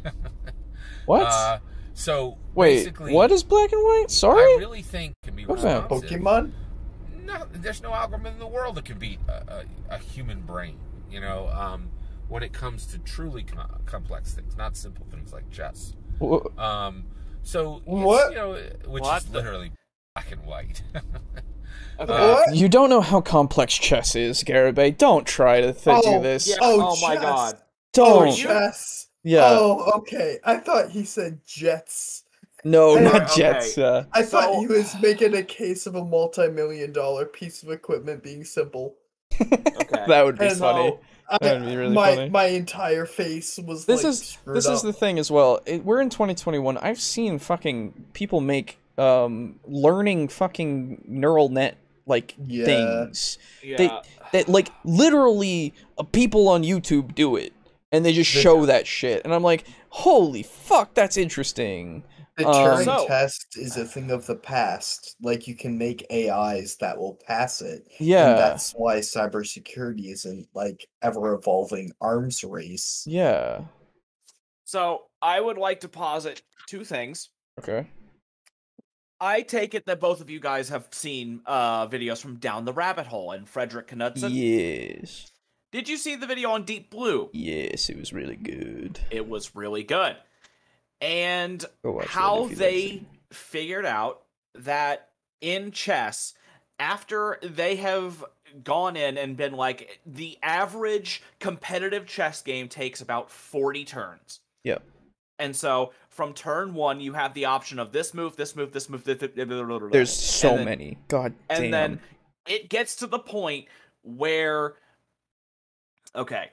What? So wait, basically, what is black and white? Sorry. I really think can be What's that? Pokemon? No, there's no algorithm in the world that can beat a human brain. When it comes to truly complex things, not simple things like chess. So what? Which is literally black and white. What? You don't know how complex chess is, Garibay. Don't try to do this. Yeah. Oh, my chess. god. Don't. Oh, chess. Yeah. Oh, okay. I thought he said jets. No, Hey, not okay. jets. I thought he was making a case of a multi-million-dollar piece of equipment being simple. Okay. That would be And funny. That would be really funny. My entire face was This like is screwed this up. is the thing as well. We're in 2021. I've seen fucking people make learning fucking neural net things. Yeah. That like literally people on YouTube do it and they just show that shit and I'm like, holy fuck, that's interesting. The Turing test is a thing of the past. Like, you can make AIs that will pass it. Yeah. And that's why cybersecurity isn't, like, ever-evolving arms race. Yeah. So, I would like to posit two things. Okay. I take it that both of you guys have seen videos from Down the Rabbit Hole and Frederick Knudsen. Yes. Did you see the video on Deep Blue? Yes, it was really good. It was really good. And Go how they figured out that in chess, after they have gone in and been like, the average competitive chess game takes about 40 turns. Yep. And so from turn 1, you have the option of this move, this move, this move. There's so many. God damn. And then it gets to the point where, okay,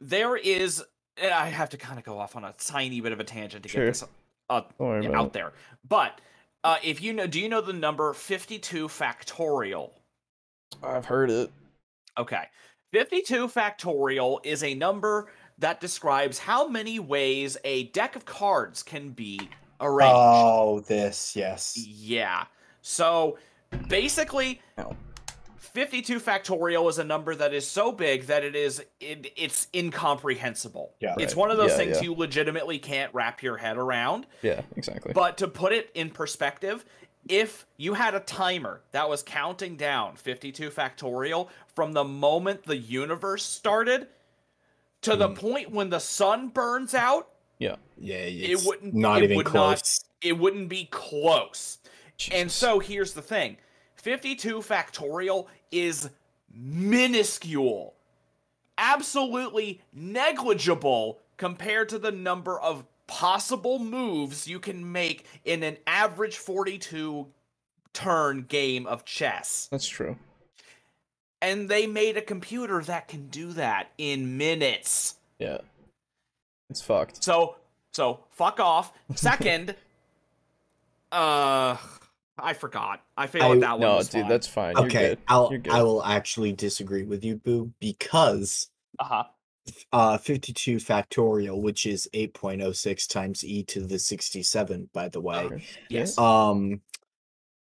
there is, and I have to kind of go off on a tiny bit of a tangent to get this out there. But if you know, do you know the number 52 factorial? I've heard it. Okay. 52 factorial is a number that describes how many ways a deck of cards can be arranged. Oh, yes. Yeah. So, basically, 52 factorial is a number that is so big that it's incomprehensible. Yeah, it's one of those things you legitimately can't wrap your head around. Yeah, exactly. But to put it in perspective, if you had a timer that was counting down 52 factorial from the moment the universe started to the point when the sun burns out, it wouldn't be close. Jesus. And so here's the thing. 52 factorial is minuscule. Absolutely negligible compared to the number of possible moves you can make in an average 42 turn game of chess. That's true. And they made a computer that can do that in minutes. Yeah. It's fucked. So fuck off. Second, I forgot. I feel like that one was dude, fine. that's fine. Okay, You're good. I will actually disagree with you, Boo, because 52 factorial, which is 8.06 times e to the 67, by the way. Yes.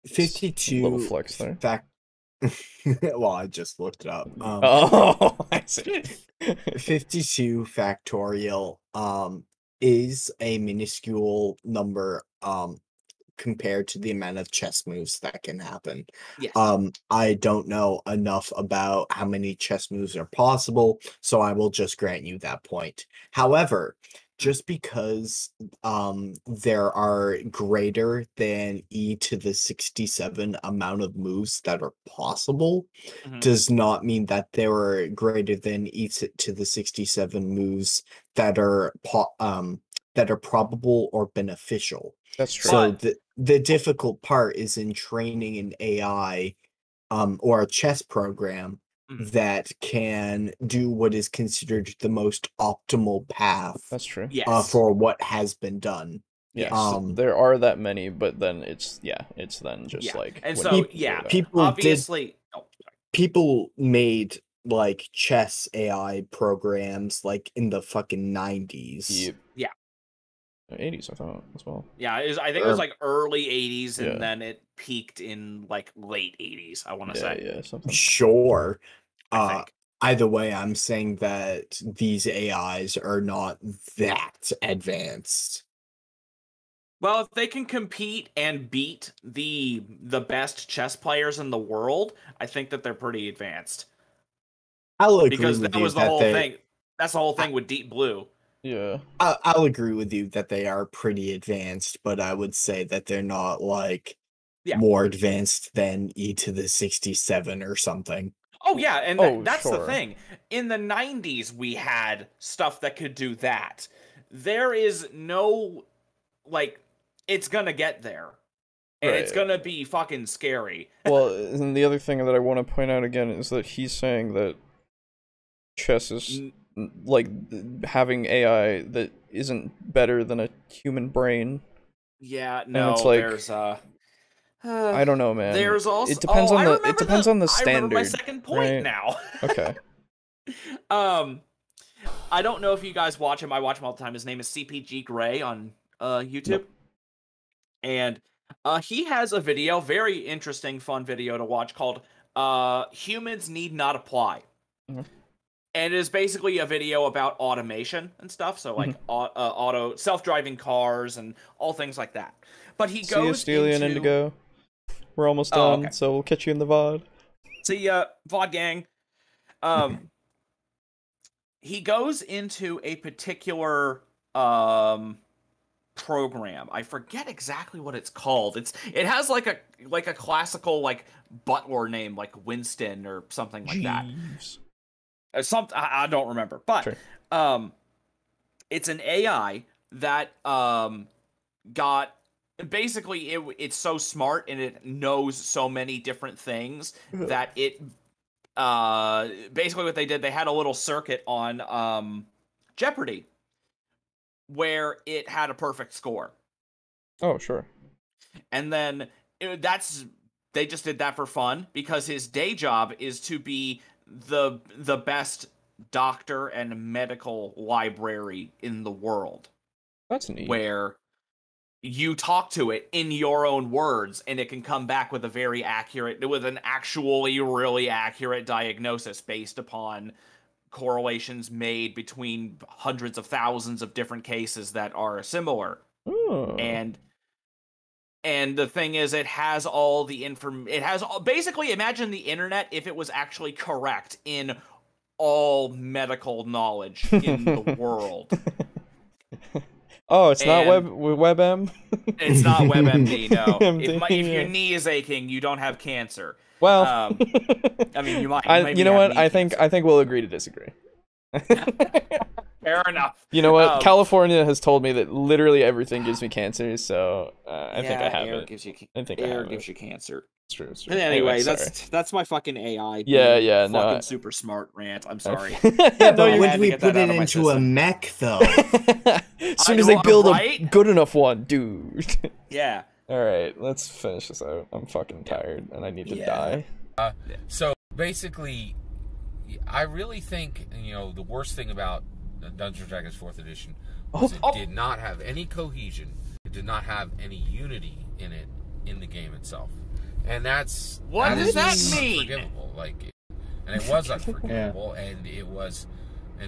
52 little flex there. Well, I just looked it up. I see. 52 factorial is a minuscule number compared to the amount of chess moves that can happen. Yes. I don't know enough about how many chess moves are possible, so I will just grant you that point. However, just because there are greater than e to the 67 amount of moves that are possible does not mean that there are greater than e to the 67 moves that are probable or beneficial. That's true. So the difficult part is in training an AI or a chess program that can do what is considered the most optimal path. That's true. Yes. For what has been done. Yes. There are that many, but then it's then just like and so people obviously people made like chess AI programs like in the fucking 90s. Yep. Yeah. 80s, I thought as well. Yeah, I think it was like early 80s, and then it peaked in like late 80s. I want to say. Yeah, something. Sure. Either way, I'm saying that these AIs are not that advanced. Well, if they can compete and beat the best chess players in the world, I think that they're pretty advanced. I'll agree because with that you was the that whole thing. That's the whole thing with Deep Blue. Yeah. I'll agree with you that they are pretty advanced, but I would say that they're not like more advanced than e to the 67 or something. Oh yeah, and that's the thing. In the 90s, we had stuff that could do that. There is no, like, it's gonna get there. And it's gonna be fucking scary. Well, and the other thing that I want to point out again is that he's saying that chess is like having AI that isn't better than a human brain. Yeah, no, and it's like, there's I don't know, man. There's also it depends on the standard. I remember my second point now. Okay. I don't know if you guys watch him. I watch him all the time. His name is CPG Gray on YouTube. Nope. And he has a video, very interesting, fun video to watch called Humans Need Not Apply. And it is basically a video about automation and stuff. So like auto self-driving cars and all things like that. But he goes See you, Steely and Indigo. We're almost done, so we'll catch you in the VOD. See ya, VOD gang. He goes into a particular program. I forget exactly what it's called. It has like a classical like butler name, like Winston or something like that. I don't remember, but it's an AI that got basically it's so smart and it knows so many different things that it basically what they did, they had a little circuit on Jeopardy where it had a perfect score. Oh, sure. And then they just did that for fun because his day job is to be the best doctor and medical library in the world. That's neat. Where you talk to it in your own words and it can come back with an actually really accurate diagnosis based upon correlations made between hundreds of thousands of different cases that are similar. Ooh. And the thing is, it has all the basically imagine the internet if it was actually correct in all medical knowledge in the world. Oh, it's not WebM? It's not WebMD, no. If your knee is aching, you don't have cancer. Well, I mean, you might. You know what? I think we'll agree to disagree. Fair enough. You know what? California has told me that literally everything gives me cancer, so I think I have it. Air gives you cancer. It's true. And anyway, that's my fucking AI. Yeah, fucking super smart rant. I'm sorry. But when we put it into a mech, though? As soon as they build a good enough one, dude. Yeah. All right, let's finish this out. I'm fucking tired, and I need to die. So basically, I really think, the worst thing about Dungeons & Dragons 4th Edition was it did not have any cohesion. It did not have any unity in it, in the game itself. And does that mean? Unforgivable. And it was unforgivable, and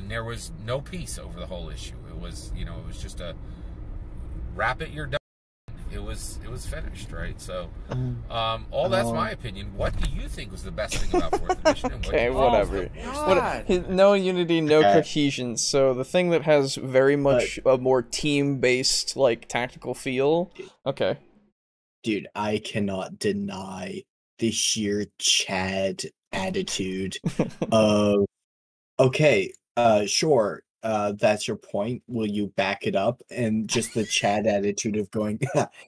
there was no peace over the whole issue. It was, it was just a wrap it, you're done. It was finished, right? So, that's my opinion. What do you think was the best thing about 4th Edition? And okay, whatever. No unity, no cohesion. So the thing that has very much a more team-based, tactical feel. Okay. Dude, I cannot deny the sheer Chad attitude of, okay, sure, that's your point. Will you back it up? And just the Chad attitude of going,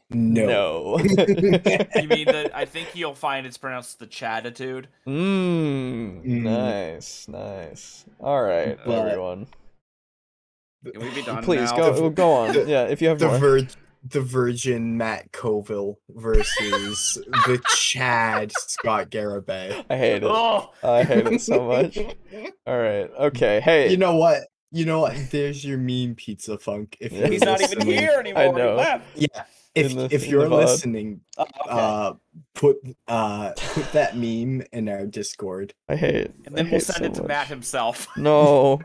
no. You mean I think you'll find it's pronounced the Chaditude. Nice. All right, everyone. Can we be done Please now? go on. Yeah, if you have more. The Virgin Matt Colville versus the Chad Scott Garibay. I hate it. I hate it so much. All right. Okay. Hey. You know what? There's your meme, Pizza Funk. If he's not even here anymore. I know. He left. Yeah. If you're listening, put that meme in our Discord. I hate it. And then we'll send it to Matt himself. No,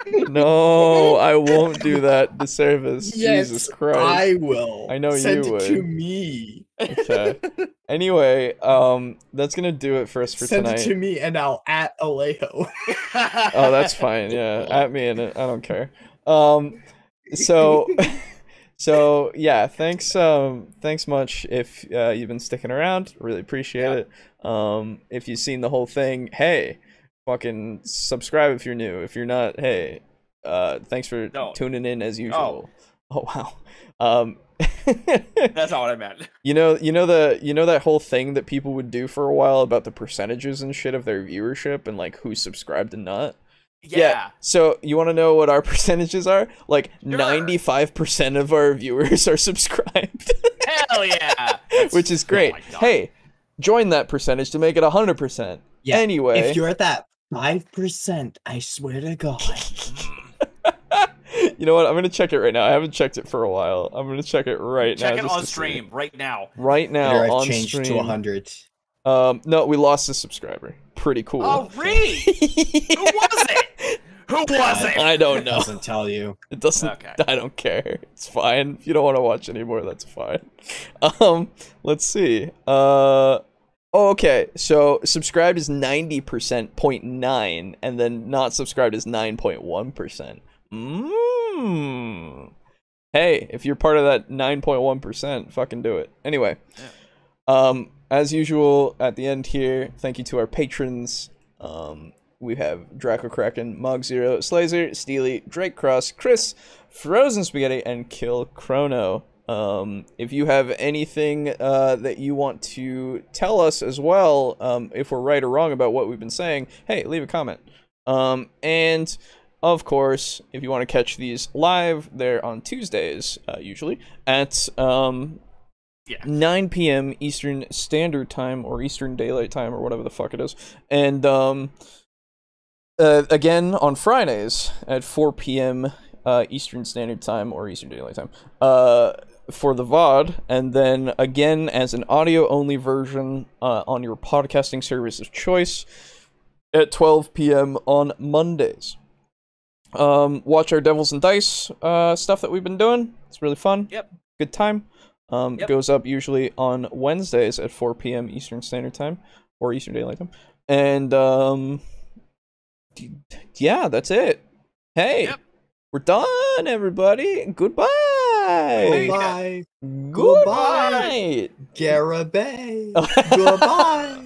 I won't do that. Disservice. Yes, Jesus Christ. I will. I know send you would. Send it to me. Okay. Anyway, that's gonna do it for us for tonight. Send it to me, and I'll at Alejo. Oh, that's fine. Yeah, at me in it. I don't care. So yeah, thanks much if you've been sticking around. Really appreciate it. If you've seen the whole thing, hey, fucking subscribe if you're new. If you're not, hey, thanks for tuning in as usual. Oh wow. That's not what I meant. You know that whole thing that people would do for a while about the percentages and shit of their viewership and who's subscribed and not. Yeah. So you want to know what our percentages are? 95% of our viewers are subscribed. Hell yeah! Which is great. Hey, join that percentage to make it 100%. Yeah. Anyway, if you're at that 5%, I swear to God. You know what? I'm gonna check it right now. I haven't checked it for a while. I'm gonna check it right now. Check it on stream right now. Right now I've on changed stream. to 100. No, we lost a subscriber. Pretty cool. Oh, really? Who was it? Who was it? I don't know. It doesn't tell you. It doesn't. Okay. I don't care. It's fine. If you don't want to watch anymore, that's fine. Let's see. Okay. So subscribed is 90.9, and then not subscribed is 9.1%. Hey, if you're part of that 9.1%, fucking do it. Anyway, as usual, at the end here, thank you to our patrons. We have Draco Kraken, Mog Zero, Slazer, Steely, Drake Cross, Chris, Frozen Spaghetti, and Kill Chrono. If you have anything that you want to tell us as well, if we're right or wrong about what we've been saying, hey, leave a comment. And of course, if you want to catch these live, they're on Tuesdays, usually, at 9 p.m. Eastern Standard Time, or Eastern Daylight Time, or whatever the fuck it is. And again, on Fridays at 4 p.m. Eastern Standard Time, or Eastern Daylight Time, for the VOD, and then again as an audio-only version on your podcasting service of choice at 12 p.m. on Mondays. Watch our Devils and Dice stuff that we've been doing. It's really fun. Yep. Good time. Goes up usually on Wednesdays at 4 p.m. Eastern Standard Time, or Eastern Daylight Time. And yeah, that's it. Hey, we're done, everybody. Goodbye. Goodbye. Goodbye. Garibay. Goodbye.